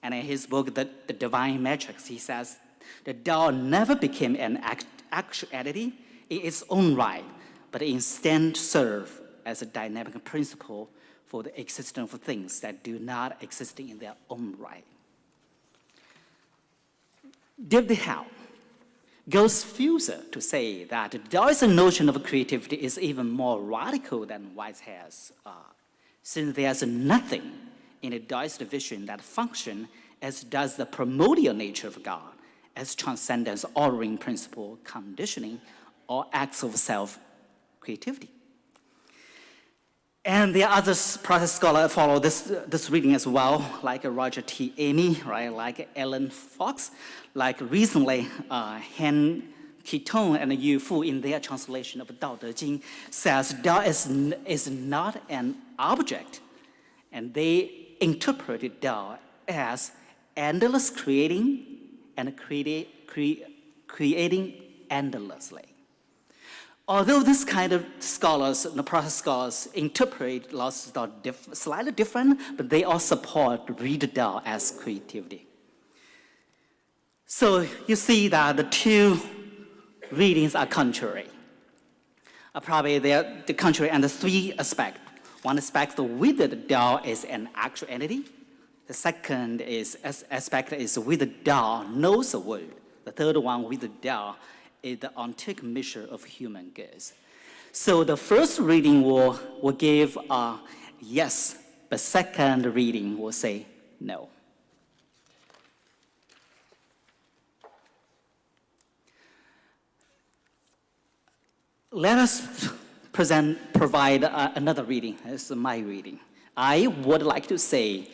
And in his book, The Divine Matrix, he says, the Tao never became an actuality in its own right, but instead served as a dynamic principle for the existence of things that do not exist in their own right. David Howe goes further to say that the Taoist notion of creativity is even more radical than Whitehead's, since there's nothing in the Taoist vision that functions as does the primordial nature of God, as transcendence, ordering principle, conditioning, or acts of self-creativity. And the other process scholars follow this reading as well, like Roger T. Amy, right? Like Ellen Fox, like recently Han Keaton and Yu Fu in their translation of Dao De Jing says Dao is not an object, and they interpreted Dao as endless creating and creating endlessly. Although this kind of scholars, the process scholars, interpret Lao Tzu's Dao slightly different, but they all support read Dao as creativity. So you see that the two readings are contrary. Probably they're the contrary and the three aspects. One aspect, the with the Dao is an actual entity. The second aspect is with the Dao knows the world. The third one, with the Dao, is the ontological measure of human goods. So the first reading will give a yes, but second reading will say no. Let us provide another reading. This is my reading. I would like to say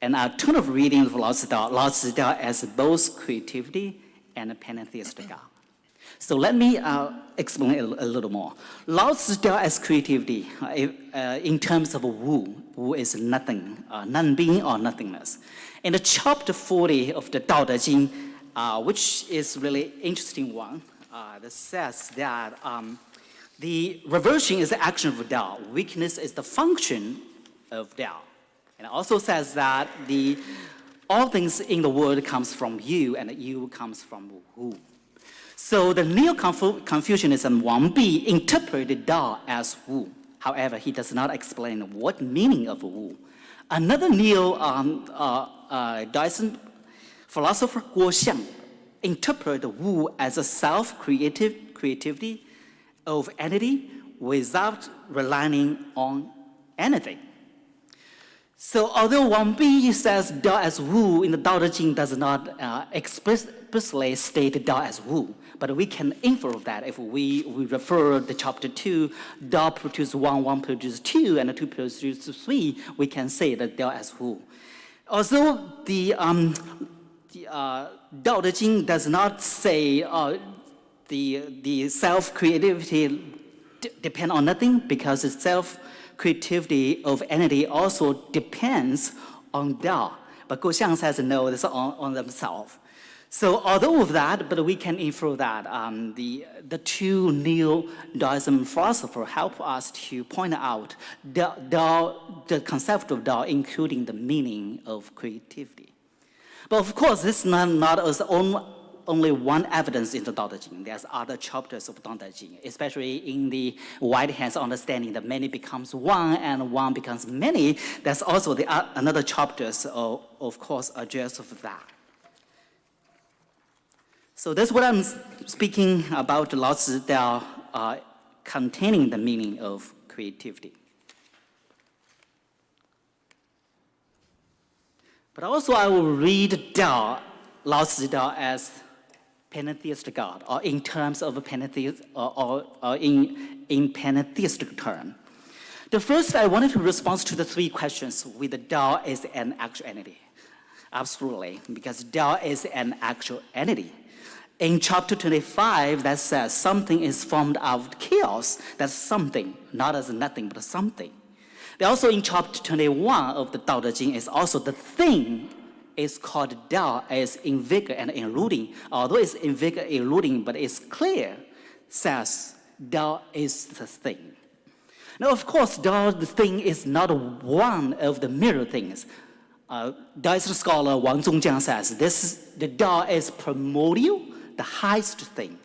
an alternative reading of Lao Tzu Dao as both creativity and pantheistic God. So let me explain a little more. Lao Tzu Dao as creativity, in terms of Wu is nothing, non-being or nothingness. In the chapter 40 of the Dao De Jing, which is really interesting one, that says that the reversion is the action of Dao. Weakness is the function of Dao. And it also says that all things in the world comes from you, and you comes from Wu. So the Neo-Confucianism Wang Bi interpreted Dao as Wu. However, he does not explain what meaning of Wu. Another Neo-Daoism philosopher Guo Xiang interpreted Wu as a self-creativity of entity without relying on anything. So although Wang Bi says Dao as Wu in the Dao De Jing does not explicitly state Dao as Wu, but we can infer that if we refer the chapter 2, Dao produces 1, 1 produces 2, and 2 produces 3, we can say that Dao as Wu. Although the Dao De Jing does not say the self-creativity depend on nothing, because the self-creativity of entity also depends on Dao. But Guo Xiang says no, it's on themselves. So although of that, but we can infer that the two Neo-Daoism philosophers help us to point out the concept of Dao, including the meaning of creativity. But of course, this is not only one evidence in the Dao De Jing. There's other chapters of Dao De Jing, especially in the White Hand's understanding that many becomes one and one becomes many. There's also another chapters, of course, address of that. So that's what I'm speaking about Lao Tzu Dao containing the meaning of creativity. But also I will read Dao, Lao Tzu Dao as pantheistic God, or in terms of pantheism, or in pantheistic term. The first, I wanted to respond to the three questions whether Dao is an actual entity. Absolutely, because Dao is an actual entity. In chapter 25, that says something is formed out of chaos. That's something, not as nothing, but something. Then also in chapter 21 of the Dao De Jing is also the thing is called Dao as in vigor and eluding. Although it's in vigor eluding, but it's clear, says Dao is the thing. Now, of course, Dao, the thing, is not one of the mirror things. Daoist scholar Wang Zongjiang says the Dao is primordial, the highest thing.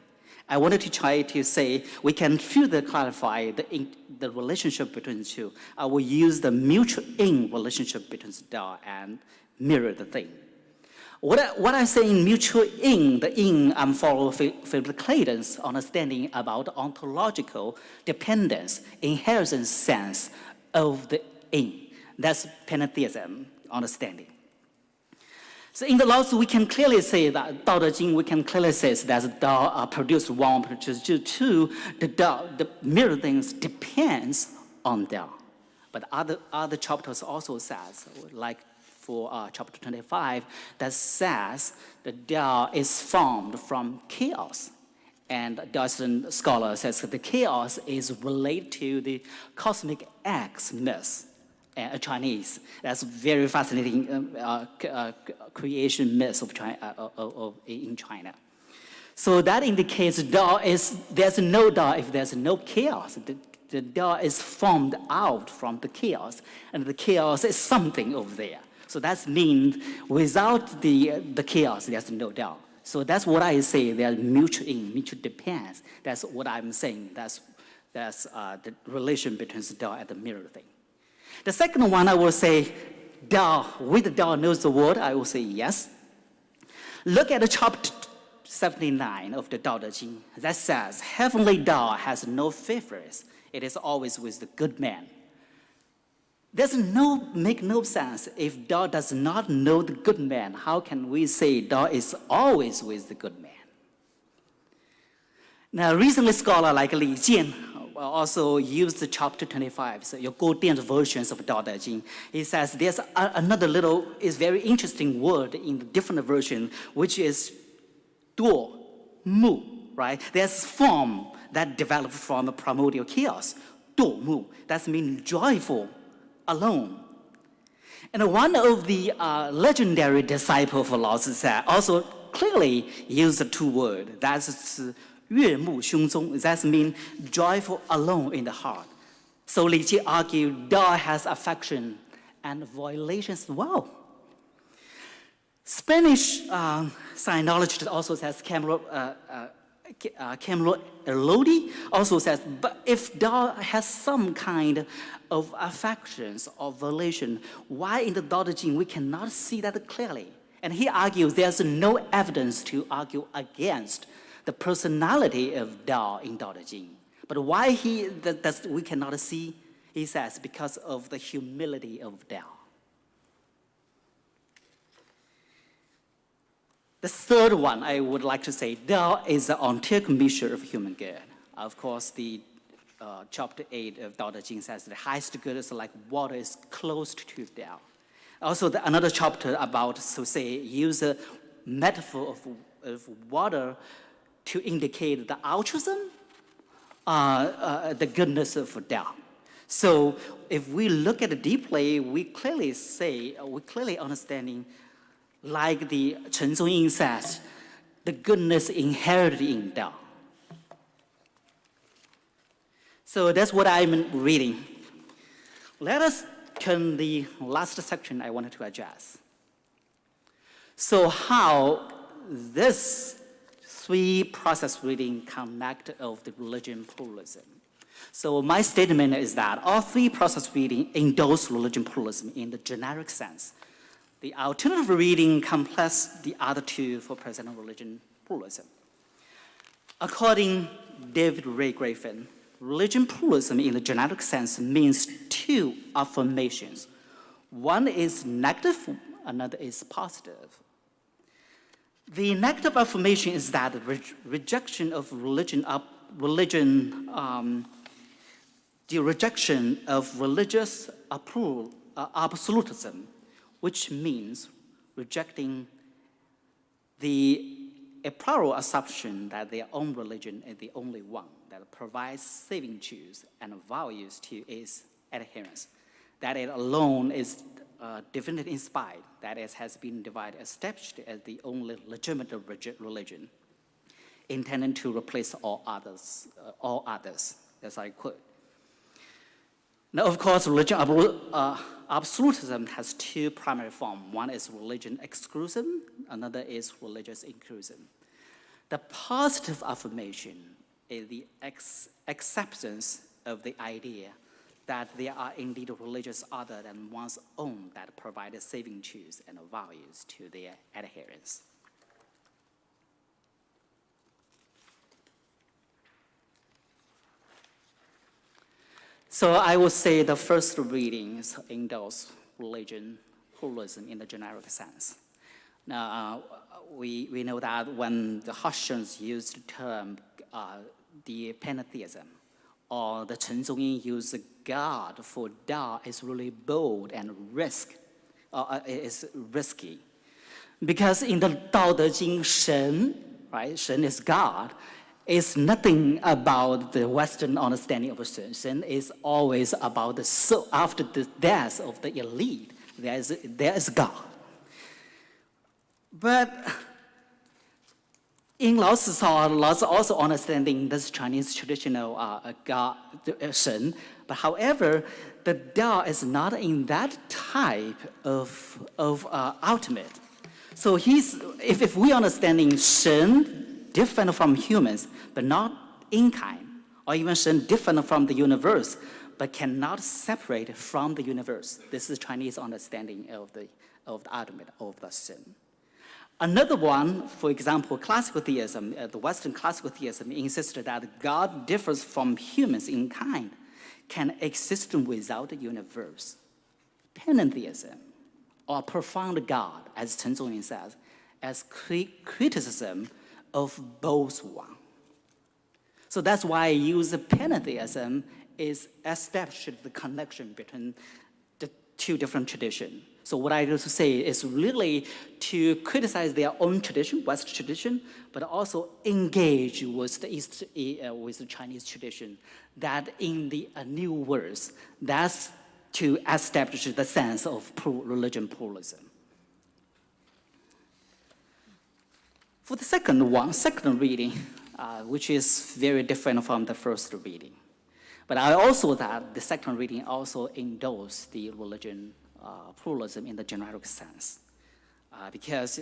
I wanted to try to say we can further clarify the relationship between the two. I will use the mutual in relationship between Dao and mirror the thing. What I say in mutual in, the in I'm following Philip Clayton's understanding about ontological dependence, inheritance sense of the in. That's pantheism understanding. So in the Lao Tzu, we can clearly say that Dao De Jing, we can clearly say that Dao produced 1, produced 2. The mirror things depends on Dao. But other chapters also says, like for chapter 25, that says the Tao is formed from chaos. And Dawson scholar says that the chaos is related to the cosmic X myth, Chinese. That's very fascinating creation myth in China. So that indicates there's no Tao if there's no chaos. The Tao is formed out from the chaos, and the chaos is something over there. So that means without the chaos, there's no Tao. So that's what I say, there's mutual depends. That's what I'm saying. That's the relation between the Tao and the mirror thing. The second one, I will say, Tao, with the Tao knows the world, I will say yes. Look at the chapter 79 of the Tao Te Ching. That says, heavenly Tao has no favorites. It is always with the good man. Make no sense. If Tao does not know the good man, how can we say Tao is always with the good man? Now, recently scholar like Li Jian also used the chapter 25, so your Godian's versions of Tao Te Ching. He says there's another very interesting word in the different version, which is duo, mu, right? There's form that developed from a primordial chaos, duo, mu. That means joyful, alone. And one of the legendary disciples of Lao Tzu also clearly used the two words. That's 悦目胸中. That means joyful, alone in the heart. So Li Ji argued Tao has affection and violations as well. Spanish sinologist also says Camilo Elodi also says, but if Tao has some kind of affections or volition, why in the Tao Te Ching we cannot see that clearly? And he argues there's no evidence to argue against the personality of Tao in Tao Te Ching. But why we cannot see, he says, because of the humility of Tao. The third one I would like to say, Tao is the ontological measure of human good. Of course, the chapter 8 of Tao Te Ching says the highest good is like water is close to Tao. Also, another chapter about, use a metaphor of water to indicate the altruism, the goodness of Tao. So if we look at it deeply, we clearly understanding, like the Chen Zhongyin says, the goodness inherited in Tao. So that's what I'm reading. Let us turn the last section I wanted to address. So how this three process reading connect of the religion pluralism. So my statement is that all three process reading endorse religion pluralism in the generic sense. The alternative reading complex the other two for presenting religion pluralism. According to David Ray Griffin, religion pluralism in the generic sense means two affirmations. One is negative, another is positive. The negative affirmation is that the rejection of the rejection of religious absolutism, which means rejecting a plural assumption that their own religion is the only one that provides saving truths and values to its adherents, that it alone is divinity inspired, that it has been established as the only legitimate religion, intended to replace all others, as I quote. Now, of course, religion absolutism has two primary forms. One is religion exclusion, another is religious inclusion. The positive affirmation is the acceptance of the idea that there are indeed religions other than one's own that provide saving truths and values to their adherents. So I would say the first readings endorse religion pluralism in the generic sense. Now, we know that when the Haitians used the term the pantheism, or the Chen Zongyin use God for Tao is really bold and is risky. Because in the Tao Te Ching, Shen, right, Shen is God, is nothing about the Western understanding of Shen. Shen is always about the soul. After the death of the elite, there is God. But in Laozi's thought, Laozi also understanding this Chinese traditional God, Shen, but however, the Tao is not in that type of ultimate. So if we understanding Shen different from humans, but not in kind, or even Shen different from the universe, but cannot separate from the universe. This is Chinese understanding of the ultimate of the Shen. Another one, for example, classical theism, the Western classical theism insisted that God differs from humans in kind, can exist without the universe. Pantheism, or profound God, as Chen Zongyin says, as criticism of both one. So that's why I use pantheism is establish the connection between the two different traditions. So what I do to say is really to criticize their own tradition, West tradition, but also engage with the Chinese tradition. That in the new words, that's to establish the sense of religion pluralism. For the second reading, which is very different from the first reading. But I also that the second reading also endorsed the religion pluralism in the generic sense. Because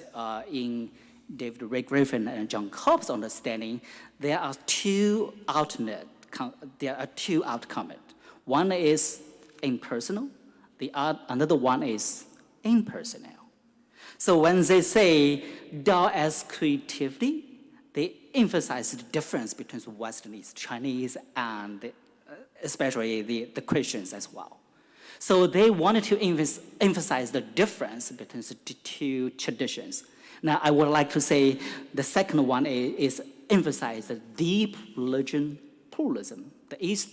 in David Ray Griffin and John Cobb's understanding, there are two outcomes. One is impersonal, another one is impersonal. So when they say Tao as creativity, they emphasize the difference between Westernese, Chinese, and especially the Christians as well. So they wanted to emphasize the difference between the two traditions. Now, I would like to say the second one is emphasize the deep religion pluralism. The East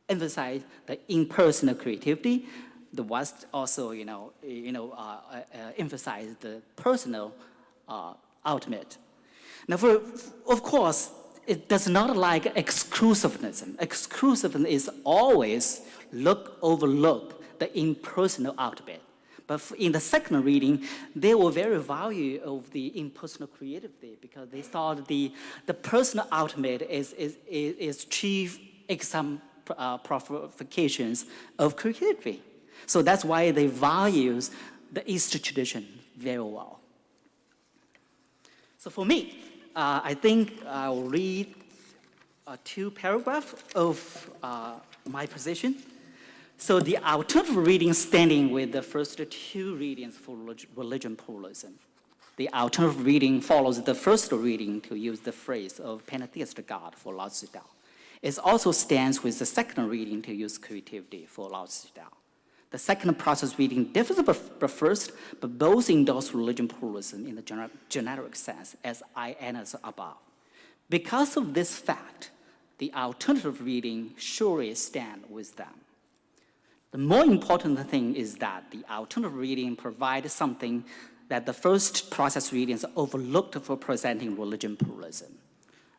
emphasize the impersonal creativity. The West also, emphasize the personal ultimate. Now, of course, it does not like exclusivism. Exclusivism is always overlook the impersonal ultimate. But in the second reading, they were very value of the impersonal creativity because they thought the personal ultimate is chief exemplifications of creativity. So that's why they value the East tradition very well. So for me, I think I will read 2 paragraphs of my position. So the alternative reading standing with the first 2 readings for religion pluralism. The alternative reading follows the first reading to use the phrase of pantheistic God for Laozi Tao. It also stands with the second reading to use creativity for Laozi Tao. The second process reading differs from first, but both endorse religion pluralism in the generic sense, as I announced above. Because of this fact, the alternative reading surely stand with them. The more important thing is that the alternative reading provides something that the first process readings overlooked for presenting religion pluralism.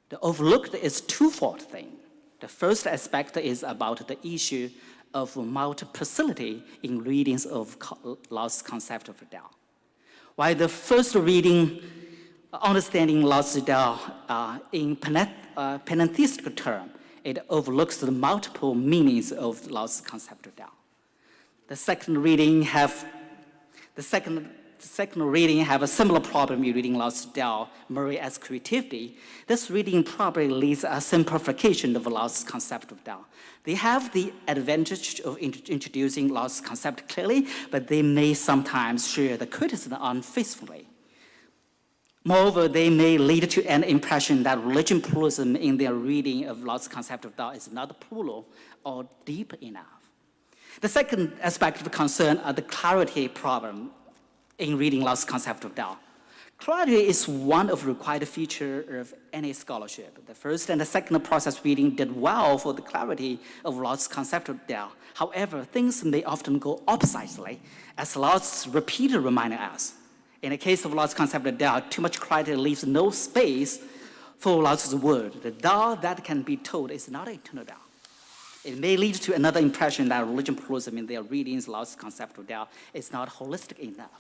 The overlooked is twofold thing. The first aspect is about the issue of multiplicity in readings of Laozi's concept of Tao. While the first reading, understanding Laozi Tao in pantheistic term, it overlooks the multiple meanings of Laozi's concept of Tao. The second reading have a similar problem in reading Laozi Tao merely as creativity. This reading probably leads a simplification of Laozi's concept of Tao. They have the advantage of introducing Laozi's concept clearly, but they may sometimes share the criticism unfaithfully. Moreover, they may lead to an impression that religion pluralism in their reading of Laozi's concept of Tao is not plural or deep enough. The second aspect of concern are the clarity problem in reading Laozi's concept of Tao. Clarity is one of the required features of any scholarship. The first and the second process reading did well for the clarity of Lao's concept of Tao. However, things may often go oppositely, as Lao's repeated reminder us. In the case of Lao's concept of Tao, too much clarity leaves no space for Lao's word. The Tao that can be told is not eternal Tao. It may lead to another impression that religion pluralism in their readings, Lao's concept of Tao, is not holistic enough.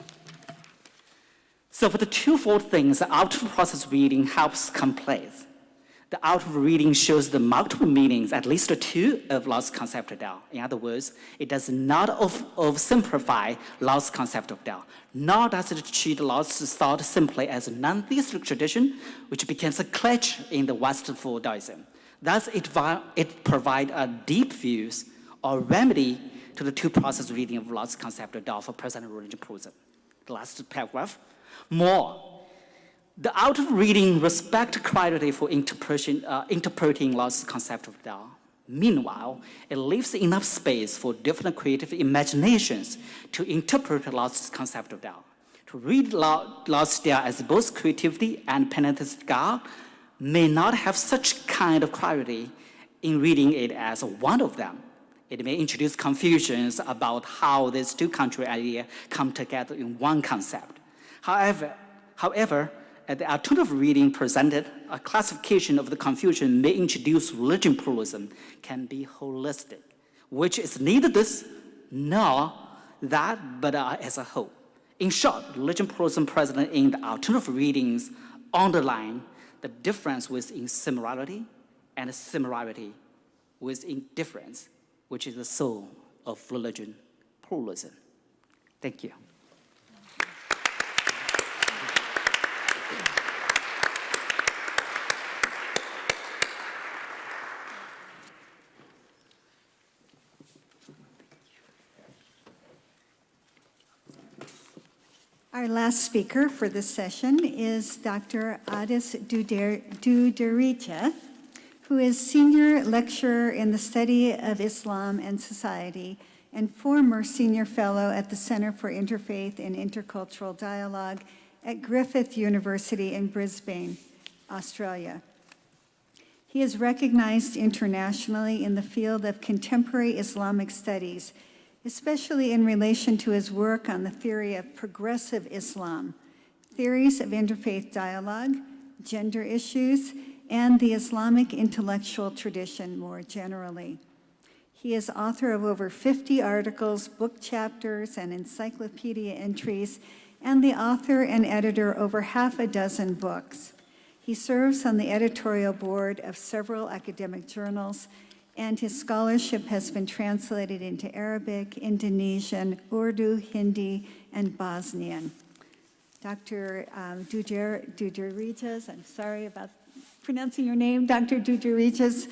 So for the twofold things, the outward process reading helps complete. The outward reading shows the multiple meanings, at least two, of Lao's concept of Tao. In other words, it does not oversimplify Lao's concept of Tao, nor does it treat Lao's thought simply as a non-theistic tradition, which becomes a clutch in the West for Taoism. Thus, it provides a deep views or remedy to the two process reading of Lao's concept of Tao for present religion pluralism. The last paragraph. More, the outward reading respect clarity for interpreting Lao's concept of Tao. Meanwhile, it leaves enough space for different creative imaginations to interpret Lao's concept of Tao. To read Lao's Tao as both creativity and penitence God may not have such kind of clarity in reading it as one of them. It may introduce confusions about how these two contrary ideas come together in one concept. However, the alternative reading presented, a classification of the confusion may introduce religion pluralism can be holistic, which is neither this nor that, but as a whole. In short, religion pluralism present in the alternative readings underline the difference within similarity and similarity within difference, which is the soul of religion pluralism. Thank you. Our last speaker for this session is Dr. Addis Duderija, who is Senior Lecturer in the Study of Islam and Society and former Senior Fellow at the Center for Interfaith and Intercultural Dialogue at Griffith University in Brisbane, Australia. He is recognized internationally in the field of contemporary Islamic studies, especially in relation to his work on the theory of progressive Islam, theories of interfaith dialogue, gender issues, and the Islamic intellectual tradition more generally. He is author of over 50 articles, book chapters, and encyclopedia entries, and the author and editor over half a dozen books. He serves on the editorial board of several academic journals, and his scholarship has been translated into Arabic, Indonesian, Urdu, Hindi, and Bosnian. Dr. Duderija, I'm sorry about pronouncing your name, Dr. Duderija's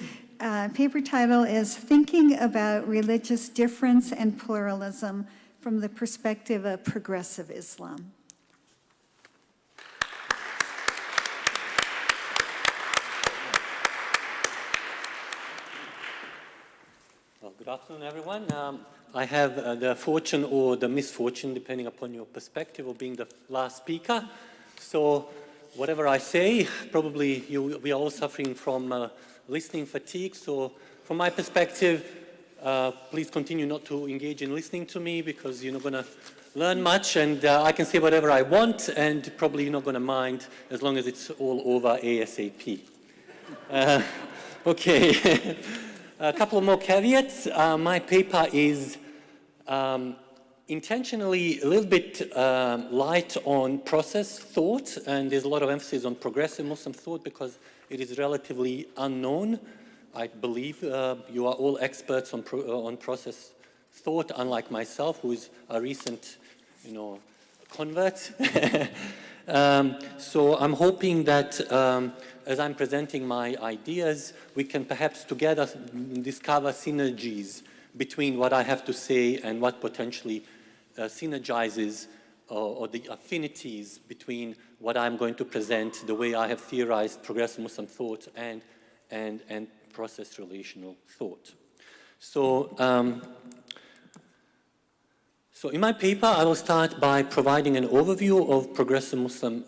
paper title is Thinking About Religious Difference and Pluralism from the Perspective of Progressive Islam. Well, good afternoon, everyone. I have the fortune or the misfortune, depending upon your perspective, of being the last speaker. So whatever I say, probably we are all suffering from listening fatigue. So from my perspective, please continue not to engage in listening to me because you're not going to learn much, and I can say whatever I want, and probably you're not going to mind as long as it's all over ASAP. Okay. A couple of more caveats. My paper is intentionally a little bit light on process thought, and there's a lot of emphasis on progressive Muslim thought because it is relatively unknown. I believe you are all experts on process thought, unlike myself, who is a recent, convert. So I'm hoping that as I'm presenting my ideas, we can perhaps together discover synergies between what I have to say and what potentially synergizes or the affinities between what I'm going to present, the way I have theorized progressive Muslim thought and process relational thought. So, So in my paper, I will start by providing an overview of progressive Muslim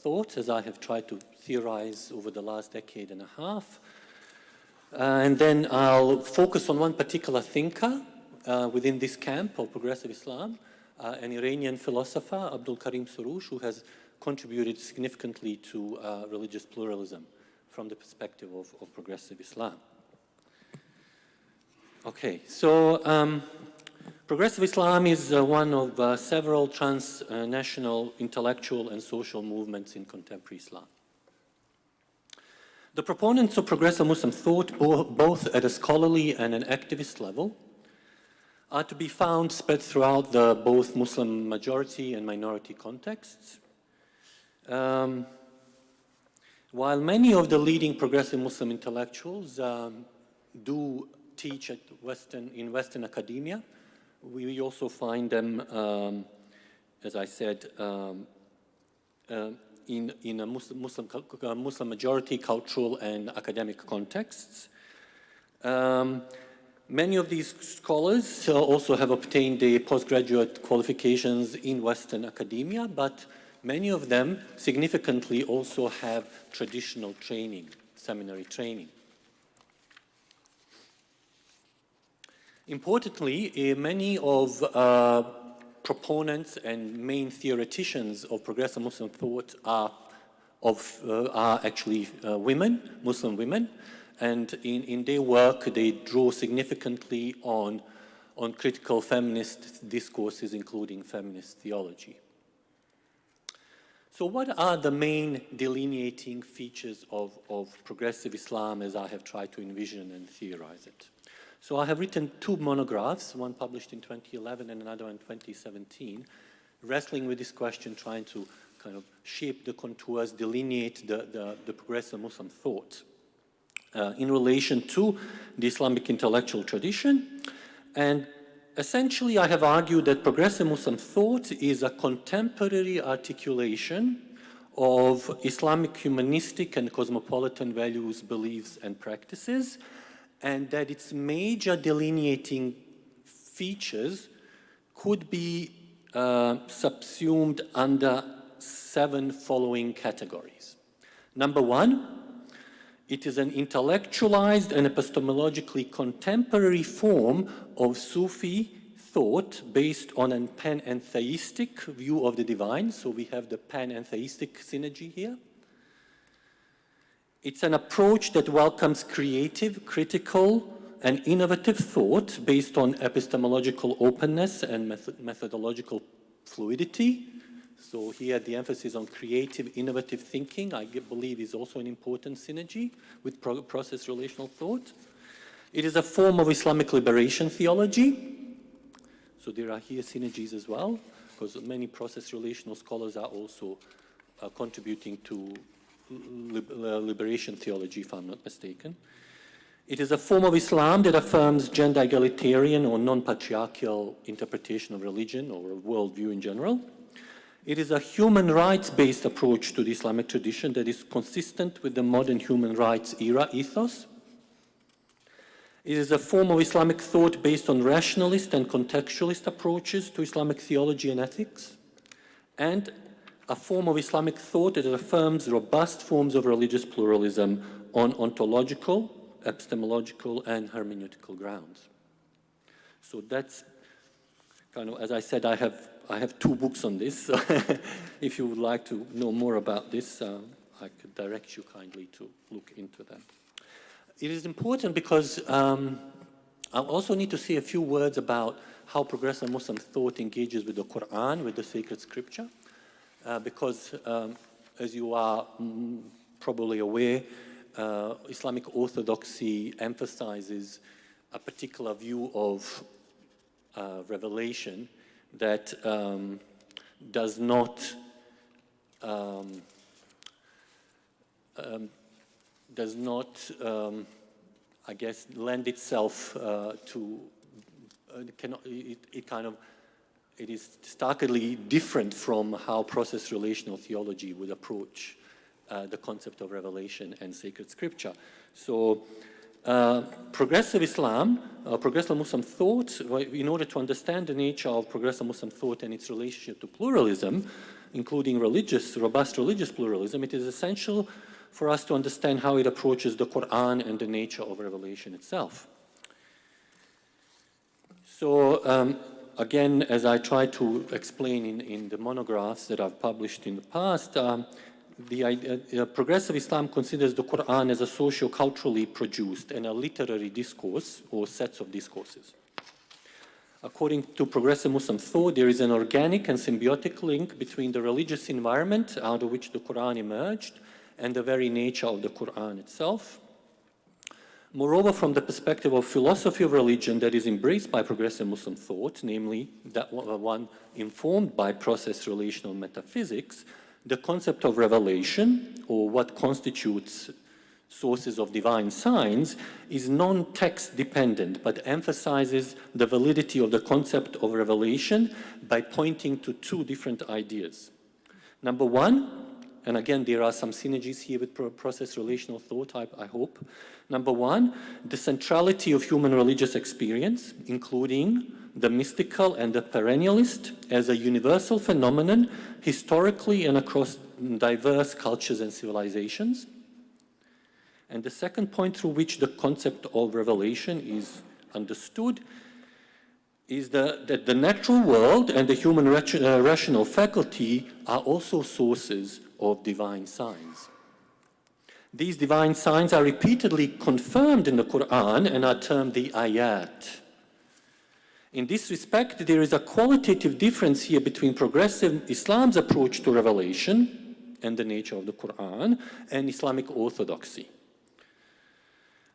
thought, as I have tried to theorize over the last decade and a half. And then I'll focus on one particular thinker within this camp of progressive Islam, an Iranian philosopher, Abdul Karim Soroush, who has contributed significantly to religious pluralism from the perspective of progressive Islam. Okay, so progressive Islam is one of several transnational intellectual and social movements in contemporary Islam. The proponents of progressive Muslim thought, both at a scholarly and an activist level, are to be found spread throughout the both Muslim majority and minority contexts. While many of the leading progressive Muslim intellectuals do teach at in Western academia, we also find them, as I said, in a Muslim majority cultural and academic contexts. Many of these scholars also have obtained their postgraduate qualifications in Western academia, but many of them significantly also have traditional training, seminary training. Importantly, many of proponents and main theoreticians of progressive Muslim thought are actually women, Muslim women, and in their work they draw significantly on critical feminist discourses, including feminist theology. So what are the main delineating features of progressive Islam as I have tried to envision and theorize it? So I have written two monographs, one published in 2011 and another in 2017, wrestling with this question, trying to kind of shape the contours, delineate the progressive Muslim thought in relation to the Islamic intellectual tradition. And essentially, I have argued that progressive Muslim thought is a contemporary articulation of Islamic humanistic and cosmopolitan values, beliefs, and practices, and that its major delineating features could be subsumed under 7 following categories. Number 1, it is an intellectualized and epistemologically contemporary form of Sufi thought based on a panentheistic view of the divine. So we have the panentheistic synergy here. It's an approach that welcomes creative, critical, and innovative thought based on epistemological openness and methodological fluidity. So here the emphasis on creative, innovative thinking, I believe, is also an important synergy with process relational thought. It is a form of Islamic liberation theology. So there are here synergies as well, because many process relational scholars are also contributing to liberation theology, if I'm not mistaken. It is a form of Islam that affirms gender egalitarian or non-patriarchal interpretation of religion or worldview in general. It is a human rights-based approach to the Islamic tradition that is consistent with the modern human rights era ethos. It is a form of Islamic thought based on rationalist and contextualist approaches to Islamic theology and ethics, and a form of Islamic thought that affirms robust forms of religious pluralism on ontological, epistemological, and hermeneutical grounds. So that's kind of, as I said, I have 2 books on this. So if you would like to know more about this, I could direct you kindly to look into them. It is important because I also need to say a few words about how progressive Muslim thought engages with the Quran, with the sacred scripture, because as you are probably aware, Islamic orthodoxy emphasizes a particular view of revelation that does not I guess, lend itself to, it is starkly different from how process relational theology would approach the concept of revelation and sacred scripture. So progressive Islam, progressive Muslim thought, in order to understand the nature of progressive Muslim thought and its relationship to pluralism, including robust religious pluralism, it is essential for us to understand how it approaches the Quran and the nature of revelation itself. So, again, as I try to explain in the monographs that I've published in the past, progressive Islam considers the Quran as a socio-culturally produced and a literary discourse or sets of discourses. According to progressive Muslim thought, there is an organic and symbiotic link between the religious environment out of which the Quran emerged and the very nature of the Quran itself. Moreover, from the perspective of philosophy of religion that is embraced by progressive Muslim thought, namely that one informed by process-relational metaphysics, the concept of revelation, or what constitutes sources of divine signs, is non-text dependent, but emphasizes the validity of the concept of revelation by pointing to two different ideas. Number one, and again, there are some synergies here with process-relational thought, I hope. Number one, the centrality of human religious experience, including the mystical and the perennialist, as a universal phenomenon, historically and across diverse cultures and civilizations. And the second point through which the concept of revelation is understood is that the natural world and the human rational faculty are also sources of divine signs. These divine signs are repeatedly confirmed in the Quran and are termed the ayat. In this respect, there is a qualitative difference here between progressive Islam's approach to revelation and the nature of the Quran and Islamic orthodoxy.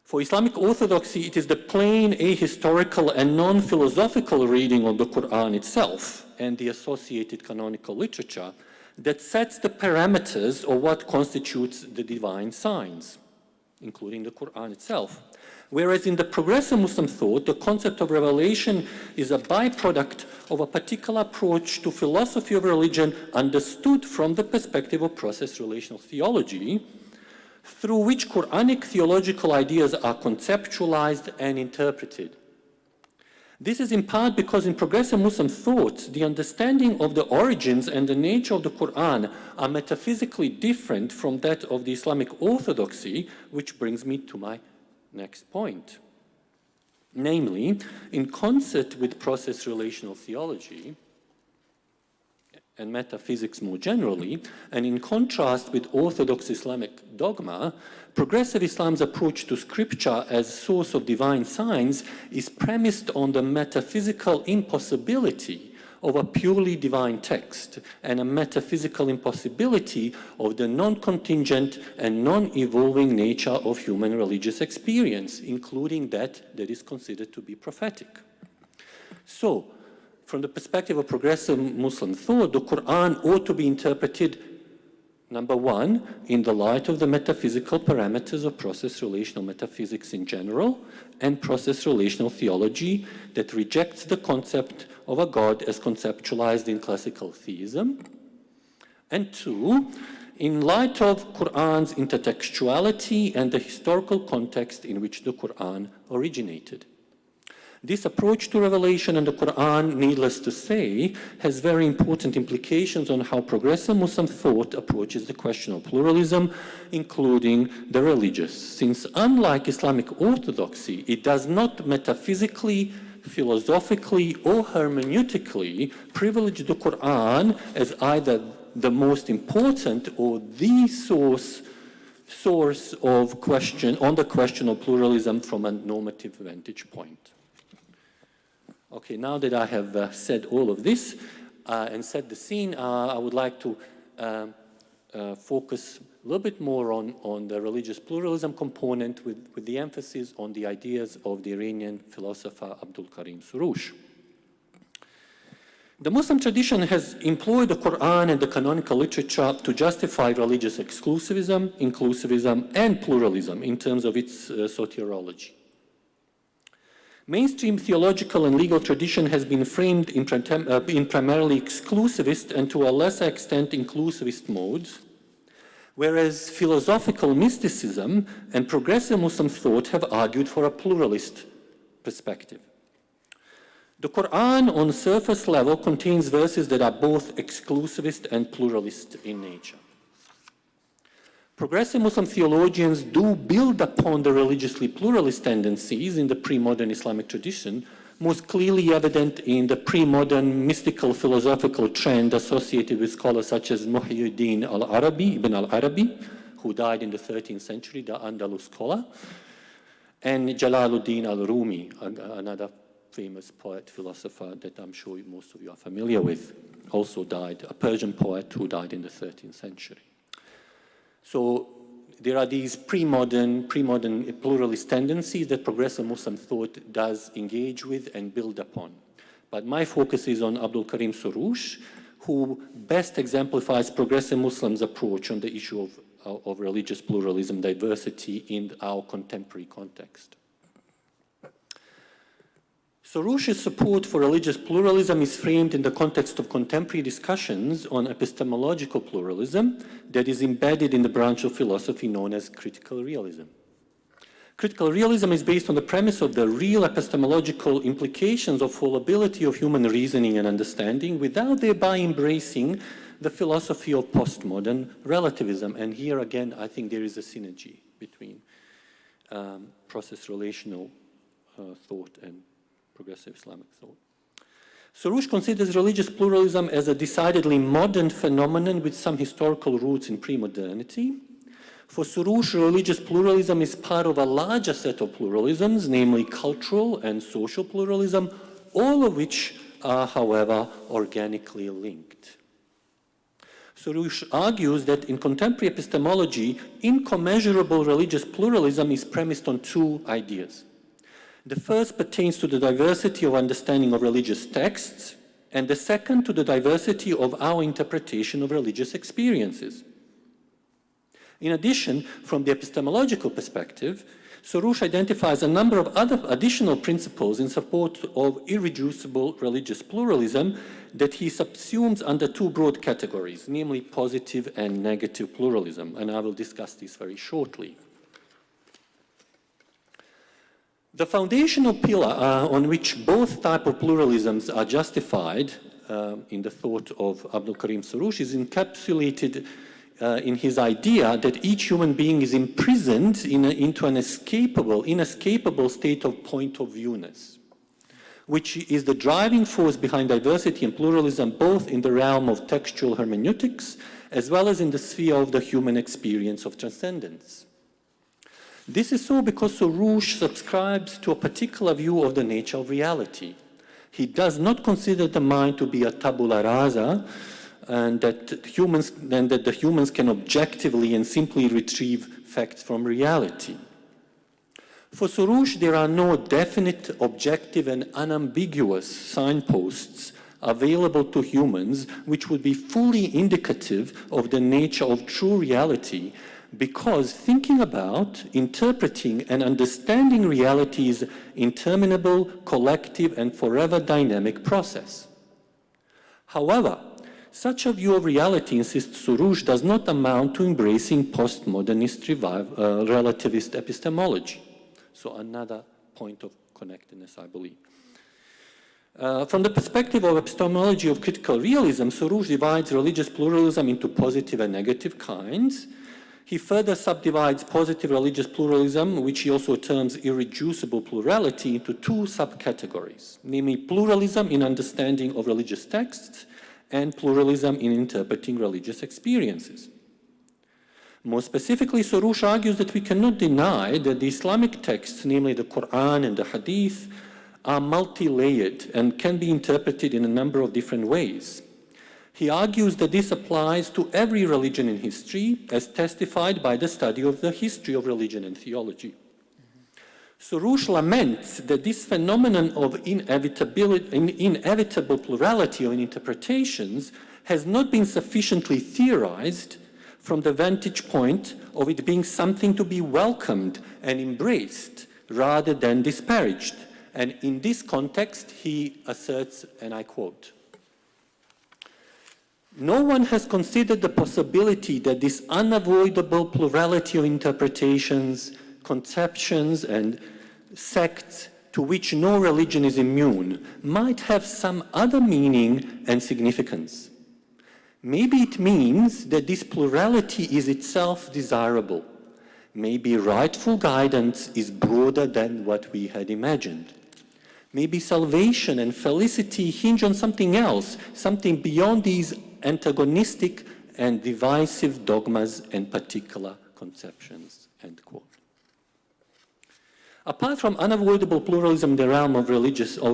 For Islamic orthodoxy, it is the plain ahistorical and non-philosophical reading of the Quran itself and the associated canonical literature that sets the parameters of what constitutes the divine signs, including the Quran itself. Whereas in the progressive Muslim thought, the concept of revelation is a byproduct of a particular approach to philosophy of religion understood from the perspective of process-relational theology, through which Quranic theological ideas are conceptualized and interpreted. This is in part because in progressive Muslim thought, the understanding of the origins and the nature of the Quran are metaphysically different from that of the Islamic orthodoxy, which brings me to my next point. Namely, in concert with process-relational theology, and metaphysics more generally, and in contrast with Orthodox Islamic dogma, progressive Islam's approach to scripture as source of divine signs is premised on the metaphysical impossibility of a purely divine text and a metaphysical impossibility of the non-contingent and non-evolving nature of human religious experience, including that is considered to be prophetic. So, from the perspective of progressive Muslim thought, the Quran ought to be interpreted, number one, in the light of the metaphysical parameters of process-relational metaphysics in general and process-relational theology that rejects the concept of a God as conceptualized in classical theism. And two, in light of Quran's intertextuality and the historical context in which the Quran originated. This approach to revelation and the Quran, needless to say, has very important implications on how progressive Muslim thought approaches the question of pluralism, including the religious, since unlike Islamic orthodoxy, it does not metaphysically, philosophically, or hermeneutically privilege the Quran as either the most important or the source of question on the question of pluralism from a normative vantage point. Okay, now that I have said all of this and set the scene, I would like to focus a little bit more on the religious pluralism component with the emphasis on the ideas of the Iranian philosopher Abdul Karim Soroush. The Muslim tradition has employed the Quran and the canonical literature to justify religious exclusivism, inclusivism, and pluralism in terms of its soteriology. Mainstream theological and legal tradition has been framed in primarily exclusivist and to a lesser extent inclusivist modes, whereas philosophical mysticism and progressive Muslim thought have argued for a pluralist perspective. The Quran, on surface level, contains verses that are both exclusivist and pluralist in nature. Progressive Muslim theologians do build upon the religiously pluralist tendencies in the pre-modern Islamic tradition, most clearly evident in the pre-modern mystical philosophical trend associated with scholars such as Muhyiddin al-Arabi, Ibn al-Arabi, who died in the 13th century, the Andalus scholar, and Jalaluddin al-Rumi, another famous poet, philosopher that I'm sure most of you are familiar with, also died, a Persian poet who died in the 13th century. So there are these pre-modern pluralist tendencies that progressive Muslim thought does engage with and build upon. But my focus is on Abdul Karim Soroush, who best exemplifies progressive Muslims' approach on the issue of religious pluralism, diversity in our contemporary context. Soroush's support for religious pluralism is framed in the context of contemporary discussions on epistemological pluralism that is embedded in the branch of philosophy known as critical realism. Critical realism is based on the premise of the real epistemological implications of fallibility of human reasoning and understanding without thereby embracing the philosophy of postmodern relativism. And here again, I think there is a synergy between process relational thought and progressive Islamic thought. Soroush considers religious pluralism as a decidedly modern phenomenon with some historical roots in pre-modernity. For Soroush, religious pluralism is part of a larger set of pluralisms, namely cultural and social pluralism, all of which are, however, organically linked. Soroush argues that in contemporary epistemology, incommensurable religious pluralism is premised on two ideas. The first pertains to the diversity of understanding of religious texts, and the second to the diversity of our interpretation of religious experiences. In addition, from the epistemological perspective, Soroush identifies a number of other additional principles in support of irreducible religious pluralism that he subsumes under two broad categories, namely positive and negative pluralism, and I will discuss this very shortly. The foundational pillar on which both types of pluralisms are justified in the thought of Abdul Karim Soroush is encapsulated in his idea that each human being is imprisoned into an inescapable state of point of viewness, which is the driving force behind diversity and pluralism both in the realm of textual hermeneutics as well as in the sphere of the human experience of transcendence. This is so because Soroush subscribes to a particular view of the nature of reality. He does not consider the mind to be a tabula rasa, and that the humans can objectively and simply retrieve facts from reality. For Soroush, there are no definite, objective, and unambiguous signposts available to humans which would be fully indicative of the nature of true reality, because thinking about, interpreting, and understanding reality is an interminable, collective, and forever dynamic process. However, such a view of reality, insists Soroush, does not amount to embracing postmodernist relativist epistemology. So another point of connectedness, I believe. From the perspective of epistemology of critical realism, Soroush divides religious pluralism into positive and negative kinds. He further subdivides positive religious pluralism, which he also terms irreducible plurality, into two subcategories, namely pluralism in understanding of religious texts and pluralism in interpreting religious experiences. More specifically, Soroush argues that we cannot deny that the Islamic texts, namely the Quran and the Hadith, are multi-layered and can be interpreted in a number of different ways. He argues that this applies to every religion in history, as testified by the study of the history of religion and theology. Soroush laments that this phenomenon of inevitable plurality of interpretations has not been sufficiently theorized from the vantage point of it being something to be welcomed and embraced rather than disparaged. And in this context, he asserts, and I quote, No one has considered the possibility that this unavoidable plurality of interpretations, conceptions, and sects to which no religion is immune might have some other meaning and significance. Maybe it means that this plurality is itself desirable. Maybe rightful guidance is broader than what we had imagined. Maybe salvation and felicity hinge on something else, something beyond these antagonistic and divisive dogmas and particular conceptions, end quote. Apart from unavoidable pluralism in the realm of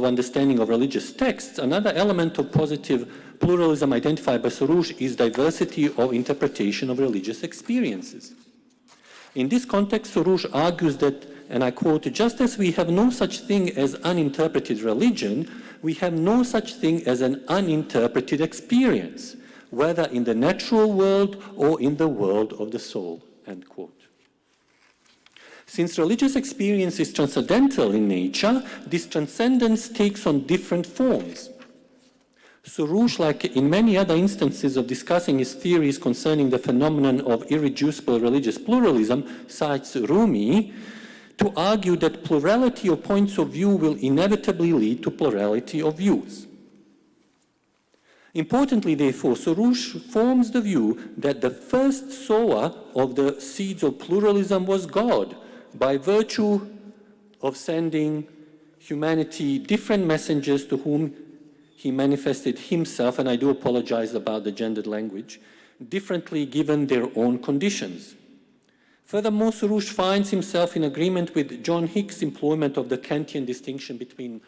understanding of religious texts, another element of positive pluralism identified by Soroush is diversity of interpretation of religious experiences. In this context, Soroush argues that, and I quote, just as we have no such thing as uninterpreted religion, we have no such thing as an uninterpreted experience, whether in the natural world or in the world of the soul, end quote. Since religious experience is transcendental in nature, this transcendence takes on different forms. Soroush, like in many other instances of discussing his theories concerning the phenomenon of irreducible religious pluralism, cites Rumi to argue that plurality of points of view will inevitably lead to plurality of views. Importantly, therefore, Soroush forms the view that the first sower of the seeds of pluralism was God, by virtue of sending humanity different messengers to whom he manifested himself, and I do apologize about the gendered language, differently given their own conditions. Furthermore, Soroush finds himself in agreement with John Hick's employment of the Kantian distinction between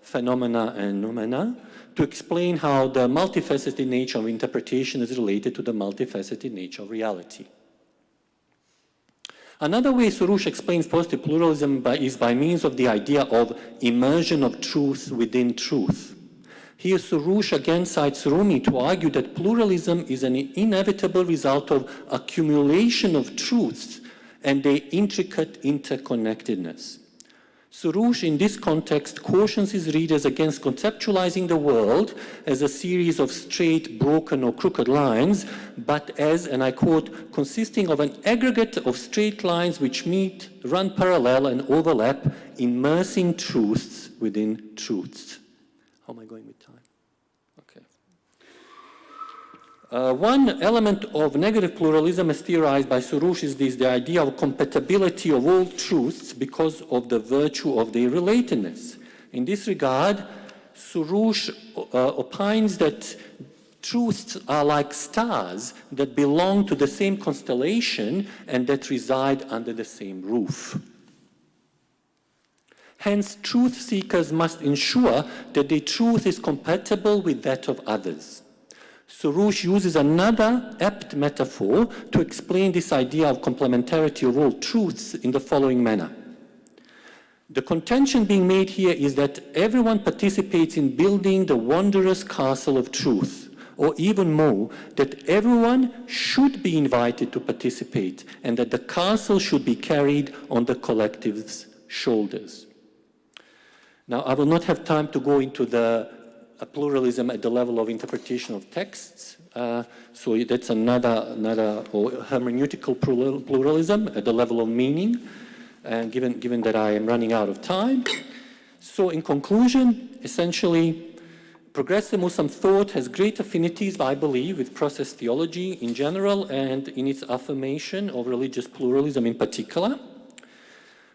phenomena and noumena to explain how the multifaceted nature of interpretation is related to the multifaceted nature of reality. Another way Soroush explains positive pluralism is by means of the idea of immersion of truth within truth. Here Soroush again cites Rumi to argue that pluralism is an inevitable result of accumulation of truths and their intricate interconnectedness. Soroush, in this context, cautions his readers against conceptualizing the world as a series of straight, broken, or crooked lines, but as, and I quote, consisting of an aggregate of straight lines which meet, run parallel, and overlap, immersing truths within truths. How am I going with time? Okay. One element of negative pluralism as theorized by Soroush is the idea of compatibility of all truths because of the virtue of their relatedness. In this regard, Soroush opines that truths are like stars that belong to the same constellation and that reside under the same roof. Hence, truth seekers must ensure that their truth is compatible with that of others. Soroush uses another apt metaphor to explain this idea of complementarity of all truths in the following manner. The contention being made here is that everyone participates in building the wondrous castle of truth, or even more, that everyone should be invited to participate and that the castle should be carried on the collective's shoulders. Now, I will not have time to go into the pluralism at the level of interpretation of texts, so that's another or hermeneutical pluralism at the level of meaning, and given that I am running out of time. So in conclusion, essentially, progressive Muslim thought has great affinities, I believe, with process theology in general and in its affirmation of religious pluralism in particular.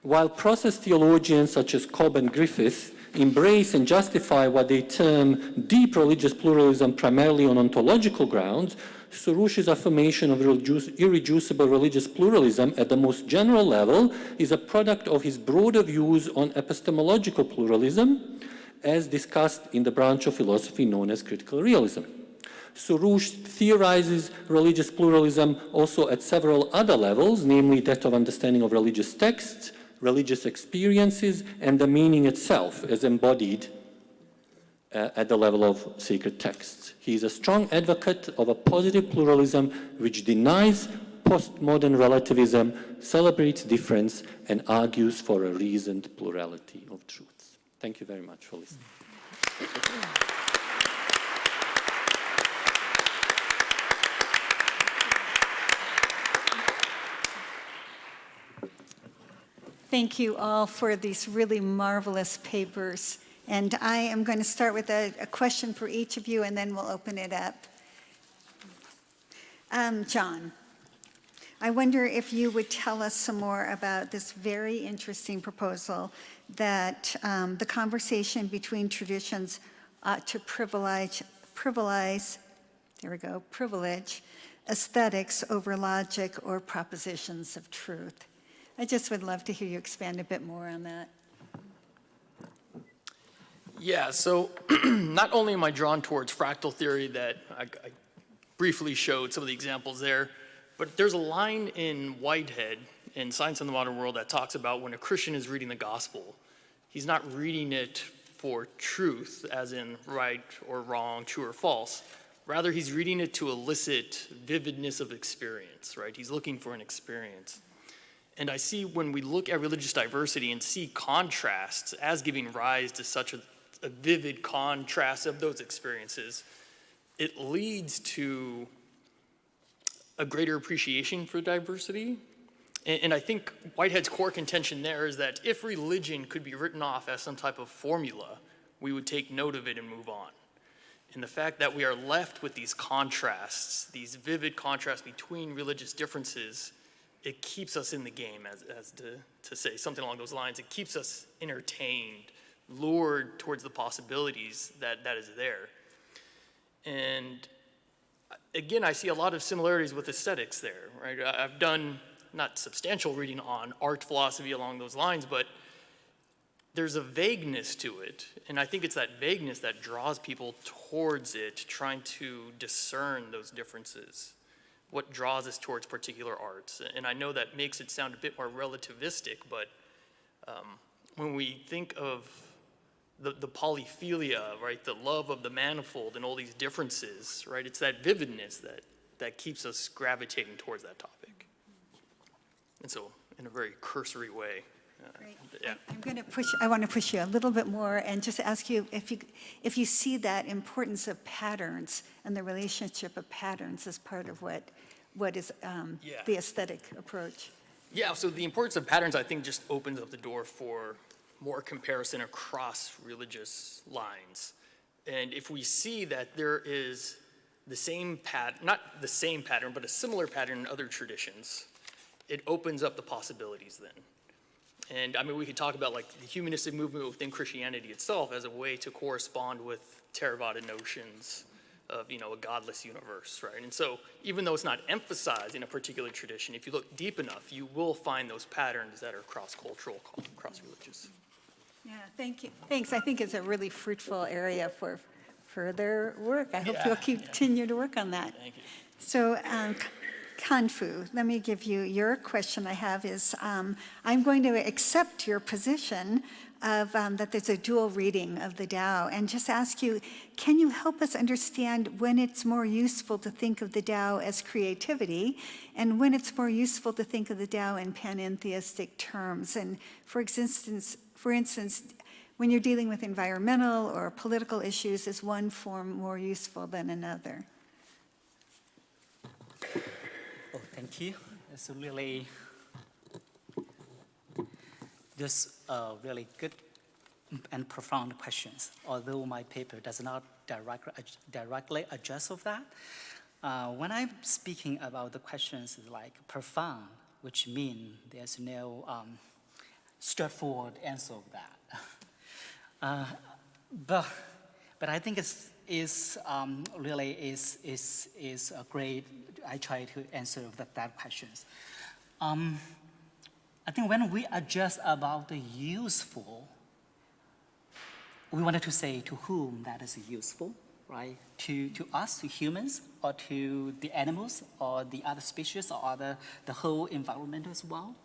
While process theologians such as Cobb and Griffith embrace and justify what they term deep religious pluralism primarily on ontological grounds, Soroush's affirmation of irreducible religious pluralism at the most general level is a product of his broader views on epistemological pluralism, as discussed in the branch of philosophy known as critical realism. Soroush theorizes religious pluralism also at several other levels, namely that of understanding of religious texts, religious experiences, and the meaning itself as embodied at the level of sacred texts. He is a strong advocate of a positive pluralism which denies postmodern relativism, celebrates difference, and argues for a reasoned plurality of truths. Thank you very much for listening. Thank you all for these really marvelous papers. And I am going to start with a question for each of you, and then we'll open it up. John, I wonder if you would tell us some more about this very interesting proposal that the conversation between traditions ought to privilege aesthetics over logic or propositions of truth. I just would love to hear you expand a bit more on that. Yeah, so not only am I drawn towards fractal theory that I briefly showed some of the examples there, but there's a line in Whitehead in Science in the Modern World that talks about when a Christian is reading the gospel, he's not reading it for truth, as in right or wrong, true or false. Rather, he's reading it to elicit vividness of experience, right? He's looking for an experience. And I see when we look at religious diversity and see contrasts as giving rise to such a vivid contrast of those experiences, it leads to a greater appreciation for diversity. And I think Whitehead's core contention there is that if religion could be written off as some type of formula, we would take note of it and move on. And the fact that we are left with these contrasts, these vivid contrasts between religious differences, it keeps us in the game, as to say something along those lines. It keeps us entertained, lured towards the possibilities that is there. And again, I see a lot of similarities with aesthetics there, right? I've done not substantial reading on art philosophy along those lines, but there's a vagueness to it. And I think it's that vagueness that draws people towards it, trying to discern those differences, what draws us towards particular arts. And I know that makes it sound a bit more relativistic, but when we think of the polyphilia, right, the love of the manifold and all these differences, right, it's that vividness that keeps us gravitating towards that topic. And so, in a very cursory way. Great. Yeah. I want to push you a little bit more and just ask you if you see that importance of patterns and the relationship of patterns as part of what is the aesthetic approach. Yeah, so the importance of patterns, I think, just opens up the door for more comparison across religious lines. And if we see that there is the same pattern, not the same pattern, but a similar pattern in other traditions, it opens up the possibilities then. And I mean, we could talk about like the humanistic movement within Christianity itself as a way to correspond with Theravada notions of, a godless universe, right? And so even though it's not emphasized in a particular tradition, if you look deep enough, you will find those patterns that are cross-cultural, cross-religious. Yeah, thank you. Thanks. I think it's a really fruitful area for further work. I hope you'll continue to work on that. Thank you. So, Kanfu, let me give you your question. I have is, I'm going to accept your position of that there's a dual reading of the Tao, and just ask you, can you help us understand when it's more useful to think of the Tao as creativity, and when it's more useful to think of the Tao in panentheistic terms? And for instance, when you're dealing with environmental or political issues, is one form more useful than another? Oh, thank you. It's really really good and profound questions. Although my paper does not directly address of that, when I'm speaking about the questions like profound, which mean there's no straightforward answer of that. But I think it's really a great. I try to answer that questions. I think when we address about the useful, we wanted to say to whom that is useful, right? To us, to humans, or to the animals, or the other species, or the whole environment as well.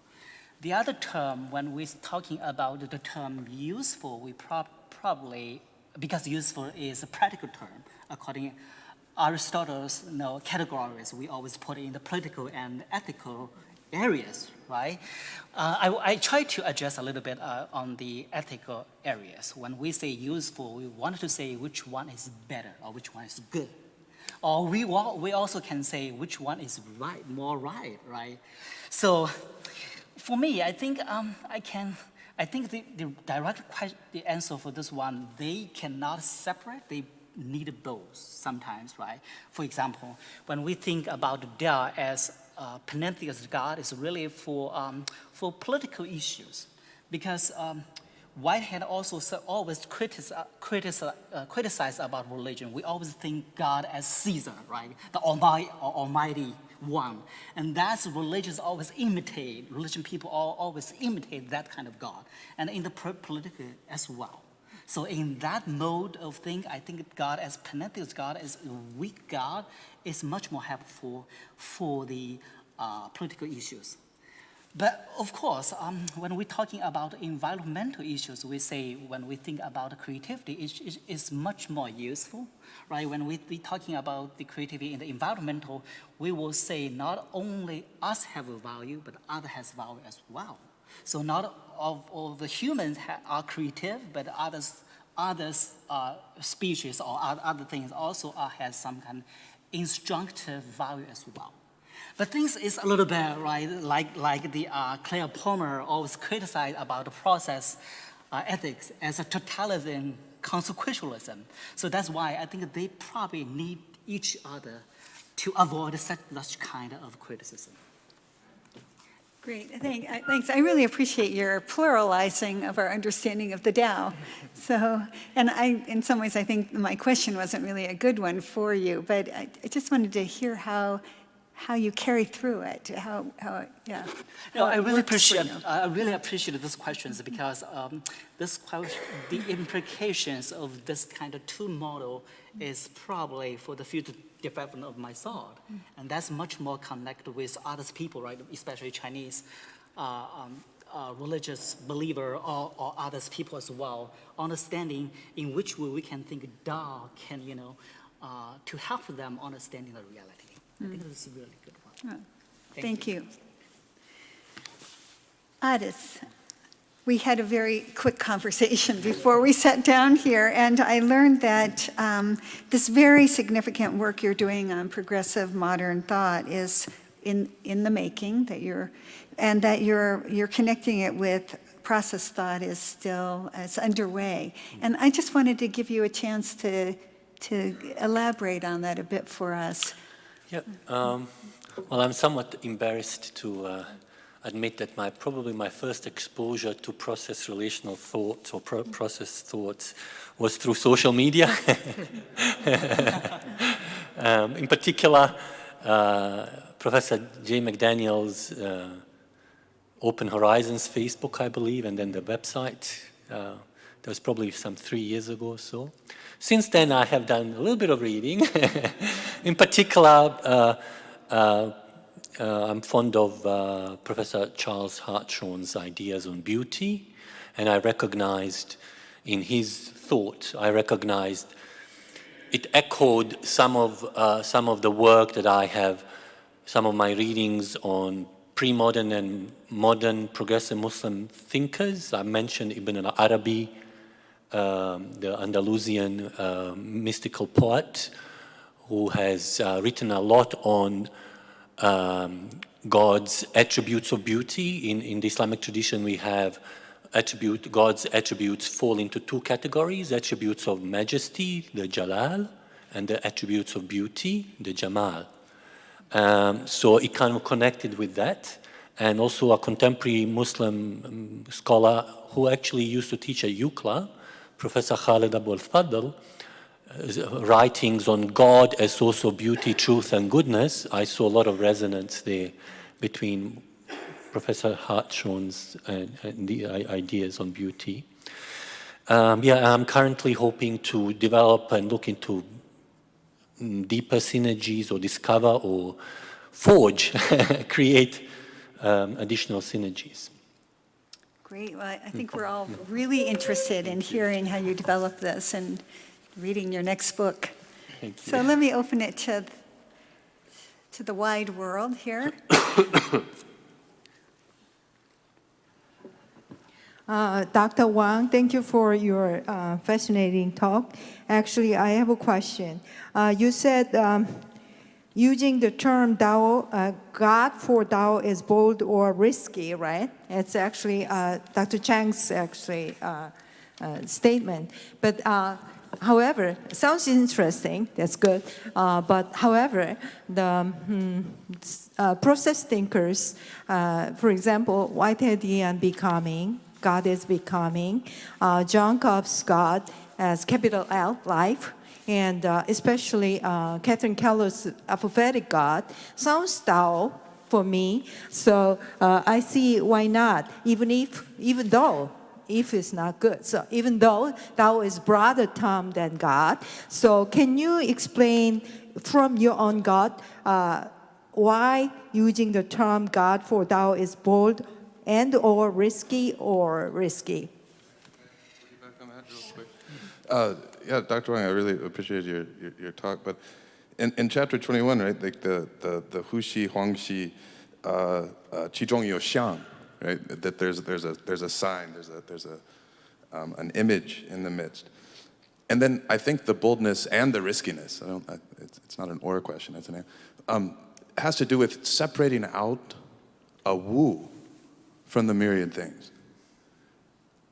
The other term, when we're talking about the term useful, we probably, because useful is a practical term, according Aristotle's categories, we always put in the political and ethical areas, right? I try to address a little bit on the ethical areas. When we say useful, we wanted to say which one is better or which one is good. Or we also can say which one is right, more right? So For me, I think I think the the answer for this one, they cannot separate. They need both sometimes, right? For example, when we think about Dao as panentheist God, is really for political issues, because Whitehead also always criticize about religion. We always think God as Caesar, right? The Almighty One. And that's religions always imitate. Religion people always imitate that kind of God. And in the political as well. So in that mode of thing, I think God as panentheist God, as a weak God, is much more helpful for the political issues. But of course, when we're talking about environmental issues, we say when we think about creativity, it's much more useful, right? When we're talking about the creativity in the environmental, we will say not only us have a value, but other has value as well. So not all the humans are creative, but others species or other things also has some kind of instructive value as well. But things is a little bit, right, like the Claire Palmer always criticized about the process ethics as a totalitarian consequentialism. So that's why I think they probably need each other to avoid such kind of criticism. Great, thanks. I really appreciate your pluralizing of our understanding of the Tao. So, and in some ways, I think my question wasn't really a good one for you, but I just wanted to hear how you carry through it, yeah. No, I really appreciate these questions because the implications of this kind of two model is probably for the future development of my thought, and that's much more connected with other people, right? Especially Chinese religious believer or other people as well, understanding in which way we can think Tao can, to help them understanding the reality. I think this is a really good one. Thank you. Addis, we had a very quick conversation before we sat down here, and I learned that this very significant work you're doing on progressive modern thought is in the making, that you're connecting it with process thought is underway. And I just wanted to give you a chance to elaborate on that a bit for us. Yeah, well, I'm somewhat embarrassed to admit that probably my first exposure to process relational thoughts or process thoughts was through social media. In particular, Professor Jay McDaniel's Open Horizons Facebook, I believe, and then the website. That was probably some 3 years ago or so. Since then, I have done a little bit of reading. In particular, I'm fond of Professor Charles Hartshorne's ideas on beauty, and I recognized in his thought, it echoed some of the work that I have, some of my readings on pre-modern and modern progressive Muslim thinkers. I mentioned Ibn al-Arabi, the Andalusian mystical poet who has written a lot on God's attributes of beauty. In the Islamic tradition, we have God's attributes fall into two categories: attributes of majesty, the Jalal, and the attributes of beauty, the Jamal. So it kind of connected with that. And also a contemporary Muslim scholar who actually used to teach at UCLA, Professor Khalid Abu al-Fadl, writings on God as source of beauty, truth, and goodness. I saw a lot of resonance there between Professor Hartshorne's and the ideas on beauty. I'm currently hoping to develop and look into deeper synergies or discover or forge, create additional synergies. Great. Well, I think we're all really interested in hearing how you develop this and reading your next book. Thank you. So let me open it to the wide world here. Dr. Wang, thank you for your fascinating talk. Actually, I have a question. You said using the term Tao, God for Tao is bold or risky, right? It's actually Dr. Chang's actually statement. But however, sounds interesting, that's good. But however, the process thinkers, for example, Whiteheadian becoming, God is becoming, John Cobb's God as capital L, life, and especially Catherine Keller's apophatic God, sounds Tao for me. So I see why not, even though if is not good. So even though Tao is broader term than God. So can you explain from your own God why using the term God for Tao is bold and or risky or risky? Yeah, Dr. Wang, I really appreciate your talk. But in chapter 21, right, like the Hu Xi, Huang Xi, Qi Zhong Yo Xiang, right? That there's a sign, there's an image in the midst, and then I think the boldness and the riskiness. It's not an or question. It's an has to do with separating out a wu from the myriad things.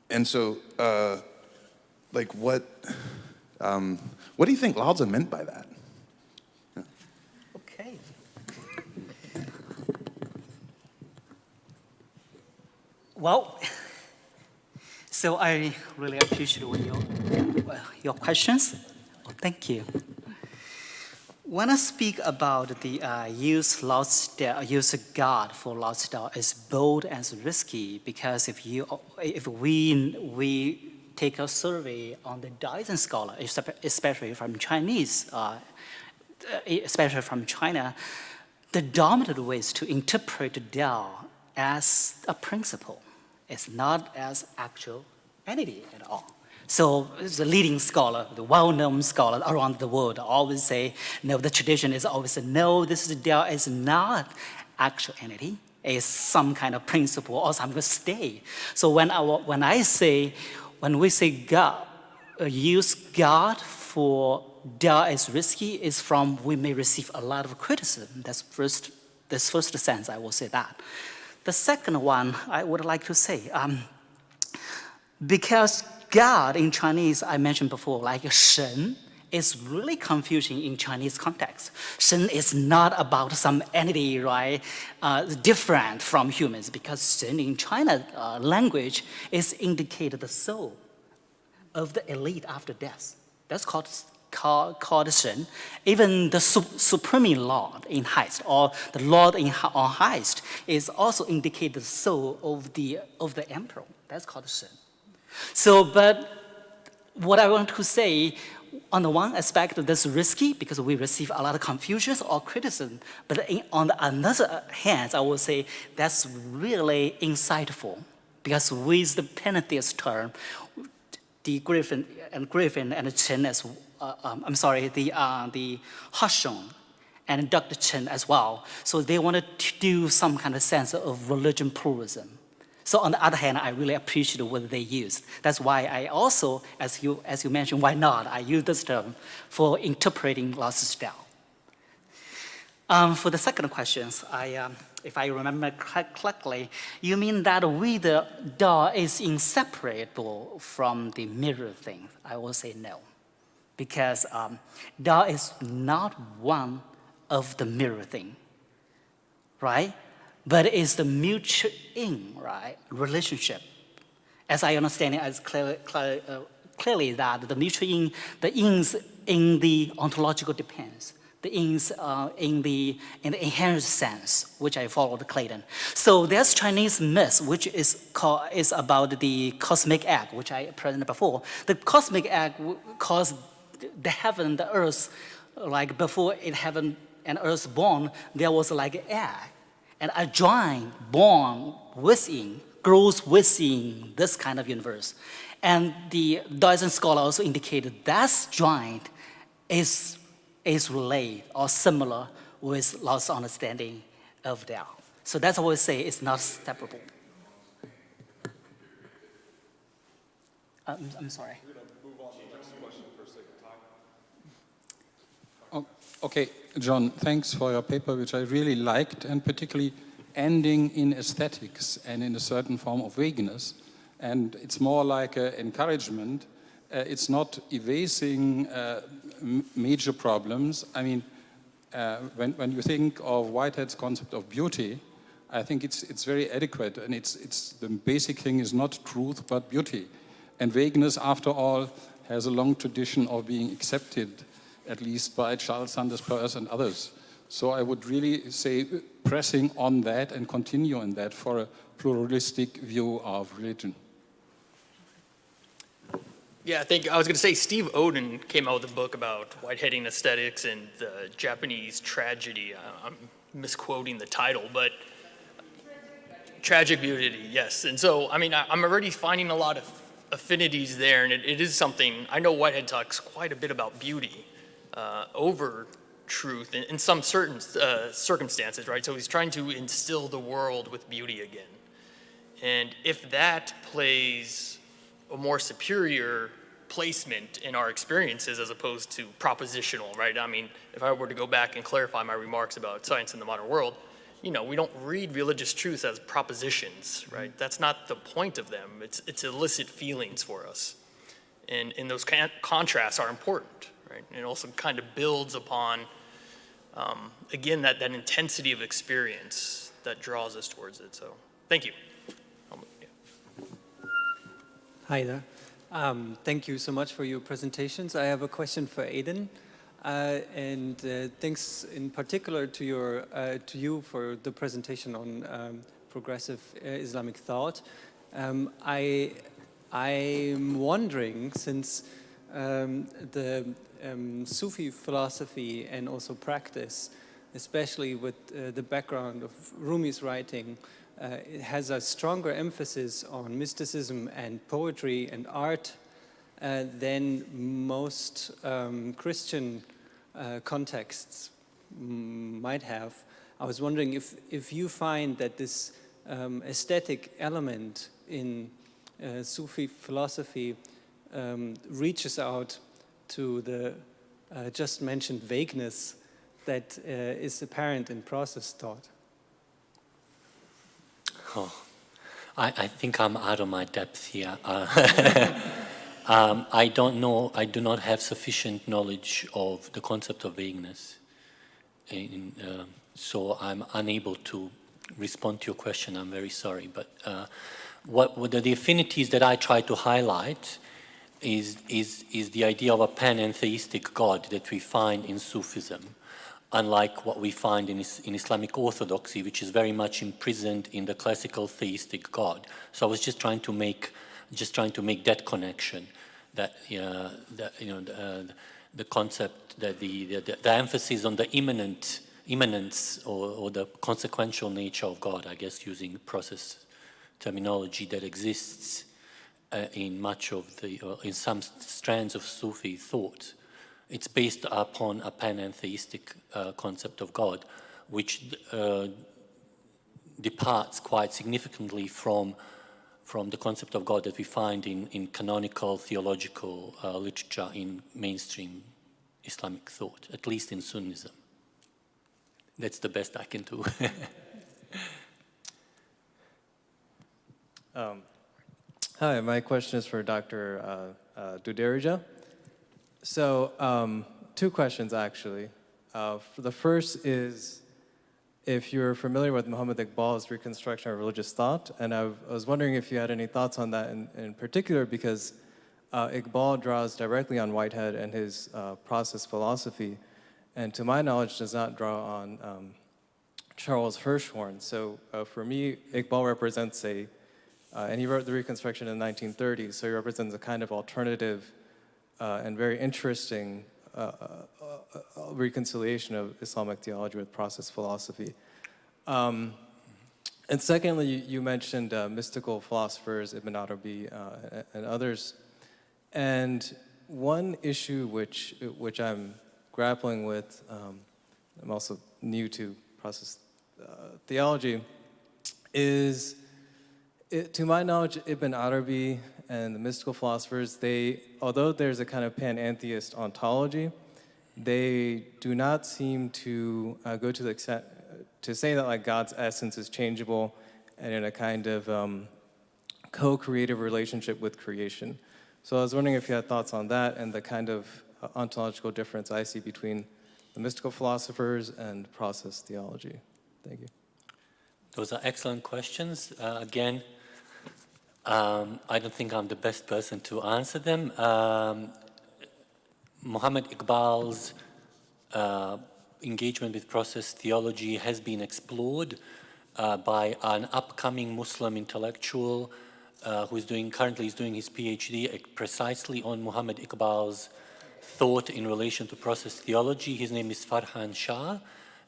And so, like what do you think Lao Tzu meant by that? Okay. Well, so I really appreciate your questions. Oh, thank you. When I speak about the use of God for Lao Tzu is bold and risky, because if we take a survey on the Daoism scholar, especially from Chinese, especially from China, the dominant way is to interpret Tao as a principle. It's not as actual entity at all. So the leading scholar, the well-known scholar around the world always say, no, the tradition is always say, no, this is Tao is not actual entity, it's some kind of principle or some state. So when we say God, use God for Tao is risky, is from we may receive a lot of criticism. That's first sense, I will say that. The second one, I would like to say, because God in Chinese, I mentioned before, like Shen, is really confusing in Chinese context. Shen is not about some entity, right, different from humans, because Shen in China language is indicated the soul of the elite after death. That's called Shen. Even the Supreme Lord in highest, or the Lord on highest, is also indicated the soul of the emperor. That's called Shen. So, but what I want to say, on the one aspect, that's risky because we receive a lot of confusion or criticism. But on the other hand, I will say that's really insightful, because with the pantheist term, the Griffin and Chen as the Hashong and Dr. Chen as well. So they wanted to do some kind of sense of religion pluralism. So on the other hand, I really appreciate what they used. That's why I also, as you mentioned, why not? I use this term for interpreting Lao Tzu's Tao. For the second questions, if I remember correctly, you mean that the Tao is inseparable from the mirror thing? I will say no, because Tao is not one of the mirror thing, right? But it's the mutual right, relationship. As I understand it, as clearly that the mutual the ins in the ontological depends, the ins in the inherent sense, which I followed Clayton. So there's Chinese myth, which is about the cosmic egg, which I presented before. The cosmic egg caused the heaven, the earth, like before heaven and earth born, there was like an egg. And a giant born within, grows within this kind of universe. And the Daoism scholar also indicated that giant is related or similar with Lao Tzu's understanding of Tao. So that's what we say it's not separable. I'm sorry. We're going to move on to the next question for sake of time. Okay, John, thanks for your paper, which I really liked, and particularly ending in aesthetics and in a certain form of vagueness. And it's more like an encouragement. It's not evasing major problems. I mean, when you think of Whitehead's concept of beauty, I think it's very adequate, and it's the basic thing is not truth but beauty. And vagueness, after all, has a long tradition of being accepted, at least by Charles Sanders Peirce and others. So I would really say pressing on that and continue on that for a pluralistic view of religion. Yeah, I was going to say Steve Odin came out with a book about Whiteheadian aesthetics and the Japanese tragedy. I'm misquoting the title, but tragic beauty, yes. And so, I mean, I'm already finding a lot of affinities there, and it is something, I know Whitehead talks quite a bit about beauty over truth in some certain circumstances, right? So he's trying to instill the world with beauty again. And if that plays a more superior placement in our experiences as opposed to propositional, right? I mean, if I were to go back and clarify my remarks about science in the modern world, you know, we don't read religious truths as propositions, right? That's not the point of them. It's illicit feelings for us. And those contrasts are important, right? And it also kind of builds upon, again, that intensity of experience that draws us towards it. So, thank you. Hi there. Thank you so much for your presentations. I have a question for Aidan. And thanks in particular to you for the presentation on progressive Islamic thought. I'm wondering, since the Sufi philosophy and also practice, especially with the background of Rumi's writing, it has a stronger emphasis on mysticism and poetry and art than most Christian contexts might have. I was wondering if you find that this aesthetic element in Sufi philosophy reaches out to the just mentioned vagueness that is apparent in process thought. Oh, I think I'm out of my depth here. I don't know, I do not have sufficient knowledge of the concept of vagueness. So I'm unable to respond to your question, I'm very sorry. But what the affinities that I try to highlight is the idea of a panentheistic God that we find in Sufism, unlike what we find in Islamic orthodoxy, which is very much imprisoned in the classical theistic God. So I was just trying to make that connection, that the concept, that the emphasis on the immanence or the consequential nature of God, I guess, using process terminology that exists in much of in some strands of Sufi thought. It's based upon a panentheistic concept of God, which departs quite significantly from the concept of God that we find in canonical theological literature in mainstream Islamic thought, at least in Sunnism. That's the best I can do. Hi, my question is for Dr. Duderija. So, two questions actually. The first is if you're familiar with Muhammad Iqbal's reconstruction of religious thought, and I was wondering if you had any thoughts on that in particular, because Iqbal draws directly on Whitehead and his process philosophy, and to my knowledge does not draw on Charles Hirschhorn. So for me, Iqbal represents and he wrote the Reconstruction in the 1930s, so he represents a kind of alternative and very interesting reconciliation of Islamic theology with process philosophy. And secondly, you mentioned mystical philosophers, Ibn Arabi and others. And one issue which I'm grappling with, I'm also new to process theology, is, to my knowledge, Ibn Arabi and the mystical philosophers, although there's a kind of panentheist ontology, they do not seem to go to the extent to say that like God's essence is changeable and in a kind of co-creative relationship with creation. So I was wondering if you had thoughts on that and the kind of ontological difference I see between the mystical philosophers and process theology. Thank you. Those are excellent questions. Again, I don't think I'm the best person to answer them. Muhammad Iqbal's engagement with process theology has been explored by an upcoming Muslim intellectual who is currently doing his PhD precisely on Muhammad Iqbal's thought in relation to process theology. His name is Farhan Shah.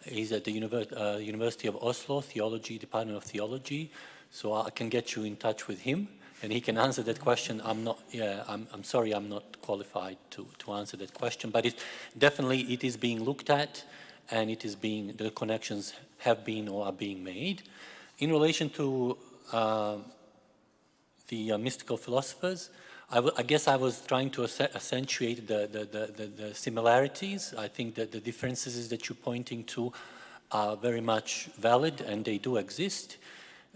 He's at the University of Oslo, Department of Theology. So I can get you in touch with him, and he can answer that question. I'm sorry, I'm not qualified to answer that question, but it is being looked at, and the connections have been or are being made. In relation to the mystical philosophers, I guess I was trying to accentuate the similarities. I think that the differences that you're pointing to are very much valid, and they do exist.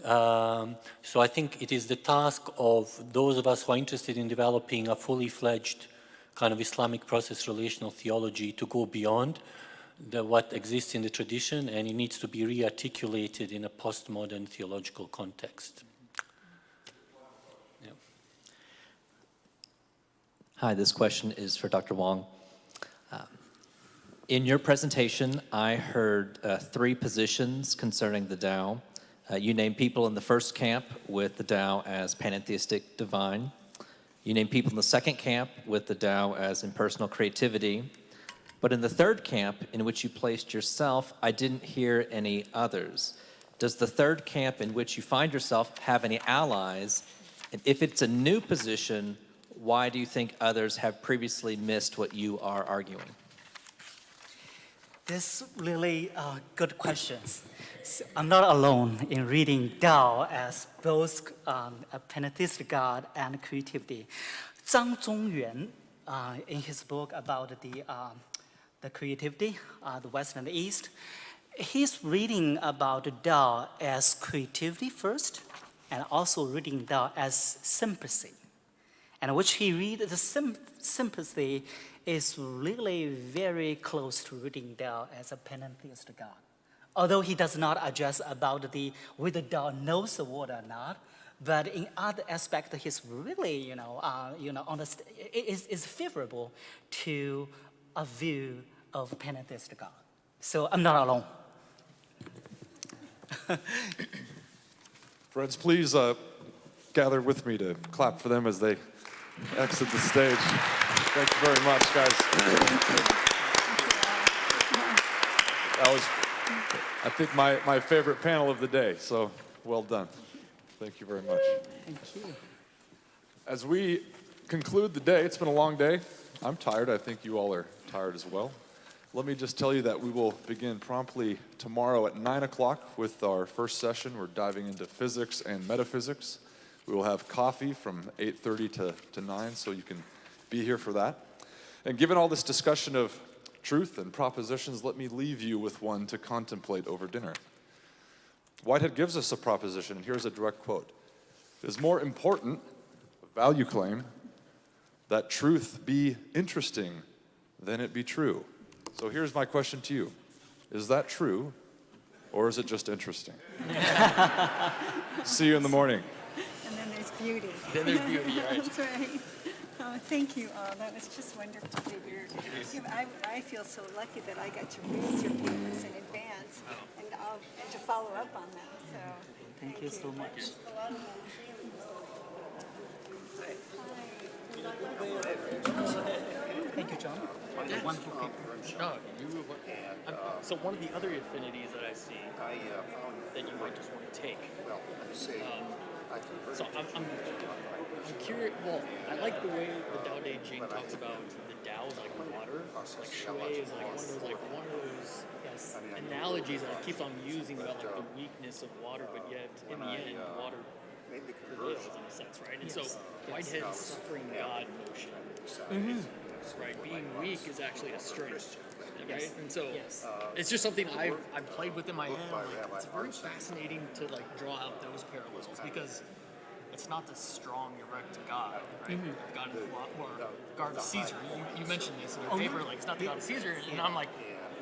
So I think it is the task of those of us who are interested in developing a fully fledged kind of Islamic process relational theology to go beyond what exists in the tradition, and it needs to be re-articulated in a postmodern theological context. Hi, this question is for Dr. Wang. In your presentation, I heard three positions concerning the Tao. You named people in the first camp with the Tao as panentheistic divine. You named people in the second camp with the Tao as impersonal creativity. But in the third camp, in which you placed yourself, I didn't hear any others. Does the third camp in which you find yourself have any allies? And if it's a new position, why do you think others have previously missed what you are arguing? This really good questions. So I'm not alone in reading Tao as both a pantheistic God and creativity. Zhang Zhongyuan, in his book about the creativity, the West and the East, he's reading about Tao as creativity first, and also reading Tao as sympathy. And which he read the sympathy is really very close to reading Tao as a panentheist God. Although he does not address about whether Tao knows the word or not, but in other aspect, he's really, is favorable to a view of panentheist God. So I'm not alone. Friends, please gather with me to clap for them as they exit the stage. Thank you very much, guys. That was, I think, my favorite panel of the day, so well done. Thank you very much. Thank you. As we conclude the day, it's been a long day. I'm tired. I think you all are tired as well. Let me just tell you that we will begin promptly tomorrow at 9 o'clock with our first session. We're diving into physics and metaphysics. We will have coffee from 8:30 to 9, so you can be here for that. And given all this discussion of truth and propositions, let me leave you with one to contemplate over dinner. Whitehead gives us a proposition, and here's a direct quote. It is more important, a value claim, that truth be interesting than it be true. So here's my question to you. Is that true, or is it just interesting? See you in the morning. And then there's beauty. Then there's beauty, right. That's right. Oh, thank you all. That was just wonderful to hear. I feel so lucky that I got to read your papers in advance and to follow up on them. So Thank you so much. Thank you, John. Wonderful paper. So one of the other affinities that I see that you might just want to take. So I'm curious. Well, I like the way the Tao Te Ching talks about the Tao as like water. Like shui is like one of those analogies that it keeps on using about like the weakness of water, but yet in the end, water prevails in a sense, right? And so Whitehead's suffering God notion, right? Being weak is actually a strength. right? And so it's just something I've played with in my head. Like, it's very fascinating to like draw out those parallels because it's not the strong, erect God, right? God of God of Caesar. You mentioned this in your paper, like it's not the God of Caesar, and I'm like,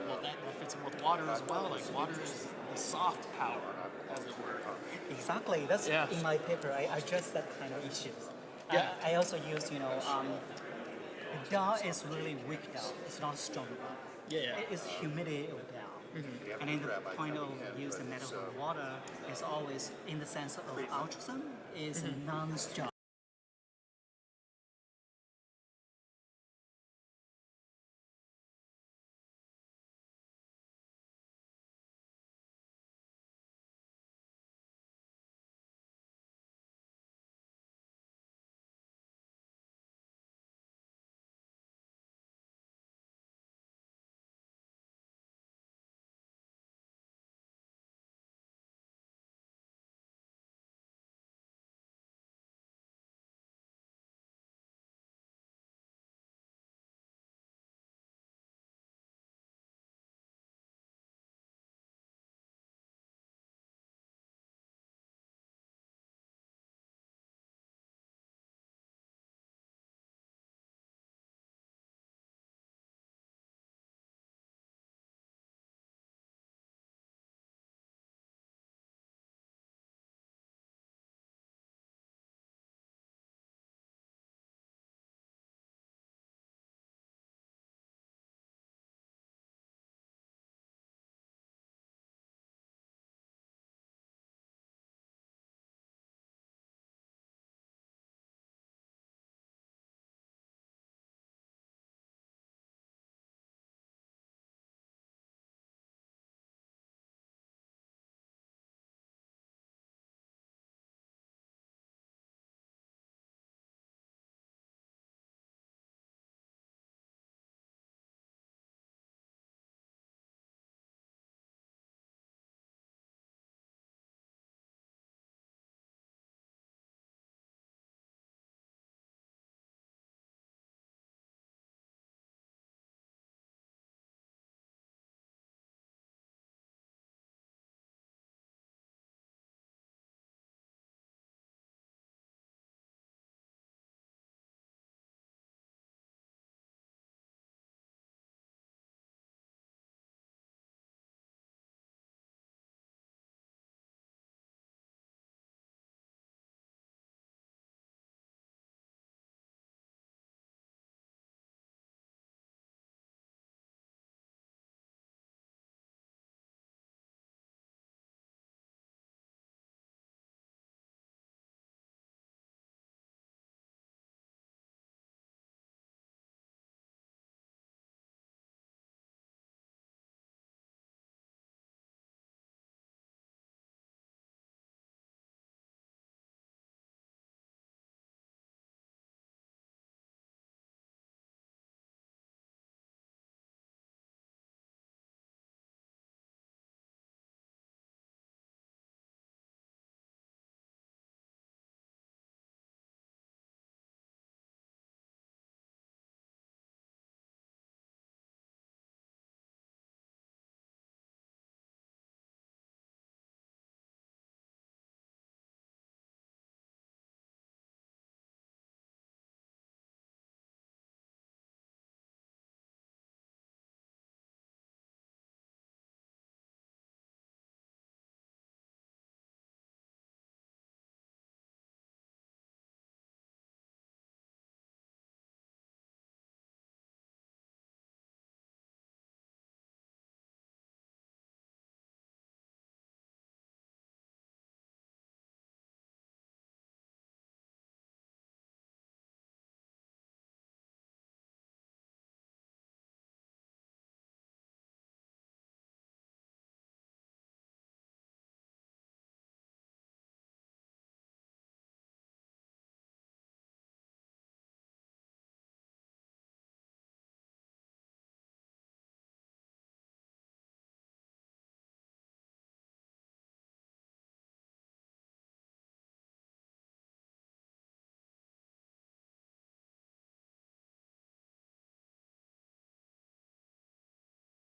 well, that fits in with water as well. Like water is the soft power, as it were. Exactly. That's in my paper. I address that kind of issues. I also use, Tao is really weak Tao. It's not strong Tao. It's humidity of Tao. And in the point of use the metaphor of water is always in the sense of ultrasound is non-strong.